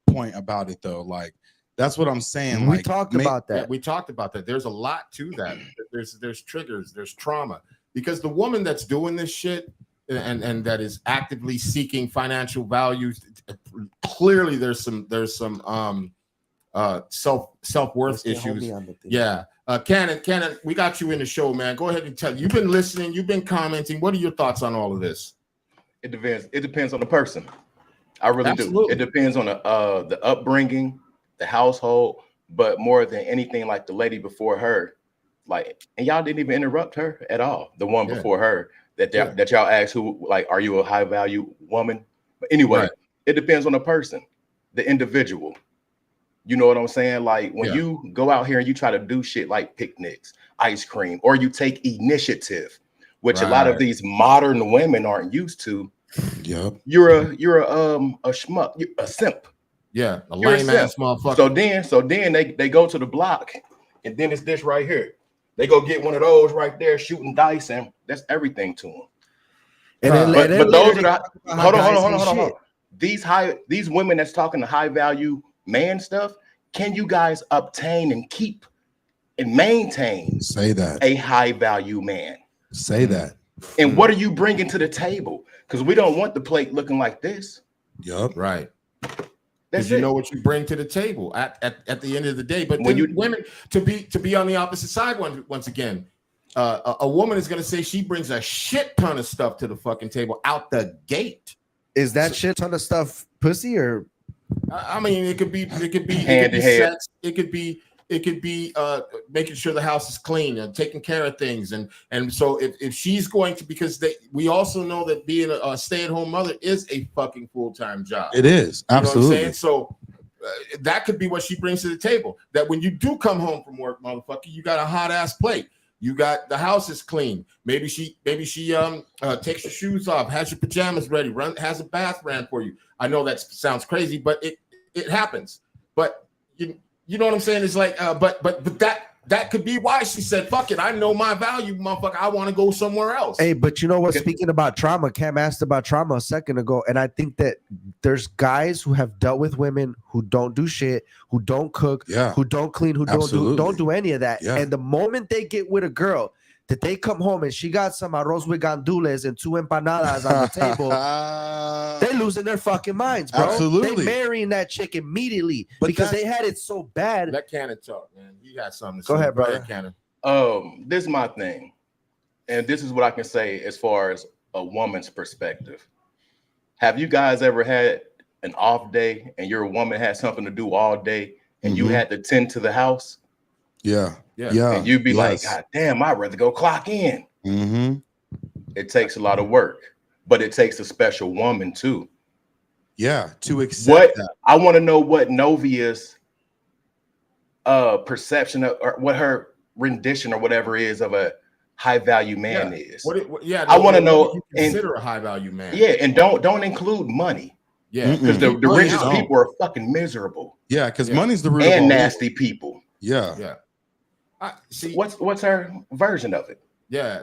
point about it, though? Like, that's what I'm saying. We talked about that. Yeah, we talked about that. There's a lot to that. There's triggers. There's trauma. Because the woman that's doing this shit and that is actively seeking financial value, clearly there's some self-worth issues. Yeah. Cannon, we got you in the show, man. Go ahead and tell. You've been listening. You've been commenting. What are your thoughts on all of this? It depends. It depends on the person. I really Absolutely. do. It depends on the upbringing, the household, but more than anything, like the lady before her, like, and y'all didn't even interrupt her at all. The one before her that y'all asked who, like, are you a high value woman? But anyway, It depends on the person, the individual. You know what I'm saying? Like when Yeah. you go out here and you try to do shit like picnics, ice cream, or you take initiative, which a lot of Right. these modern women aren't used to. Yep. You're a schmuck, a simp. Yeah, a You're a lame ass simp. motherfucker. So then they go to the block, and then it's this right here. They go get one of those right there, shooting dice, and that's everything to them. And then, But those are the hold on. shit. These women that's talking to high value man stuff. Can you guys obtain and keep and maintain Say that. a high value man? Say that. And what are you bringing to the table? Because we don't want the plate looking like this. Yep. Right. That's Because you it. know what you bring to the table at the end of the day. But When when you- women to be on the opposite side once again, a woman is going to say she brings a shit ton of stuff to the fucking table out the gate. Is that shit ton of stuff pussy or I mean, it could be Hand in hand. sex. It could be making sure the house is clean and taking care of things. And so if she's going to, because we also know that being a stay-at-home mother is a fucking full-time job. It is. You know what I'm Absolutely. saying? So that could be what she brings to the table. That when you do come home from work, motherfucker, you got a hot ass plate. You got the house is clean. Maybe she takes your shoes off, has your pajamas ready, has a bath ran for you. I know that sounds crazy, but it happens. But you know what I'm saying? It's like, but that could be why she said, "Fuck it, I know my value, motherfucker. I want to go somewhere else." Hey, but you know what? Okay. Speaking about trauma, Cam asked about trauma a second ago, and I think that there's guys who have dealt with women who don't do shit, who don't cook, Yeah. who don't clean, who Absolutely. don't do any of that. Yeah. And the moment they get with a girl, that they come home and she got some arroz with gandules and 2 empanadas on the table, they losing their fucking minds, bro. Absolutely. They marrying that chick immediately But because that- they had it so bad. Let Cannon talk, man. You got something to Go say. ahead, brother. Cannon. This is my thing, and this is what I can say as far as a woman's perspective. Have you guys ever had an off day and your woman had something to do all day and you Mhm. had to tend to the house? Yeah. Yeah. Yeah. And you'd be like, Yes. God damn, I'd rather go clock in. Mm-hmm. It takes a lot of work, but it takes a special woman too. Yeah. To accept What that. I want to know what Novia's perception of, or what her rendition or whatever is of a high value man is. I wanna what know- you and- consider a high value man. Yeah, and don't include money Yeah. Mm-mm. because the Oh, richest yeah. people are fucking miserable Yeah. Because Yeah. money's the root of and all nasty evil. people. Yeah. Yeah. I see. What's her version of it? Yeah,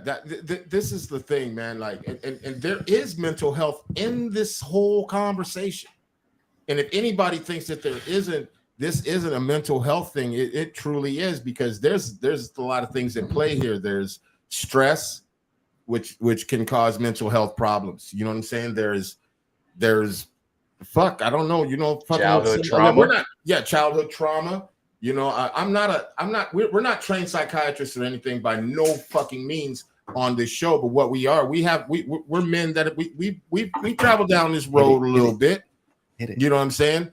this is the thing, man. Like, and there is mental health in this whole conversation. And if anybody thinks that this isn't a mental health thing, it truly is, because there's a lot of things at play here. There's stress, which can cause mental health problems. You know what I'm saying? There's I don't know. You know, fucking Childhood trauma. Childhood trauma. You know, we're not trained psychiatrists or anything by no fucking means on this show, but what we're men that we travel down this road a little bit. Hit it. You know what I'm saying?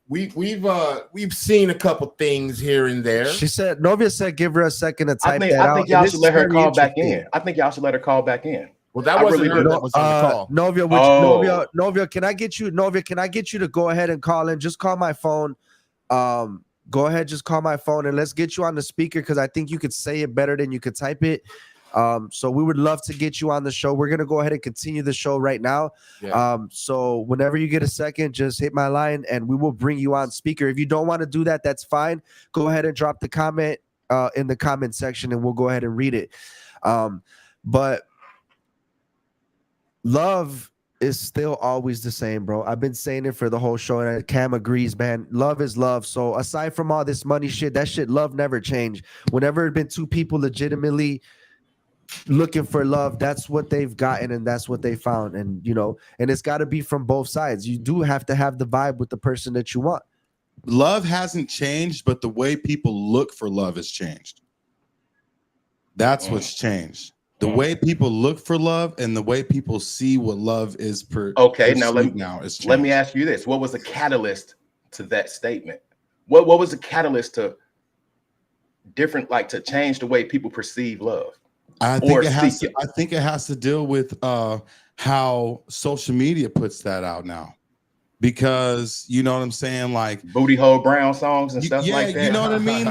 We've seen a couple things here and there. She said, Novia said, give her a second to type I that out. think y'all And should this let is her very call back interesting. in. I think y'all should let her call back in. Well, that I wasn't really her do. that was on the call. Novia, Oh. Novia, can I get you to go ahead and call in? Just call my phone. Go ahead, just call my phone and let's get you on the speaker because I think you could say it better than you could type it. So we would love to get you on the show. We're gonna go ahead and continue the show right now. Yeah. So whenever you get a second, just hit my line and we will bring you on speaker. If you don't want to do that, that's fine. Go ahead and drop the comment in the comment section and we'll go ahead and read it. But love is still always the same, bro. I've been saying it for the whole show, and Cam agrees, man. Love is love. So aside from all this money shit, that shit, love never changed. Whenever it been two people legitimately looking for love, that's what they've gotten and that's what they found. And you know, and it's got to be from both sides. You do have to have the vibe with the person that you want. Love hasn't changed, but the way people look for love has changed. That's what's changed. The way people look for love and the way people see what love is Okay, now let me ask you this: what was the catalyst to that statement? What was the catalyst to change the way people perceive love? I think it has to deal with how social media puts that out now. because you know what I'm saying, like Booty Hole Brown songs and stuff yeah, like that. you know what I mean,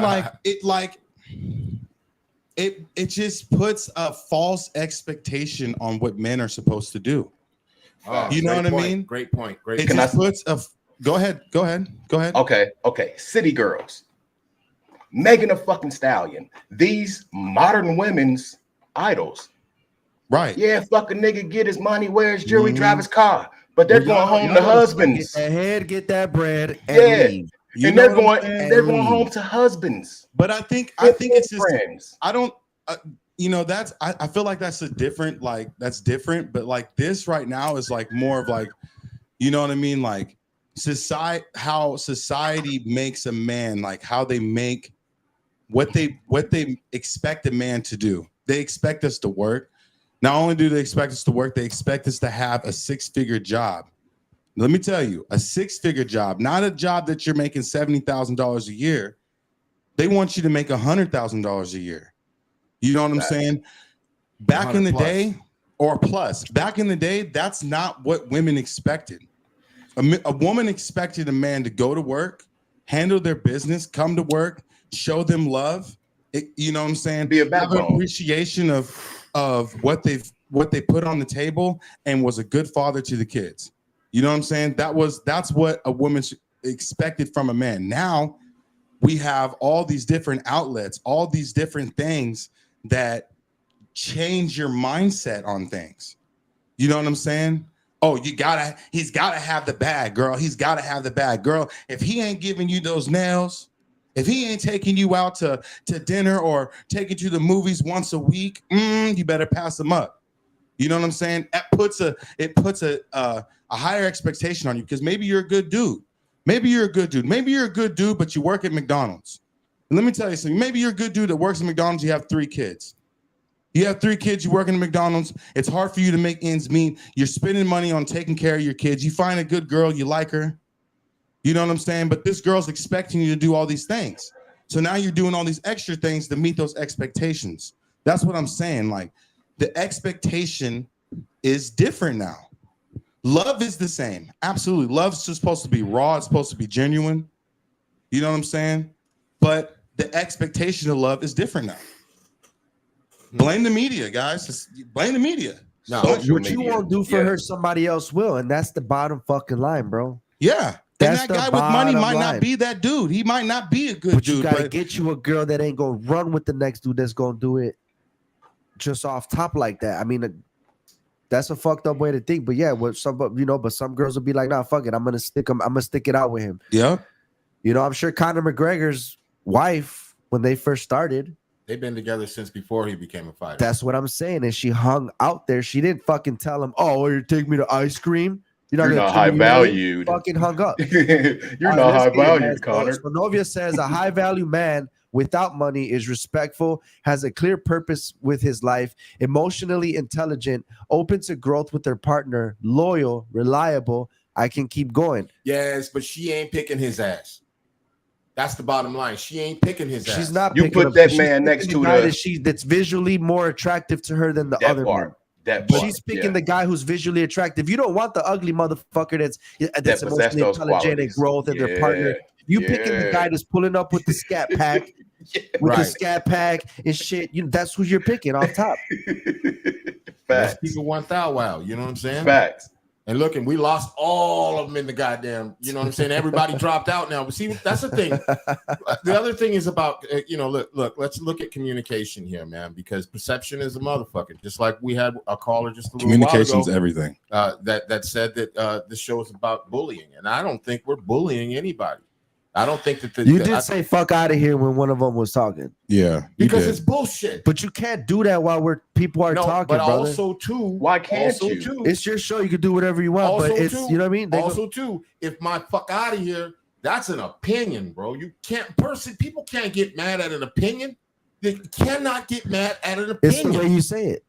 it just puts a false expectation on what men are supposed to do. Oh, You know great what I point, mean? Great point. Great It point. just puts a go ahead. Okay. City Girls, Megan Thee fucking Stallion, these modern women's idols. Right. Yeah, fucking nigga get his money, wear his jewelry, Mhm. drive his car, but they're Well, going home y'all to know husbands. Get that head, get that bread, and Yeah. leave. You And know they're what I'm going saying? they're going And home leave. to husbands. But I think it's just friends. I don't you know, that's I feel like that's a different, like that's different, but like this right now is like more of like, you know what I mean, like how society makes a man, like how they make what they expect a man to do. They expect us to work. Not only do they expect us to work, they expect us to have a 6-figure job. Let me tell you, a 6-figure job, not a job that you're making $70,000 a year. They want you to make $100,000 a year. You know what I'm saying? Back in the day, or plus, back in the day, that's not what women expected. A woman expected a man to go to work, handle their business, come to work, show them love. You know what I'm saying? Be a Have an backbone. appreciation of what they put on the table, and was a good father to the kids. You know what I'm saying? That's what a woman expected from a man. Now we have all these different outlets, all these different things that change your mindset on things. You know what I'm saying? Oh, he's gotta have the bag, girl. He's gotta have the bag, girl. If he ain't giving you those nails, if he ain't taking you out to dinner or taking you to the movies once a week, you better pass him up. You know what I'm saying? It puts a higher expectation on you, because maybe you're a good dude. Maybe you're a good dude, but you work at McDonald's. And let me tell you something. Maybe you're a good dude that works at McDonald's. You have 3 kids. You have 3 kids. You work at McDonald's. It's hard for you to make ends meet. You're spending money on taking care of your kids. You find a good girl. You like her. You know what I'm saying? But this girl's expecting you to do all these things. So now you're doing all these extra things to meet those expectations. That's what I'm saying. Like, the expectation is different now. Love is the same. Absolutely. Love's just supposed to be raw. It's supposed to be genuine. You know what I'm saying? But the expectation of love is different now. Blame the media, guys. Just blame the media. No, What you won't do for her, somebody else will. And that's the bottom fucking line, bro. Yeah. That's and the that guy with money might bottom not line. be that dude. He might not be a good But dude. you gotta get you a girl that ain't gonna run with the next dude that's gonna do it just off top like that. I mean, that's a fucked up way to think. But yeah, but some girls will be like, nah, fuck it. I'm gonna stick it out with him. Yeah. You know, I'm sure Conor McGregor's wife, when they first started, they've been together since before he became a fighter. that's what I'm saying. And she hung out there. She didn't fucking tell him, oh, you take me to ice cream. You're not high valued. Fucking hung up. You're not high valued, Connor. So Novia says a high value man without money is respectful, has a clear purpose with his life, emotionally intelligent, open to growth with their partner, loyal, reliable. I can keep going. Yes, but she ain't picking his ass. That's the bottom line. She ain't picking his ass. She's not. You picking put him. that She's man picking next the to guy the that's visually more attractive to her than the that other part. man. That part. She's picking yeah. the guy who's visually attractive. You don't want the ugly motherfucker that's possess emotionally those intelligent and qualities. growth and their partner. You picking the guy that's pulling up with the scat pack, with the scat pack and shit. That's who you're picking off top. Facts. People want that wow. You know what I'm saying? Facts. And look, and we lost all of them in the goddamn, you know what I'm saying? Everybody dropped out now. But see, that's the thing. The other thing is about, look, let's look at communication here, man, because perception is a motherfucker. Just like we had a caller just a little while ago. Communication's everything. That said that this show is about bullying. And I don't think we're bullying anybody. I don't think that you did say fuck out of here when one of them was talking. Yeah, because it's bullshit. But you can't do that while people are talking, but brother. also too, why can't you? Too, it's your show. You can do whatever you want, but it's you know what I mean. Too, if my fuck out of here, that's an opinion, bro. You can't people can't get mad at an opinion. They cannot get mad at an opinion. It's the way you say it.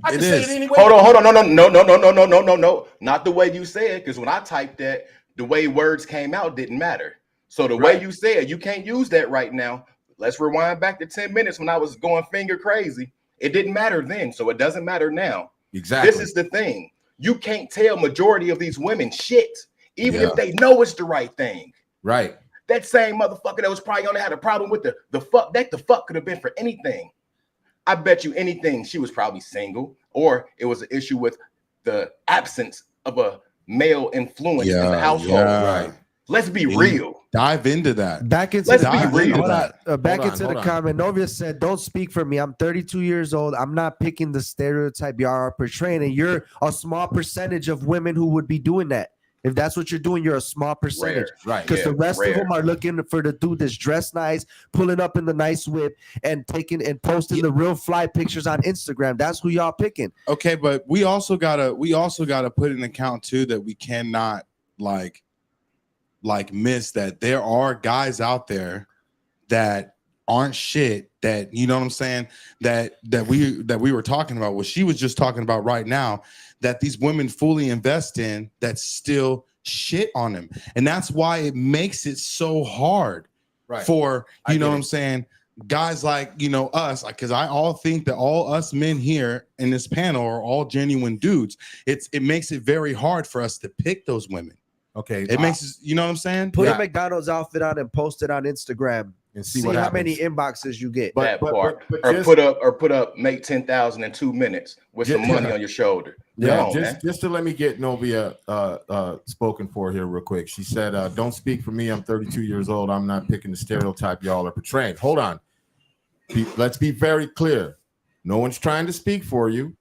I can say it anyway. Hold on. No. Not the way you say it, because when I typed that, the way words came out didn't matter. So the way you said, you can't use that right now. Let's rewind back to 10 minutes when I was going finger crazy. It didn't matter then, so it doesn't matter now. Exactly. This is the thing. You can't tell majority of these women shit even if they know it's the right thing. Right. That same motherfucker that was probably only had a problem with the fuck, that the fuck could have been for anything. I bet you anything she was probably single, or it was an issue with the absence of a male influence in the household. Right. Let's be real. Dive into that. Back into Let's the be comment. real. Hold on. Back Hold on, into hold the on. comment. Novia said, "Don't speak for me. I'm 32 years old. I'm not picking the stereotype y'all are portraying, and you're a small percentage of women who would be doing that. If that's what you're doing, you're a small percentage. Rare. Right. Because the rest rare. of them are looking for the dude that's dressed nice, pulling up in the nice whip, and taking and posting the real fly pictures on Instagram. That's who y'all picking. Okay, but we also gotta put in account too that we cannot like miss that there are guys out there that aren't shit, that, you know what I'm saying, that we were talking about, what she was just talking about right now, that these women fully invest in, that still shit on them. And that's why it makes it so hard Right. for, I you know get what it. I'm saying, guys like, you know, us, because I all think that all us men here in this panel are all genuine dudes. It makes it very hard for us to pick those women. Okay. It makes us, you know what I'm saying? Put Yeah. a McDonald's outfit on and post it on Instagram. and See, see what how happens. many inboxes you get. That part. but just- or put up make 10,000 in 2 minutes with some Just- money on your shoulder. Yeah, Come on, man. just to let me get Novia spoken for here real quick. She said, "Don't speak for me. I'm 32 years old. I'm not picking the stereotype y'all are portraying." Hold on. Let's be very clear. No one's trying to speak for you.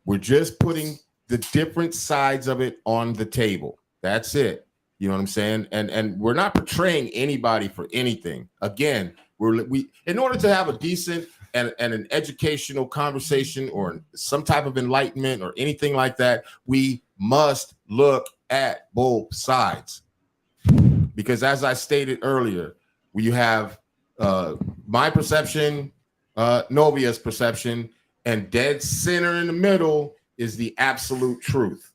We're just putting the different sides of it on the table. That's it. You know what I'm saying? And we're not portraying anybody for anything. Again, we in order to have a decent and an educational conversation or some type of enlightenment or anything like that, we must look at both sides. Because as I stated earlier, you have my perception, Novia's perception, and dead center in the middle is the absolute truth.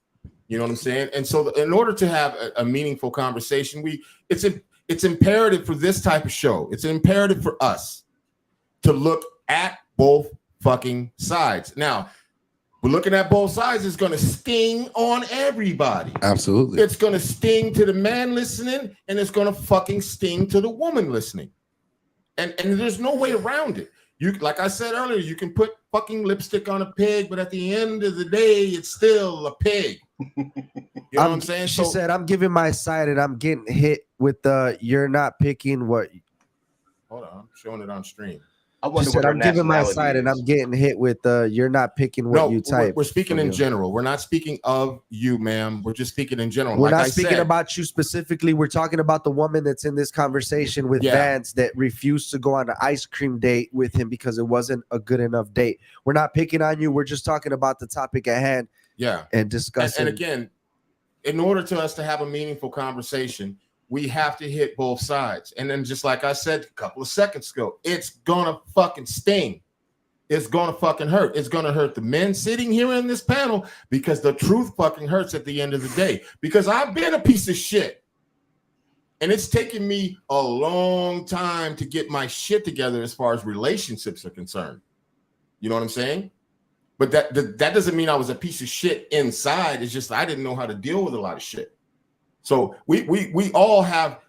You know what I'm saying? And so in order to have a meaningful conversation, it's imperative for this type of show. It's imperative for us to look at both fucking sides. Now, we're looking at both sides. It's going to sting on everybody. Absolutely. It's going to sting to the man listening, and it's going to fucking sting to the woman listening. And there's no way around it. You, like I said earlier, you can put fucking lipstick on a pig, but at the end of the day, it's still a pig. You know what I'm saying? She said, "I'm giving my side, and I'm getting hit with the you're not picking what." Hold on, I'm showing it on stream. I She wonder said, what her "I'm giving my nationality side, and is. I'm getting hit with you're not picking what No, you type." we're speaking for in you. general. We're not speaking of you, ma'am. We're just speaking in general. We're like not I speaking said, about you specifically. We're talking about the woman that's in this conversation with Yeah. Vance that refused to go on an ice cream date with him because it wasn't a good enough date. We're not picking on you. We're just talking about the topic at hand yeah. and And discussing. again, in order to us to have a meaningful conversation, we have to hit both sides. And then, just like I said a couple of seconds ago, it's gonna fucking sting. It's gonna fucking hurt. It's gonna hurt the men sitting here in this panel because the truth fucking hurts at the end of the day. Because I've been a piece of shit. And it's taken me a long time to get my shit together as far as relationships are concerned. You know what I'm saying? But that doesn't mean I was a piece of shit inside. It's just I didn't know how to deal with a lot of shit. So we all have,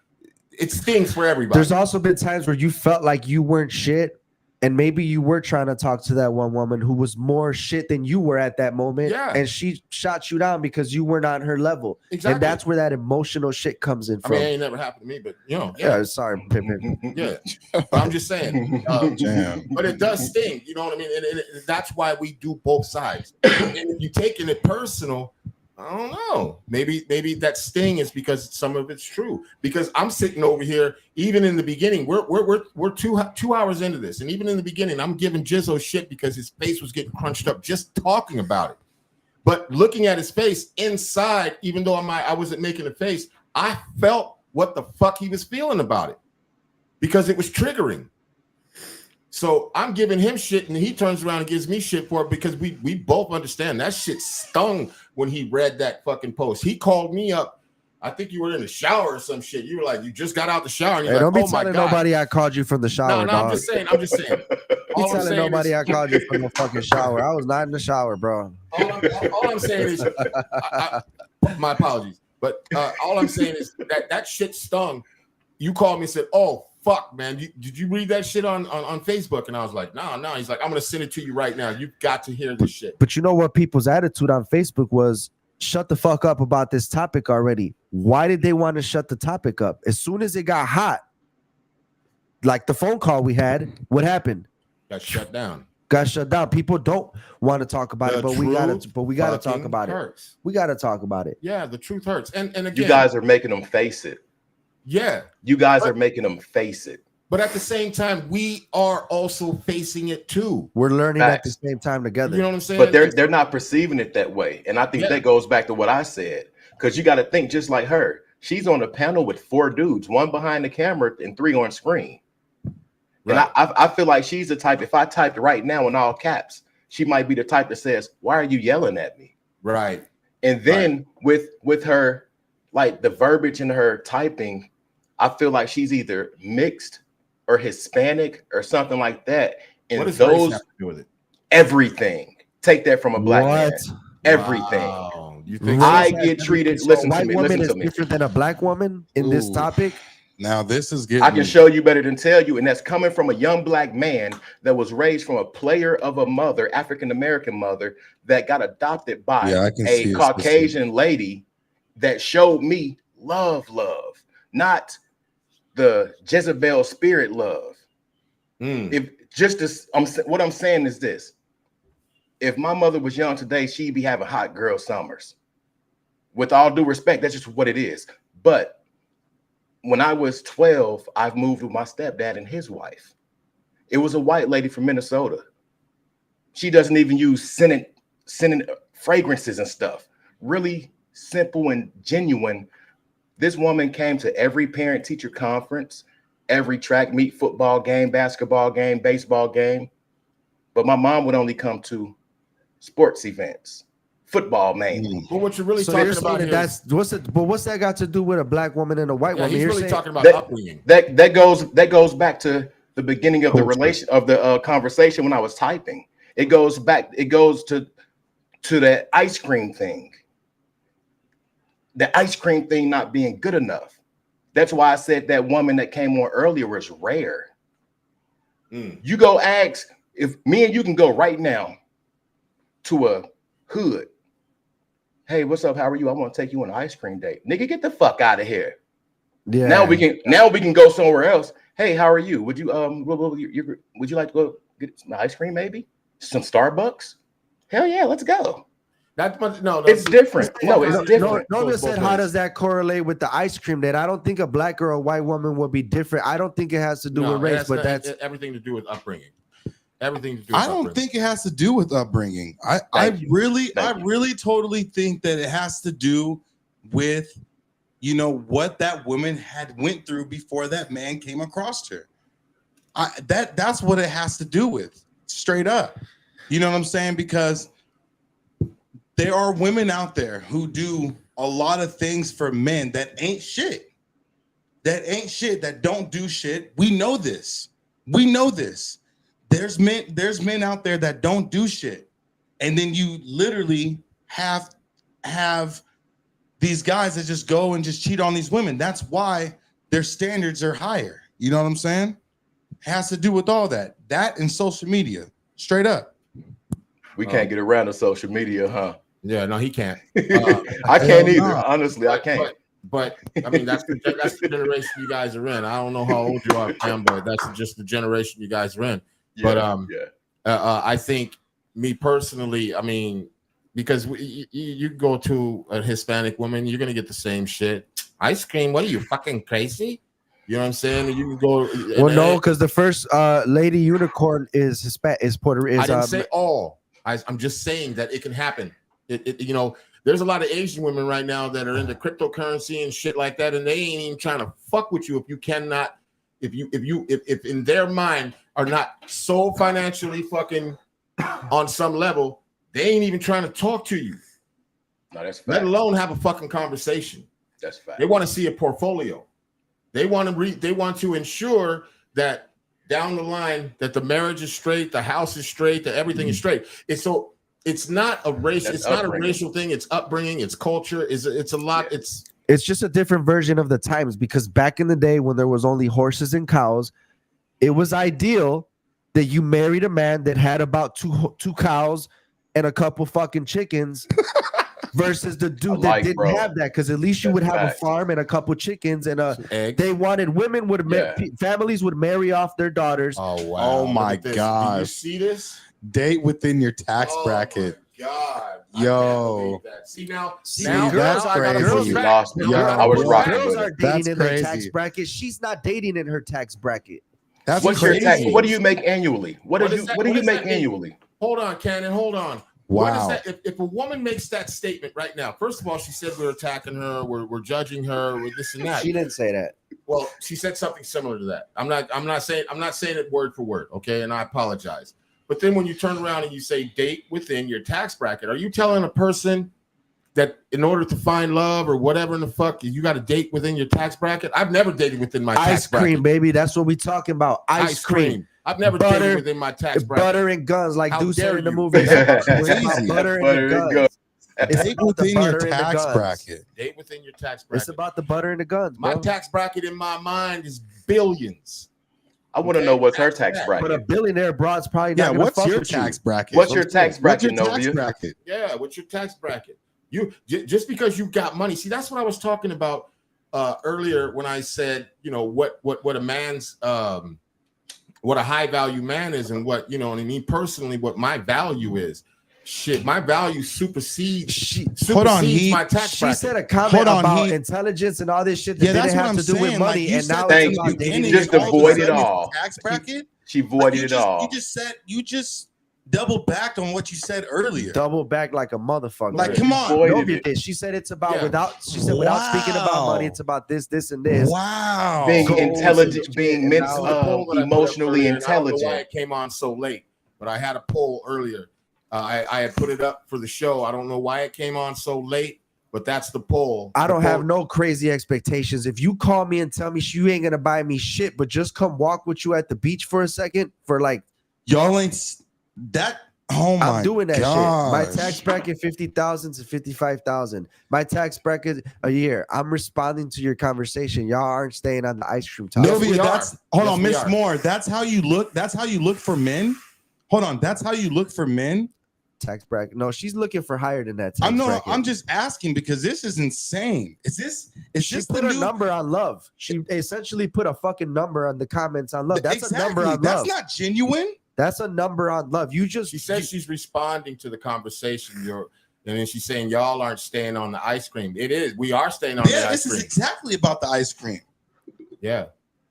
it stings for everybody. There's also been times where you felt like you weren't shit, and maybe you were trying to talk to that one woman who was more shit than you were at that moment, Yeah. and she shot you down because you weren't on her level. Exactly. And that's where that emotional shit comes in I from. mean, it ain't never happened to me, but you know, yeah, sorry, Pippin. yeah. But I'm just saying, Damn. but it does sting. You know what I mean? And that's why we do both sides. And if you're taking it personal, I don't know. Maybe that sting is because some of it's true. Because I'm sitting over here, even in the beginning, we're two hours into this, and even in the beginning, I'm giving Jizzo shit because his face was getting crunched up just talking about it. But looking at his face inside, even though I wasn't making a face, I felt what the fuck he was feeling about it because it was triggering. So I'm giving him shit, and he turns around and gives me shit for it because we both understand that shit stung when he read that fucking post. He called me up. I think you were in the shower or some shit. You were like, you just got out the shower. And Hey, you're don't like, be oh my telling God. nobody I called you from the shower, No, dog. I'm just saying. Be All I'm telling saying nobody is, I called you from the fucking shower. I was not in the shower, bro. all I'm saying is, my apologies. But all I'm saying is that shit stung. You called me and said, "Oh fuck, man, did you read that shit on Facebook?" And I was like, "No." He's like, "I'm gonna send it to you right now. You've got to hear this shit." But you know what people's attitude on Facebook was? Shut the fuck up about this topic already. Why did they want to shut the topic up? As soon as it got hot, like the phone call we had, what happened? Got shut down. Got shut down. People don't want to talk about it, but we gotta talk about it. We gotta talk about it. Yeah, the truth hurts. And again, You guys are making them face it. yeah. You guys are making them face it. But at the same time, we are also facing it too. We're learning Facts. at the same time together. You know what I'm saying? But they're not perceiving it that way. And I think Yeah. that goes back to what I said. Because you got to think just like her. She's on a panel with 4 dudes, 1 behind the camera and 3 on screen. And Right. I feel like she's the type, if I typed right now in all caps, she might be the type that says, "Why are you yelling at me?" Right. And then with her, like the verbiage in her typing, I feel like she's either mixed or Hispanic or something like that. And What does race those have to do with it? everything. Take that from a black man. What? Everything. Wow. You think I Race has get treated. So Listen a to white me. woman Listen is to me. different than a black woman in this Ooh. topic. Now this is getting. I can show you better than tell you, and that's coming from a young black man that was raised from a player of a mother, African American mother, that got adopted by Yeah, I can see a it Caucasian lady that showed me love, not the Jezebel spirit love. If just this, what I'm saying is this: if my mother was young today, she'd be having hot girl summers. With all due respect, that's just what it is. But when I was 12, I've moved with my stepdad and his wife. It was a white lady from Minnesota. She doesn't even use scented fragrances and stuff. Really simple and genuine. This woman came to every parent-teacher conference, every track meet, football game, basketball game, baseball game. But my mom would only come to sports events, football mainly. But what you're really So talking you're about saying here that's what's that got to do with a black woman and a white yeah, woman? he's You're really saying, talking about That- upbringing. That goes back to the beginning of the Culture. relation of the conversation when I was typing. It goes to that ice cream thing. The ice cream thing not being good enough. That's why I said that woman that came on earlier was rare. You go ask, if me and you can go right now to a hood. Hey, what's up? How are you? I want to take you on an ice cream date. Nigga, get the fuck out of here. yeah. Now we can go somewhere else. Hey, how are you? Would you would you like to go get some ice cream? Maybe some Starbucks. Hell yeah, let's go. That's no, It's different. No, it's different. No, Goes said, both how ways. does that correlate with the ice cream date? I don't think a black or a white woman would be different. I don't think it has to do No, with it race, has but to- that's everything to do with upbringing. Everything to do with I don't upbringing. think it has to do with upbringing. I Thank you. really totally think that it has to do with, you know, what that woman had went through before that man came across her. That's what it has to do with, straight up. You know what I'm saying? Because there are women out there who do a lot of things for men that ain't shit. That don't do shit. We know this. There's men out there that don't do shit. And then you literally have these guys that just go and just cheat on these women. That's why their standards are higher. You know what I'm saying? It has to do with all that. That and social media. Straight up. We can't get around the social media, huh? Yeah, no, he can't. I can't either. no. Honestly, I can't. But I mean, that's the generation you guys are in. I don't know how old you are, Cam, but that's just the generation you guys are in. But I think me personally, I mean, because you go to a Hispanic woman, you're gonna get the same shit. Ice cream? What are you, fucking crazy? You know what I'm saying? And you can go. well, no, because the first lady unicorn is Hispanic, is Puerto Rican. I didn't say all. I'm just saying that it can happen. You know, there's a lot of Asian women right now that are into cryptocurrency and shit like that, and they ain't even trying to fuck with you if you cannot, if in their mind are not so financially fucking on some level, they ain't even trying to talk to you. No, that's fact. Let alone have a fucking conversation. That's fact. They want to see a portfolio. They want to ensure that down the line that the marriage is straight, the house is straight, that everything is straight. It's not a race. That's It's not a upbringing. racial thing. It's upbringing. It's culture. It's a lot. Yeah. It's just a different version of the times, because back in the day when there was only horses and cows, it was ideal that you married a man that had about two cows and a couple fucking chickens versus the dude that Like, didn't bro. have that, because at least you That's would have facts. a farm and a couple chickens and Eggs. they wanted women would Yeah. families would marry off their daughters. Oh wow! Oh, my Look at this. Do you gosh. see this? Date within your tax Oh, bracket. my God! I Yo. can't believe that. See now, See, now that's I gotta crazy. push You back. lost me. Now Yeah, gotta I was push rocking back. Girls with are it. dating That's in their tax crazy. bracket. She's not dating in her tax bracket. That's What's your crazy. tax? What do you make annually? What What do is you that- What do what you does make that mean? annually? Hold on, Cannon. Hold on. What is Wow. that? If a woman makes that statement right now, first of all, she said we're attacking her, we're judging her, we're this and that. She didn't say that. Well, she said something similar to that. I'm not saying it word for word, okay? And I apologize. But then when you turn around and you say date within your tax bracket, are you telling a person that in order to find love or whatever in the fuck, you got to date within your tax bracket? I've never dated within my tax Ice cream, bracket. baby. That's what we talking about. Ice cream. I've never Butter, dated within my tax bracket. Butter and guns, like How Deuce dare in the you. movie. It's about Crazy. butter and Butter the and guns. guns. It's Date about the within your butter and the tax guns. bracket. Date within your tax bracket. It's about the butter and the guns, My bro. tax bracket in my mind is billions. I want to Okay, know what's her that's tax that. But a bracket. billionaire broad's probably Yeah, not gonna what's fuck your with you. tax bracket? What's your tax What's bracket, your tax Novia? bracket? Yeah, what's your tax bracket? You just because you got money. See, that's what I was talking about earlier when I said, you know, what a man's what a high value man is, and what, you know, and me personally, what my value is. Shit, my value supersedes Hold on, my tax She bracket. said a comment Hold on, about he- intelligence and all this shit that Yeah, that's didn't what have I'm to do with saying. money, Like, you and said now that it's Thank about you. dating. Just all of a avoid it sudden it's all. Tax bracket. She voided You it just- all. You just double backed on what you said earlier. Double back like a motherfucker. Like, come on. Voided Nobody it. did. She said it's about Yeah. without speaking about money, it's about this and this. Wow. Being Goals intelligent, and being shit, mental, and This is the poll that I put up emotionally earlier, and I don't know why intelligent. it came on so late, but I had a poll earlier. I had put it up for the show. I don't know why it came on so late, but that's the poll. I don't The have poll- no crazy expectations. If you call me and tell me you ain't gonna buy me shit, but just come walk with you at the beach for a second, for like Y'all ain't that. Oh my I'm doing that shit. My gosh. tax bracket 50,000 to 55,000. My tax bracket a year. I'm responding to your conversation. Y'all aren't staying on the ice cream topic. Yes, Novia, we are. that's hold Yes, on, we Miss are. Moore. That's how you look. That's how you look for men. Hold on, that's how you look for men. Tax bracket. No, she's looking for higher than that. Tax I'm no, bracket. I'm just asking because this is insane. Is She this put the a new number on love. She essentially put a fucking number on the comments on love. That's exactly. a number on That's love. not genuine. That's a number on love. You just She says she's responding to the conversation. And then she's saying y'all aren't staying on the ice cream. It is. We are staying on the Yeah, ice this cream. is exactly about the ice cream. Yeah,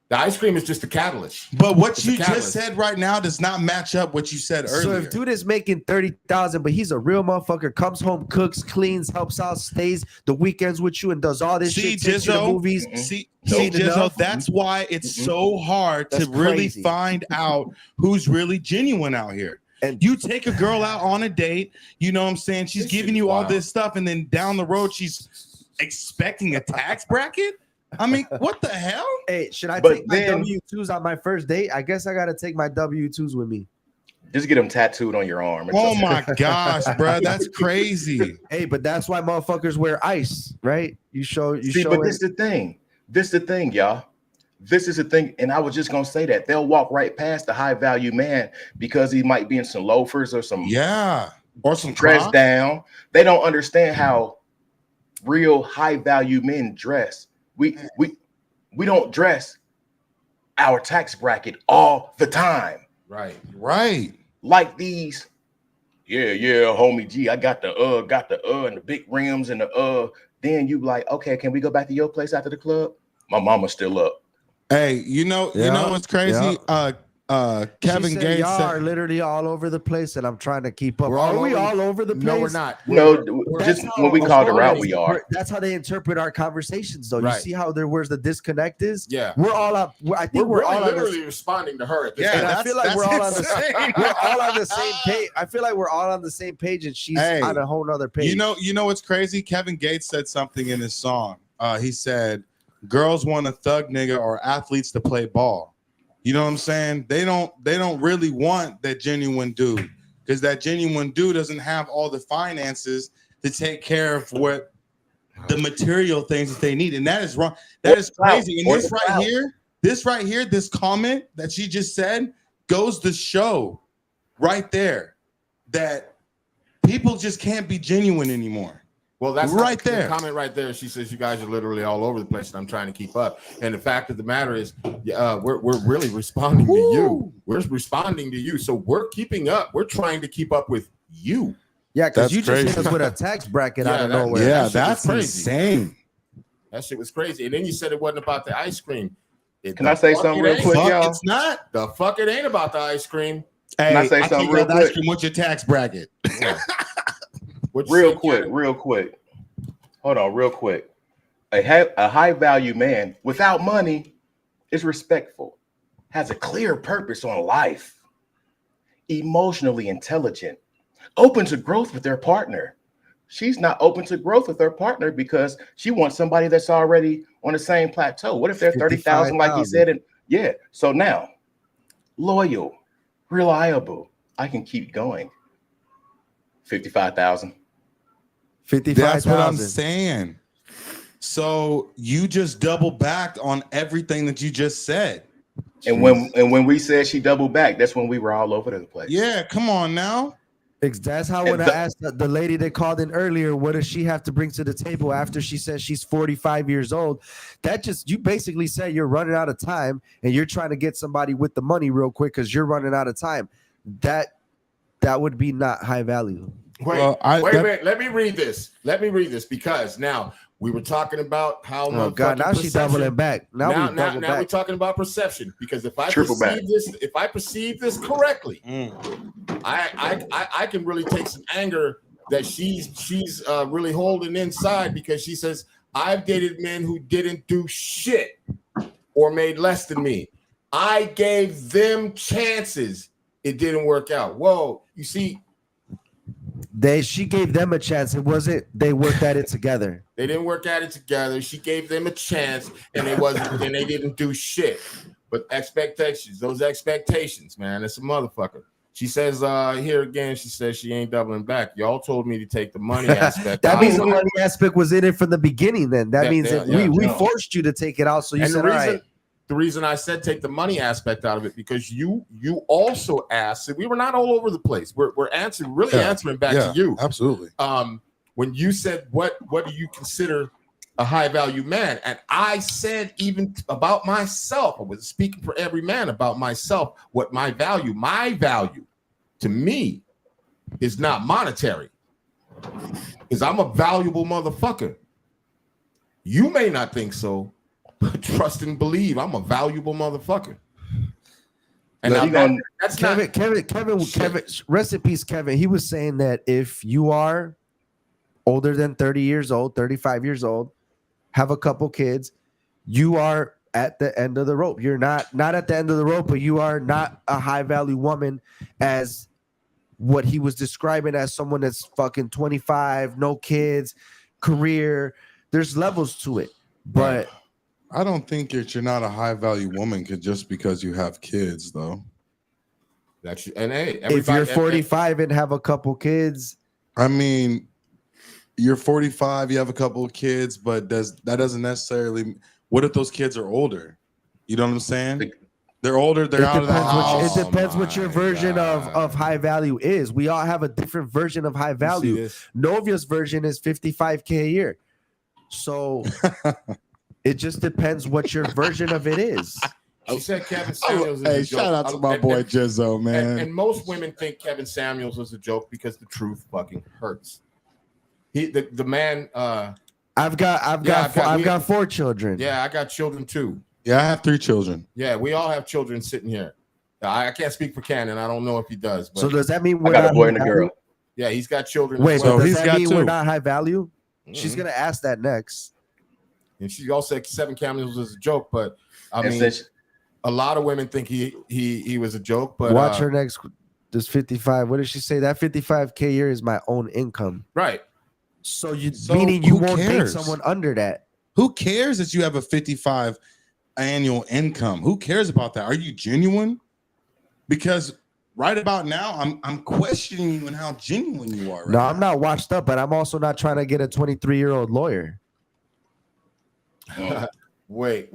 the ice cream is just a catalyst. But what It's a you just catalyst. said right now does not match up what you said so earlier. if dude is making 30,000, but he's a real motherfucker, comes home, cooks, cleans, helps out, stays the weekends with you, and does all this See, shit, takes you to Jizzo? movies. See, Ain't Jizzo, enough. that's why it's so hard That's to really crazy. find out who's really genuine out here. And You take a girl out on a date, you know what I'm saying? She's This giving is you all wild. this stuff, and then down the road, she's expecting a tax bracket. I mean, what the hell? hey, should I But take my then- W-2s on my first date? I guess I gotta take my W-2s with me. Just get them tattooed on your arm. It's Oh okay. my gosh, bro, that's crazy. Hey, but that's why motherfuckers wear ice, right? You show See, show but it. this is the thing. This is the thing, y'all. This is the thing, and I was just gonna say that they'll walk right past the high value man because he might be in some loafers or some Yeah, or some dress Crocs. down. They don't understand how real high value men dress. We don't dress our tax bracket all the time. Right. Right. Like these, yeah, homie G, I got the and the big rims and the Then you like, okay, can we go back to your place after the club? My mama's still up. Hey, you know Yeah, what's crazy? Kevin She said, Gates y'all said, are literally all over the place, and I'm trying to keep up. We're Are all we over- all over the place? No, we're not. No, That's just how- when we called her out, okay, we are. That's how they interpret our conversations, though. Right. You see how where's the disconnect is? Yeah. We're all up. I think we're, We're all on literally the, responding to her at this Yeah, point. and I feel like that's we're all on the insane. we're all on the same page. I feel like we're all on the same page, and she's Hey, on a whole nother page. you know what's crazy? Kevin Gates said something in his song. He said, "Girls want a thug nigga or athletes to play ball." You know what I'm saying? They don't really want that genuine dude because that genuine dude doesn't have all the finances to take care of what the material things that they need, and that is wrong. That is crazy. And this right here, this comment that she just said goes to show right there that people just can't be genuine anymore. Well, that's right the there. Comment right there. She says you guys are literally all over the place, and I'm trying to keep up. And the fact of the matter is, we're really responding to you. We're responding to you, so we're keeping up. We're trying to keep up with you. Yeah, because That's you just hit crazy. us with a tax bracket out of that- nowhere. Yeah, shit that's was crazy. insane. That shit was crazy. And then you said it wasn't about the ice cream. Can I say something real quick, Fuck, y'all? it's not. The fuck it ain't about the ice cream. Hey, I say something can't real grab the ice quick? cream. What's your tax bracket? What you Real say, quick, Kevin? real quick. Hold on, real quick. A high value man without money is respectful, has a clear purpose on life, emotionally intelligent, open to growth with their partner. She's not open to growth with her partner because she wants somebody that's already on the same plateau. What if they're 30,000, like he said? And yeah, so now loyal, reliable. I can keep going. 55,000. 55,000. That's what I'm saying. So you just double backed on everything that you just said. And when we said she doubled back, that's when we were all over the place. Yeah, come on now. That's how when I asked the lady that called in earlier, what does she have to bring to the table after she says she's 45 years old? That just, you basically say you're running out of time and you're trying to get somebody with the money real quick because you're running out of time. That would be not high value. Wait, Well, wait a minute. Let me read this. Because now we were talking about how. Oh God! Now she's doubling back. Now we're talking about perception. Because if I Triple perceive this correctly, I can really take some anger that she's really holding inside because she says I've dated men who didn't do shit or made less than me. I gave them chances. It didn't work out. Whoa, you see. She gave them a chance. It wasn't they worked at it together. They didn't work at it together. She gave them a chance, and they didn't do shit. But those expectations, man, it's a motherfucker. She says here again, she says she ain't doubling back. Y'all told me to take the money aspect. That means the money aspect was in it from the beginning. Then that means we forced you to take it out. So you said, all right. The reason I said take the money aspect out of it because you also asked. We were not all over the place. We're answering back to you. Absolutely. When you said what do you consider a high value man, and I said even about myself, I was speaking for every man about myself. What my value to me is not monetary, because I'm a valuable motherfucker. You may not think so. Trust and believe I'm a valuable motherfucker. And that's Kevin, rest in peace, Kevin. He was saying that if you are older than 30 years old, 35 years old, have a couple kids, you are at the end of the rope. You're not at the end of the rope, but you are not a high value woman as what he was describing as someone that's fucking 25, no kids, career. There's levels to it, but I don't think you're not a high value woman just because you have kids, though. If you're 45 and have a couple kids, I mean, you're 45, you have a couple of kids, but that doesn't necessarily. What if those kids are older? You know what I'm saying? They're older. They're out of the house. It depends what your version of high value is. We all have a different version of high value. Novia's version is $55K a year. So it just depends what your version of it is. She said Kevin Samuels is a joke. Shout out to my boy Jizzo, man. And most women think Kevin Samuels is a joke because the truth fucking hurts. The man. I've got 4 children. Yeah, I got children too. Yeah, I have 3 children. Yeah, we all have children sitting here. I can't speak for Cannon. I don't know if he does. But so does that mean I got a boy and a girl? Yeah, he's got children. Wait, so does that mean got we're 2. not high value? Mm-hmm. She's gonna ask that next. And she also said 7 cameos was a joke, but I mean, a lot of women think he was a joke. But watch her next. This 55. What did she say? That 55K a year is my own income. Right. So meaning you won't date cares? someone under that. Who cares that you have a 55 annual income? Who cares about that? Are you genuine? Because right about now, I'm questioning you and how genuine you are. No, I'm not washed up, but I'm also not trying to get a 23-year-old lawyer. Wait.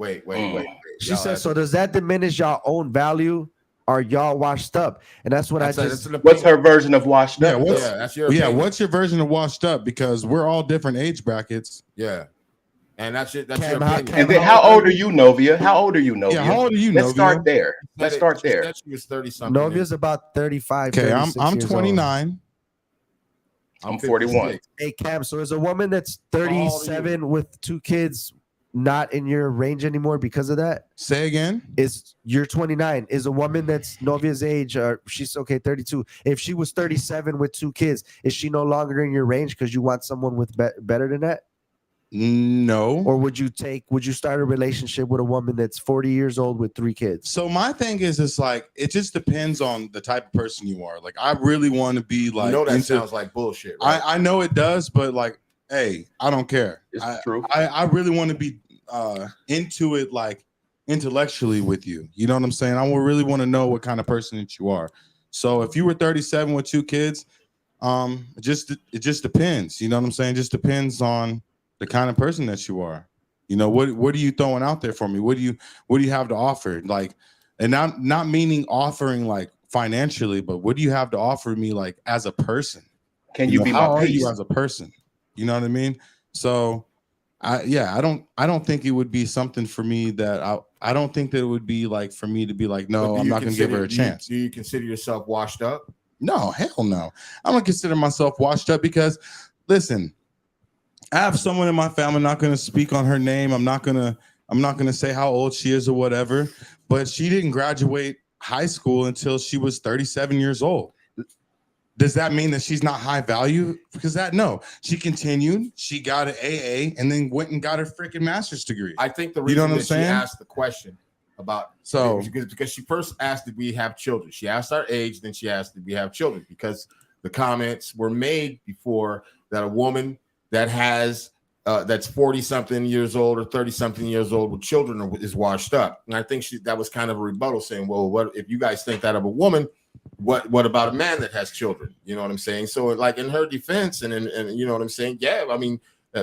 She Y'all said, have- so does that diminish y'all own value? Are y'all washed up? And that's what that's I a- just. that's an What's opinion. her version of washed Yeah, up? what's- Yeah, that's your Yeah, opinion. what's your version of washed up? Because we're all different age brackets. Yeah, and that's your Cam, opinion. And then how old are you, Novia? How old are you, Novia? Yeah, how old are you, Let's Novia? start there. She Let's said start she there. said she was 30 something. Novia's about 35. Okay, 36 I'm years old. 29. I'm 41. 56. Hey, Cam, so is a woman that's old are you? 37 with 2 kids not in your range anymore because of that? Say again. Is you're 29? Is a woman that's Novia's age, or she's okay 32? If she was 37 with 2 kids, is she no longer in your range because you want someone with better than that? No. Or would you start a relationship with a woman that's 40 years old with 3 kids? So my thing is, it's like it just depends on the type of person you are. Like, I really want to be like. You know that into- sounds like bullshit. Right? I know it does, but like, hey, I don't care. It's true. I really want to be into it, like intellectually with you. You know what I'm saying? I really want to know what kind of person that you are. So if you were 37 with 2 kids, it just depends. You know what I'm saying? It just depends on the kind of person that you are. You know, what are you throwing out there for me? What do you have to offer? Like, and not meaning offering like financially, but what do you have to offer me like as a person? Can you be how my are peace? you as a person? You know what I mean? So I don't think it would be something for me that I don't think that it would be like for me to be like, But no, do I'm you not going to give her a consider- chance. Do you consider yourself washed up? No, hell no. I don't consider myself washed up because, listen, I have someone in my family. I'm not going to speak on her name. I'm not going to say how old she is or whatever. But she didn't graduate high school until she was 37 years old. Does that mean that she's not high value? Because no, she continued. She got an AA and then went and got her freaking master's degree. I think the You know reason what I'm that saying? she asked the question about because she first asked, did we have children? She asked our age, then she asked, did we have children? Because the comments were made before that a woman that has that's 40 something years old or 30 something years old with children is washed up. And I think that was kind of a rebuttal saying, well, what if you guys think that of a woman? What about a man that has children? You know what I'm saying? So like in her defense and you know what I'm saying? Yeah, I mean,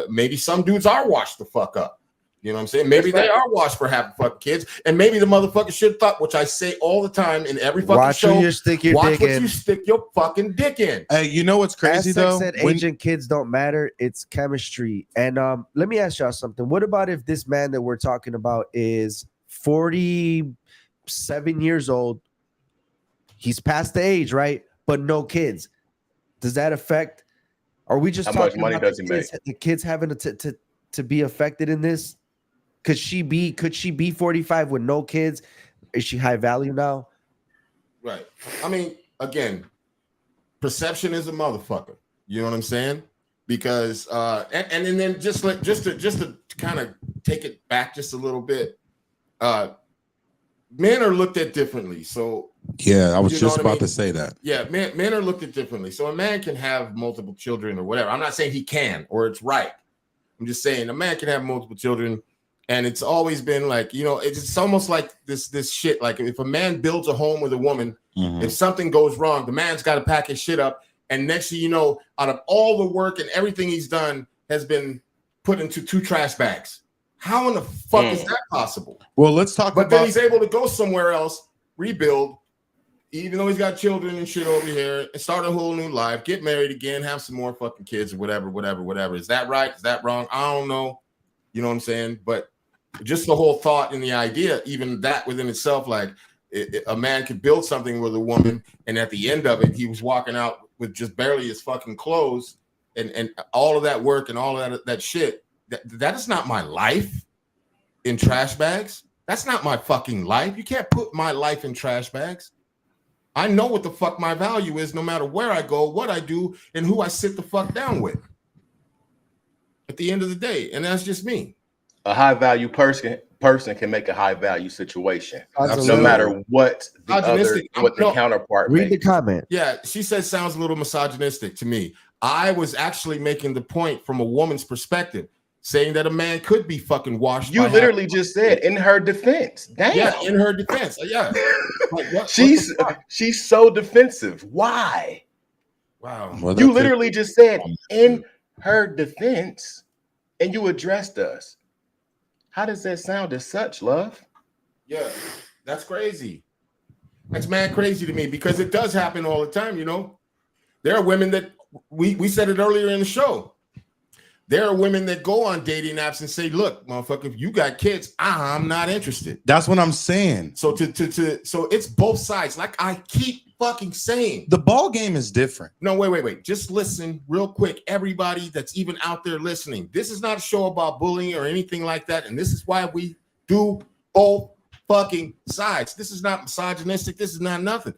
maybe some dudes are washed the fuck up. You know what I'm saying? Maybe they are washed for having fucking kids, and maybe the motherfucker should have thought, which I say all the time in every fucking Watch show. who you stick your watch dick what in. you stick your fucking dick in. Hey, you know what's crazy As though? said, When- age and kids don't matter. It's chemistry. And let me ask y'all something. What about if this man that we're talking about is 47 years old? He's past the age, right? But no kids. Does that affect? Are we just How much talking money about does he make? the kids having to be affected in this? Could she be 45 with no kids? Is she high value now? Right. I mean, again, perception is a motherfucker. You know what I'm saying? Because and then just to kind of take it back just a little bit, men are looked at differently. So yeah, I was you know just what I about mean? to say that. yeah, men are looked at differently. So a man can have multiple children or whatever. I'm not saying he can or it's right. I'm just saying a man can have multiple children. And it's always been like, you know, it's almost like this shit. Like if a man builds a home with a woman, if something goes wrong, the man's got to pack his shit up. And next thing you know, out of all the work and everything he's done has been put into 2 trash bags. How in the fuck is that possible? Well, let's talk But then about. he's able to go somewhere else, rebuild, even though he's got children and shit over here, and start a whole new life, get married again, have some more fucking kids or whatever. Is that right? Is that wrong? I don't know. You know what I'm saying? But just the whole thought and the idea, even that within itself, like a man could build something with a woman, and at the end of it, he was walking out with just barely his fucking clothes, and all of that work and all of that shit. That is not my life in trash bags. That's not my fucking life. You can't put my life in trash bags. I know what the fuck my value is, no matter where I go, what I do, and who I sit the fuck down with. At the end of the day, and that's just me. A high value person can make a high value situation, Absolutely. no matter what Misogynistic. the counterpart Read the makes. comment. Yeah, she says sounds a little misogynistic to me. I was actually making the point from a woman's perspective, saying that a man could be fucking washed. You by literally just said in her defense. Damn. yeah, in her defense. Yeah. Like, what She's the fuck? she's so defensive. Why? Wow. Well, You that's it. literally just said in her defense, and you addressed us. How does that sound as such, love? Yeah, that's crazy. That's mad crazy to me because it does happen all the time. You know, there are women that we said it earlier in the show. There are women that go on dating apps and say, "Look, motherfucker, if you got kids, I'm not interested." That's what I'm saying. So so it's both sides. Like I keep fucking saying, The ball game is different. no, wait. Just listen real quick. Everybody that's even out there listening. This is not a show about bullying or anything like that. And this is why we do both fucking sides. This is not misogynistic. This is not nothing.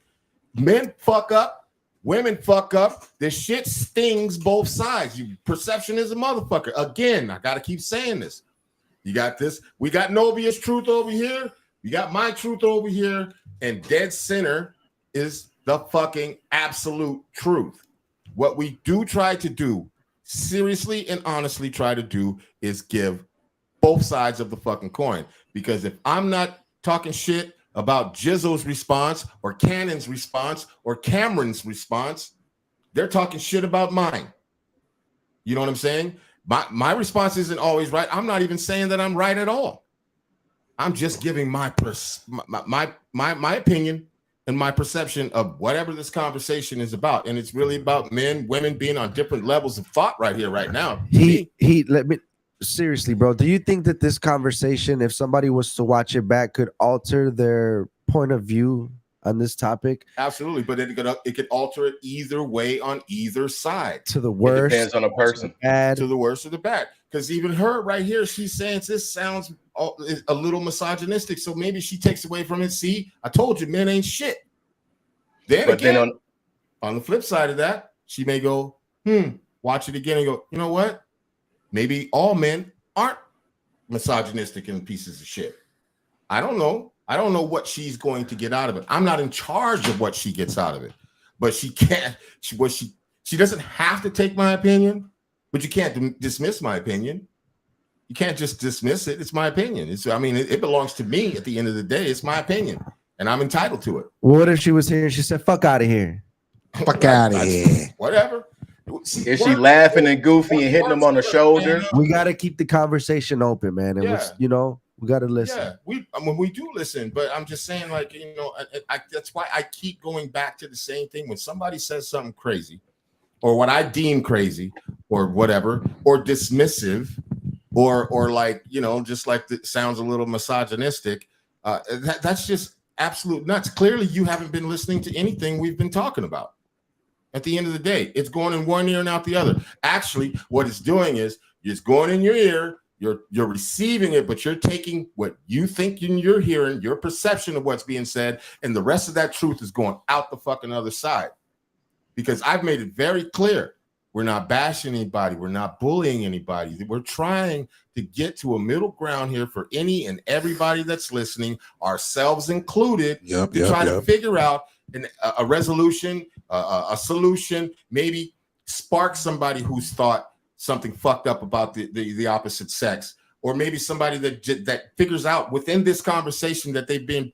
Men fuck up. Women fuck up. This shit stings both sides. Perception is a motherfucker. Again, I got to keep saying this. You got this. We got Nobia's truth over here. You got my truth over here. And dead center is the fucking absolute truth. What we do try to do, seriously and honestly try to do, is give both sides of the fucking coin. Because if I'm not talking shit about Jizzle's response or Cannon's response or Cameron's response, they're talking shit about mine. You know what I'm saying? My response isn't always right. I'm not even saying that I'm right at all. I'm just giving my opinion and my perception of whatever this conversation is about. And it's really about men, women being on different levels of thought right here, right now. Let me seriously, bro. Do you think that this conversation, if somebody was to watch it back, could alter their point of view on this topic? Absolutely, but it could alter it either way on either side. To the It worst, depends on the person. bad. To the worst or the bad. Because even her right here, she's saying this sounds a little misogynistic. So maybe she takes away from it. See, I told you, men ain't shit. Then But again, then on the flip side of that, she may go, watch it again and go, you know what? Maybe all men aren't misogynistic and pieces of shit. I don't know. I don't know what she's going to get out of it. I'm not in charge of what she gets out of it. But she can't. She doesn't have to take my opinion, but you can't dismiss my opinion. You can't just dismiss it. It's my opinion. It belongs to me at the end of the day. It's my opinion, and I'm entitled to it. What if she was here and she said, "Fuck out of here"? Fuck out of here. Whatever. is she laughing and goofy and hitting them on the shoulder? We got to keep the conversation open, man. And we got to listen. Yeah, we do listen, but I'm just saying, like, that's why I keep going back to the same thing. When somebody says something crazy, or what I deem crazy, or whatever, or dismissive, or like, just like it sounds a little misogynistic, that's just absolute nuts. Clearly, you haven't been listening to anything we've been talking about. At the end of the day, it's going in one ear and out the other. Actually, what it's doing is it's going in your ear. You're receiving it, but you're taking what you think you're hearing, your perception of what's being said, and the rest of that truth is going out the fucking other side. Because I've made it very clear, we're not bashing anybody, we're not bullying anybody. We're trying to get to a middle ground here for any and everybody that's listening, ourselves included, to figure out a resolution, a solution, maybe spark somebody who's thought something fucked up about the opposite sex, or maybe somebody that figures out within this conversation that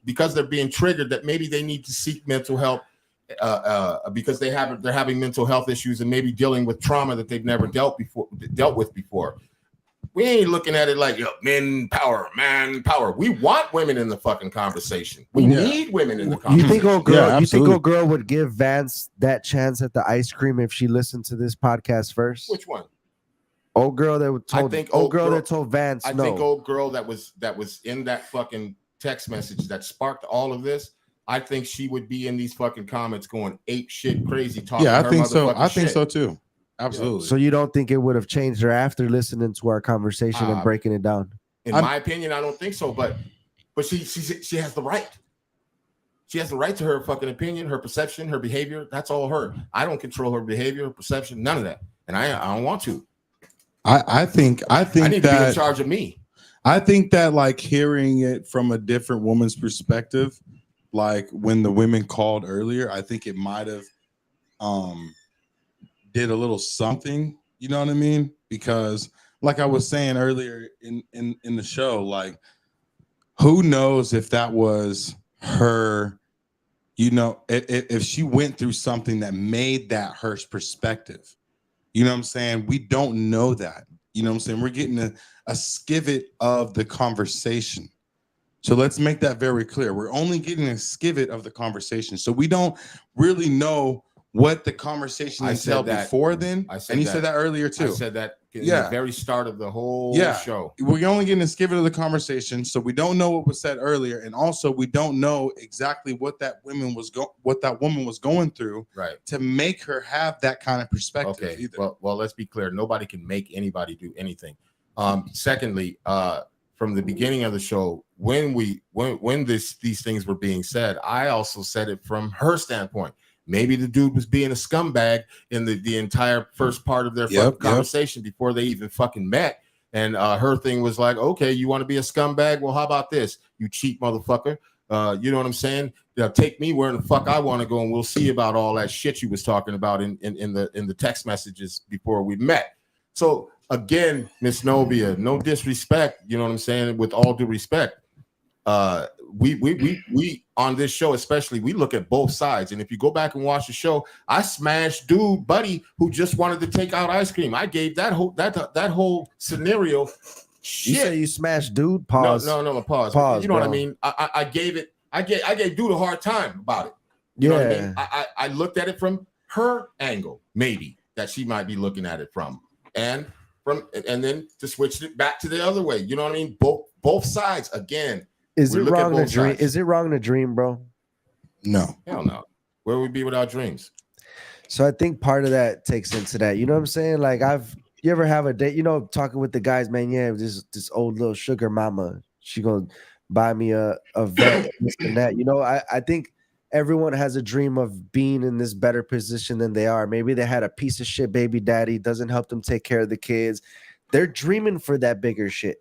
because they're being triggered, that maybe they need to seek mental help because they're having mental health issues and maybe dealing with trauma that they've never dealt with before. We ain't looking at it like man power. We want women in the fucking conversation. We need women in the conversation. You think old girl would give Vance that chance at the ice cream if she listened to this podcast first? Which one? Old girl that told Vance. I think old girl that was in that fucking text message that sparked all of this. I think she would be in these fucking comments going ape shit crazy talking. Yeah, I her think so. I shit. think so too. Absolutely. So you don't think it would have changed her after listening to our conversation and breaking it down? In my opinion, I don't think so. But she has the right. She has the right to her fucking opinion, her perception, her behavior. That's all her. I don't control her behavior, her perception, none of that, and I don't want to. I think I need to be in charge of me. I think that, like, hearing it from a different woman's perspective, like when the women called earlier, I think it might have did a little something, you know what I mean? Because like I was saying earlier in the show, like, who knows if that was her, if she went through something that made that her perspective. You know what I'm saying? We don't know that. You know what I'm saying? We're getting a skivet of the conversation. So let's make that very clear. We're only getting a skivet of the conversation. So we don't really know what the conversation entailed before then. And you said that earlier too. I said that in the very start of the whole show. We're only getting a skivet of the conversation. So we don't know what was said earlier. And also we don't know exactly what that woman was going through to make her have that kind of perspective either. Well, let's be clear. Nobody can make anybody do anything. Secondly, from the beginning of the show, when these things were being said, I also said it from her standpoint. Maybe the dude was being a scumbag in the entire first part of their conversation before they even fucking met. And her thing was like, okay, you want to be a scumbag? Well, how about this, you cheap motherfucker? You know what I'm saying? Take me where the fuck I want to go, and we'll see about all that shit you was talking about in the text messages before we met. So again, Miss Novia, no disrespect, you know what I'm saying? With all due respect, we on this show especially, we look at both sides. And if you go back and watch the show, I smashed dude buddy who just wanted to take out ice cream. I gave that whole scenario shit. You say you smashed dude? Pause. No, pause. You know what I mean? I gave dude a hard time about it. You know what I mean? I looked at it from her angle, maybe that she might be looking at it from, and then to switch it back to the other way. You know what I mean? Both sides again. Is it wrong to dream? Is it wrong to dream, bro? No. Hell no. Where would we be without dreams? So I think part of that takes into that. You know what I'm saying? Like you ever have a date, talking with the guys, man, this old little sugar mama, she gonna buy me a vet, this and that. I think everyone has a dream of being in this better position than they are. Maybe they had a piece of shit baby daddy, doesn't help them take care of the kids. They're dreaming for that bigger shit.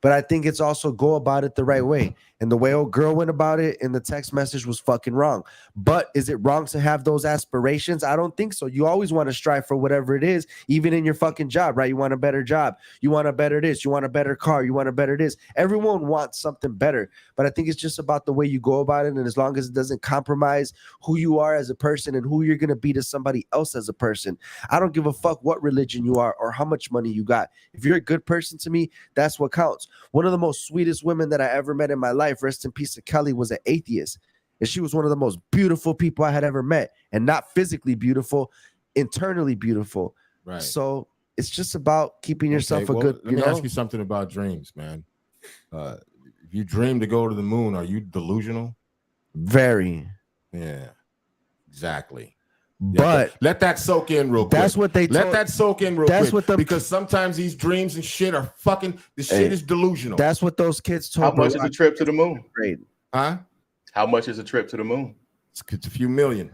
But I think it's also go about it the right way. And the way old girl went about it in the text message was fucking wrong. But is it wrong to have those aspirations? I don't think so. You always want to strive for whatever it is, even in your fucking job, right? You want a better job. You want a better this. You want a better car. You want a better this. Everyone wants something better. But I think it's just about the way you go about it. And as long as it doesn't compromise who you are as a person and who you're going to be to somebody else as a person. I don't give a fuck what religion you are or how much money you got. If you're a good person to me, that's what counts. One of the most sweetest women that I ever met in my life, rest in peace to Kelly, was an atheist. And she was one of the most beautiful people I had ever met. And not physically beautiful, internally beautiful. Right. So it's just about keeping yourself a good, Let me ask you something about dreams, man. If you dream to go to the moon, are you delusional? Very. Yeah, exactly. But let that soak in real quick. That's what they let that soak in real quick. What because sometimes these dreams and shit are fucking. The shit is delusional. That's what those kids told. How much is a trip to the moon? Great. Huh? How much is a trip to the moon? It's a few million.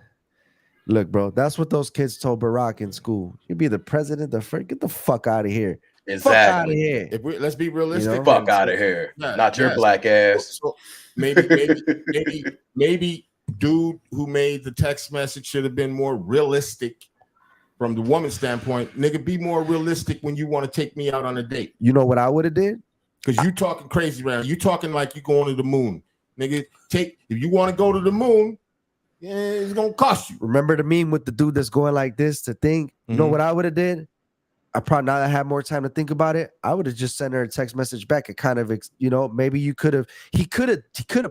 Look, bro, that's what those kids told Barack in school. You be the president. Get the fuck out of here. Exactly. Fuck out of here. Let's be realistic. Fuck out of here. Not your black ass. So maybe dude who made the text message should have been more realistic from the woman's standpoint. Nigga, be more realistic when you want to take me out on a date. You know what I would have did? Because you talking crazy around. You talking like you going to the moon. Nigga, if you want to go to the moon, it's gonna cost you. Remember the meme with the dude that's going like this to think? You know what I would have did? I probably, now that I had more time to think about it, I would have just sent her a text message back. It kind of, maybe he could have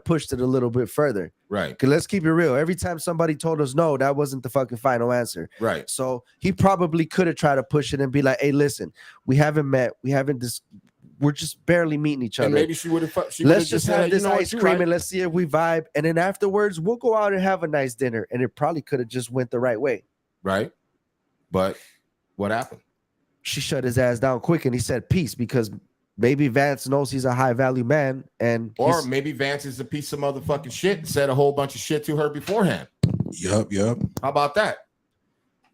pushed it a little bit further. Right. Because let's keep it real. Every time somebody told us no, that wasn't the fucking final answer. Right. So he probably could have tried to push it and be like, hey, listen, we haven't met. We're just barely meeting each other. And maybe she would have. Let's just have this ice cream and let's see if we vibe. And then afterwards, we'll go out and have a nice dinner. And it probably could have just went the right way. Right. But what happened? She shut his ass down quick and he said peace, because maybe Vance knows he's a high value man, or maybe Vance is a piece of motherfucking shit and said a whole bunch of shit to her beforehand. Yep. How about that?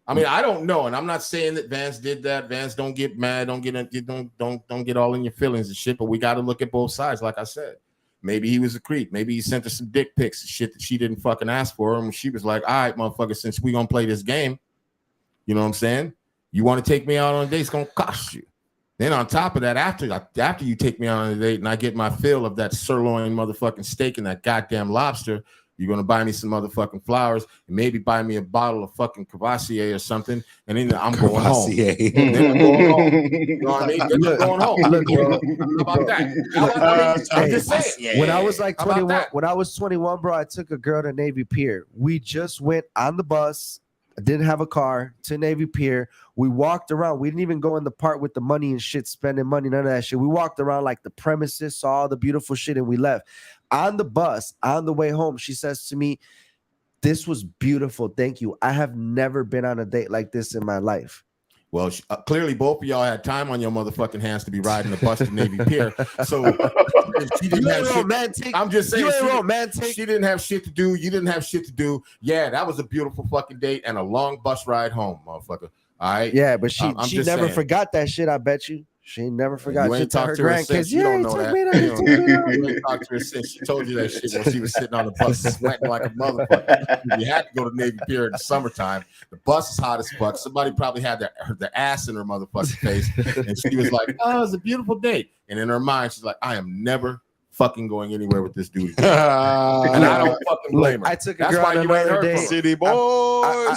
I mean, I don't know, and I'm not saying that Vance did that. Vance, don't get mad, don't get all in your feelings and shit. But we got to look at both sides, like I said. Maybe he was a creep. Maybe he sent her some dick pics and shit that she didn't fucking ask for, and she was like, "All right, motherfucker, since we gonna play this game, you know what I'm saying? You want to take me out on a date? It's gonna cost you." Then on top of that, after you take me out on a date and I get my fill of that sirloin motherfucking steak and that goddamn lobster, You're gonna buy me some motherfucking flowers and maybe buy me a bottle of fucking Cavassier or something, and then I'm going home. Cavassier. Then I'm going home. You know what I mean? Then I'm going home. Look, bro. How about that? I'm just saying. When I was like How about 21, that? when I was 21, bro, I took a girl to Navy Pier. We just went on the bus. I didn't have a car to Navy Pier. We walked around. We didn't even go in the part with the money and shit, spending money, none of that shit. We walked around like the premises, saw all the beautiful shit, and we left. On the bus, on the way home, she says to me, "This was beautiful. Thank you. I have never been on a date like this in my life." Well, clearly both of y'all had time on your motherfucking hands to be riding the bus to Navy Pier. So she didn't have shit. Romantic. I'm just saying, You ain't she romantic. didn't have shit to do. You didn't have shit to do. Yeah, that was a beautiful fucking date and a long bus ride home, motherfucker. All right. Yeah, but she I'm she just never saying. forgot that shit. I bet you. She never forgot. You She ain't told her talked to her since. grandkids. You Yeah, don't he know took that. me to- he took me to- You ain't talked to her since. She told you that shit when she was sitting on the bus sweating like a motherfucker. You had to go to Navy Pier in the summertime. The bus is hot as fuck. Somebody probably had the ass in her motherfucking face, and she was like, "Oh, it was a beautiful date." And in her mind, she's like, "I am never fucking going anywhere with this dude again." And I don't fucking blame her. I took a That's girl why on you ain't another heard from date. her. City boys.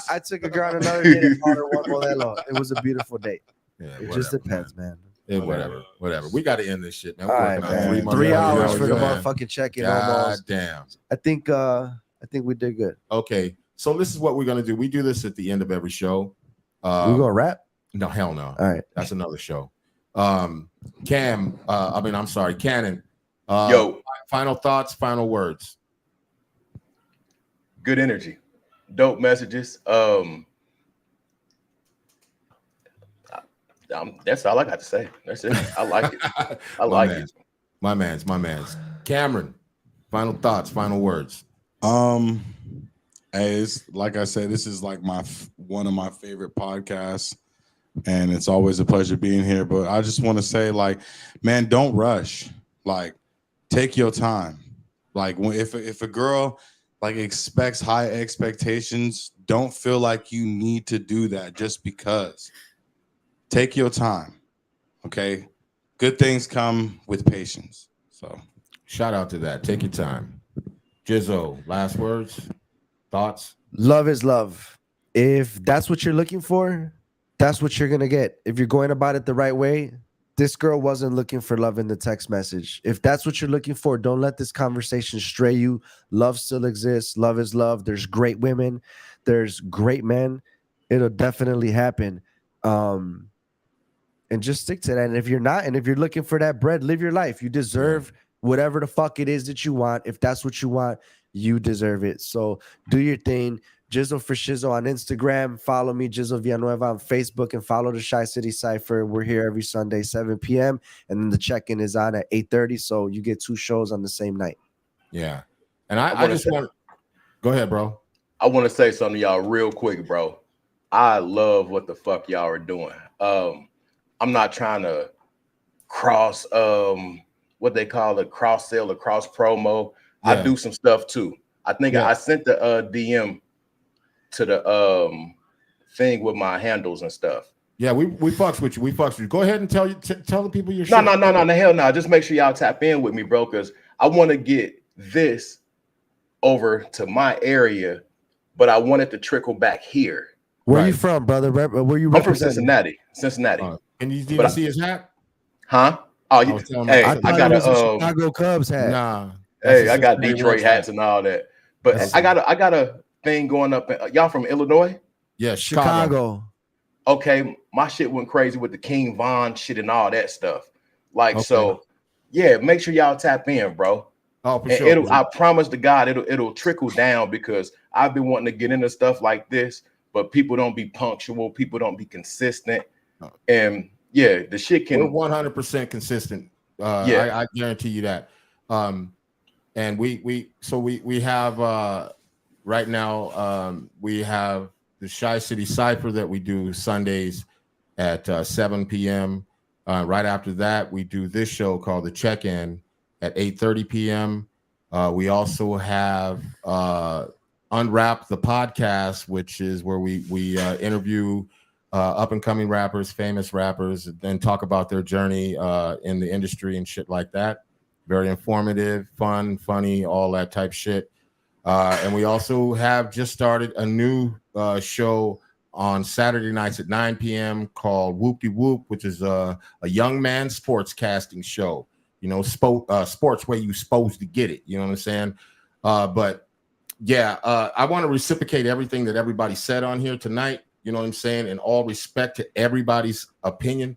I took a girl on another date and called her one modelo. It was a beautiful date. Yeah, It whatever, just depends, man. Yeah, whatever. We got to end this shit, man. All We're right, working on man. 3 months. 3 hours for the man. motherfucking check-in God almost. damn. I think we did good. Okay, so this is what we're gonna do. We do this at the end of every show. We gonna wrap? No, hell no. All right. That's another show. Cannon. Yo, Final thoughts, final words. good energy, dope messages. That's all I got to say. That's it. I like it. I like it. My man's. Cameron, final thoughts, final words. As like I said, this is like one of my favorite podcasts, and it's always a pleasure being here. But I just want to say, like, man, don't rush. Like, take your time. Like, if a girl like expects high expectations, don't feel like you need to do that just because. Take your time. Okay, good things come with patience. So, shout out to that. Take your time. Jizzo, last words, thoughts. Love is love. If that's what you're looking for, that's what you're gonna get. If you're going about it the right way, this girl wasn't looking for love in the text message. If that's what you're looking for, don't let this conversation stray you. Love still exists. Love is love. There's great women. There's great men. It'll definitely happen. And just stick to that. And if you're not, and if you're looking for that bread, live your life. You deserve whatever the fuck it is that you want. If that's what you want, you deserve it. So do your thing. Jizzle for Shizzle on Instagram. Follow me, Jizzle Villanueva on Facebook, and follow the Shy City Cypher. We're here every Sunday, 7 p.m. And then the check-in is on at 8:30. So you get 2 shows on the same night. Yeah. And I just want to go ahead, bro. I want to say something to y'all real quick, bro. I love what the fuck y'all are doing. I'm not trying to cross what they call a cross sell or cross promo. Yeah. I do some stuff too. I think I sent the DM to the thing with my handles and stuff. Yeah, we fucks with you. We fucks with you. Go ahead and tell the people your No, shit. no, hell no. Just make sure y'all tap in with me, bro, because I want to get this over to my area, but I want it to trickle back here. Where Right. you from, brother? Where you I'm from representing? Cincinnati. Can you even But see his hat? Huh? Oh, I was telling hey, my I son- thought got it was a a Chicago Cubs hat. Nah. hey, I got Cincinnati Detroit Reds hats and all that. But That's- I got a thing going up. Y'all from Illinois? Yeah, Chicago. Chicago. Okay, my shit went crazy with the King Von shit and all that stuff. Like, Okay. so yeah, make sure y'all tap in, bro. Oh, for And sure. I promise to God, it'll trickle down because I've been wanting to get into stuff like this, but people don't be punctual, people don't be consistent. No. And yeah, the shit We're can 100% consistent. Yeah. I guarantee you that. And we have right now we have the Shy City Cypher that we do Sundays at 7 p.m. Right after that, we do this show called The Check-In at 8:30 p.m. We also have Unwrap the Podcast, which is where we interview up and coming rappers, famous rappers, and talk about their journey in the industry and shit like that. Very informative, fun, funny, all that type shit. And we also have just started a new show on Saturday nights at 9 p.m. called Whoop De Whoop, which is a young man sports casting show. You know, sports where you supposed to get it. You know what I'm saying? But yeah, I want to reciprocate everything that everybody said on here tonight. You know what I'm saying? In all respect to everybody's opinion.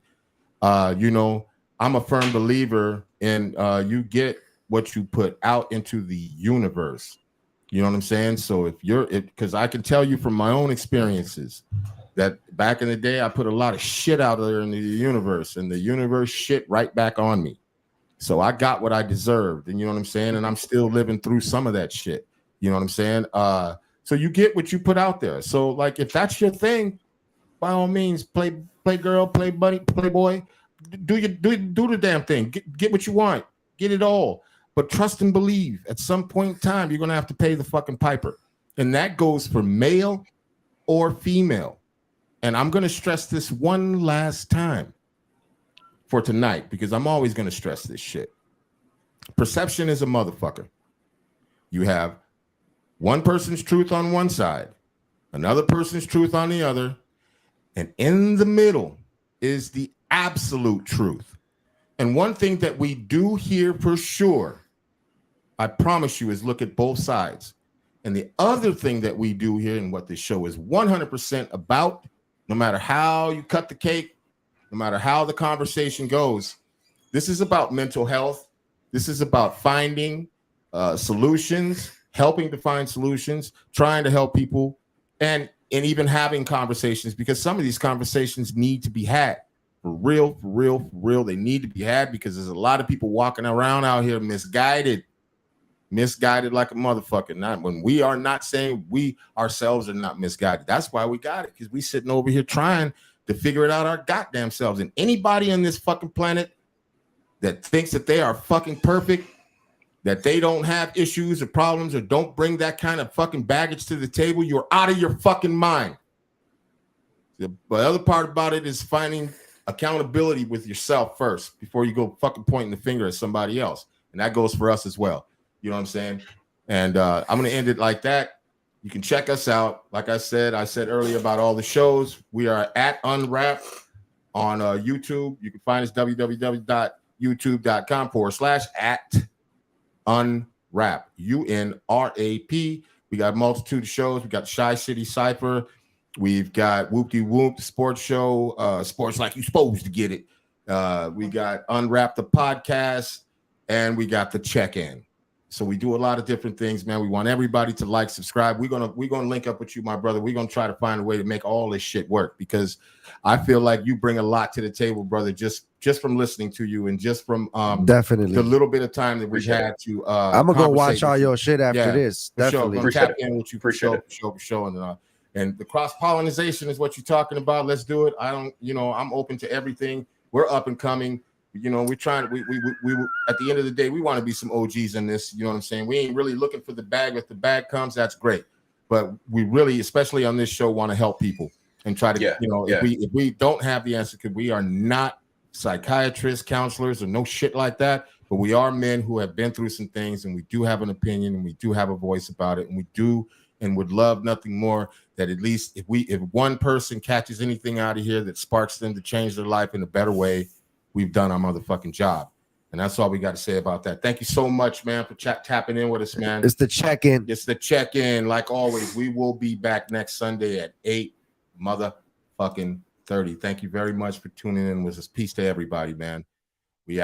You know, I'm a firm believer in you get what you put out into the universe. You know what I'm saying? So because I can tell you from my own experiences that back in the day, I put a lot of shit out there in the universe, and the universe shit right back on me. So I got what I deserved, and you know what I'm saying? And I'm still living through some of that shit. You know what I'm saying? So you get what you put out there. So like, if that's your thing, by all means, play girl, play buddy, play boy, do the damn thing. Get what you want. Get it all. But trust and believe. At some point in time, you're gonna have to pay the fucking piper, and that goes for male or female. And I'm gonna stress this one last time for tonight, because I'm always gonna stress this shit. Perception is a motherfucker. You have one person's truth on one side, another person's truth on the other, and in the middle is the absolute truth. And one thing that we do here for sure, I promise you, is look at both sides. And the other thing that we do here, and what this show is 100% about, no matter how you cut the cake, no matter how the conversation goes, this is about mental health. This is about finding solutions, helping to find solutions, trying to help people, and even having conversations, because some of these conversations need to be had. For real. They need to be had, because there's a lot of people walking around out here misguided like a motherfucker. Not when we are not saying we ourselves are not misguided. That's why we got it, because we sitting over here trying to figure it out our goddamn selves. And anybody on this fucking planet that thinks that they are fucking perfect, that they don't have issues or problems, or don't bring that kind of fucking baggage to the table, you're out of your fucking mind. The other part about it is finding accountability with yourself first before you go fucking pointing the finger at somebody else. And that goes for us as well. You know what I'm saying? And I'm going to end it like that. You can check us out. Like I said earlier about all the shows. We are at Unwrapped on YouTube. You can find us www.youtube.com/@Unwrap. UNRAP. We got a multitude of shows. We got Shy City Cypher. We've got Whoop De Whoop sports show, sports like you supposed to get it. We got Unwrap the podcast, and we got the check-in. So we do a lot of different things, man. We want everybody to like, subscribe. We're gonna link up with you, my brother. We're gonna try to find a way to make all this shit work, because I feel like you bring a lot to the table, brother. Just from listening to you, and just from definitely the little bit of time that we've had to. I'm gonna go watch all your shit after this. Definitely, sure. Tap in with you for sure. And the cross-pollination is what you're talking about. Let's do it. I'm open to everything. We're up and coming. You know, we're trying. We at the end of the day, we want to be some OGs in this. You know what I'm saying? We ain't really looking for the bag. If the bag comes, that's great. But we really, especially on this show, want to help people and try to, if we don't have the answer, because we are not psychiatrists, counselors, or no shit like that. But we are men who have been through some things, and we do have an opinion, and we do have a voice about it, and we do and would love nothing more that at least if one person catches anything out of here that sparks them to change their life in a better way, we've done our motherfucking job. And that's all we got to say about that. Thank you so much, man, for tapping in with us, man. It's the check-in. It's the check-in. Like always, we will be back next Sunday at 8:30. Thank you very much for tuning in with us. Peace to everybody, man.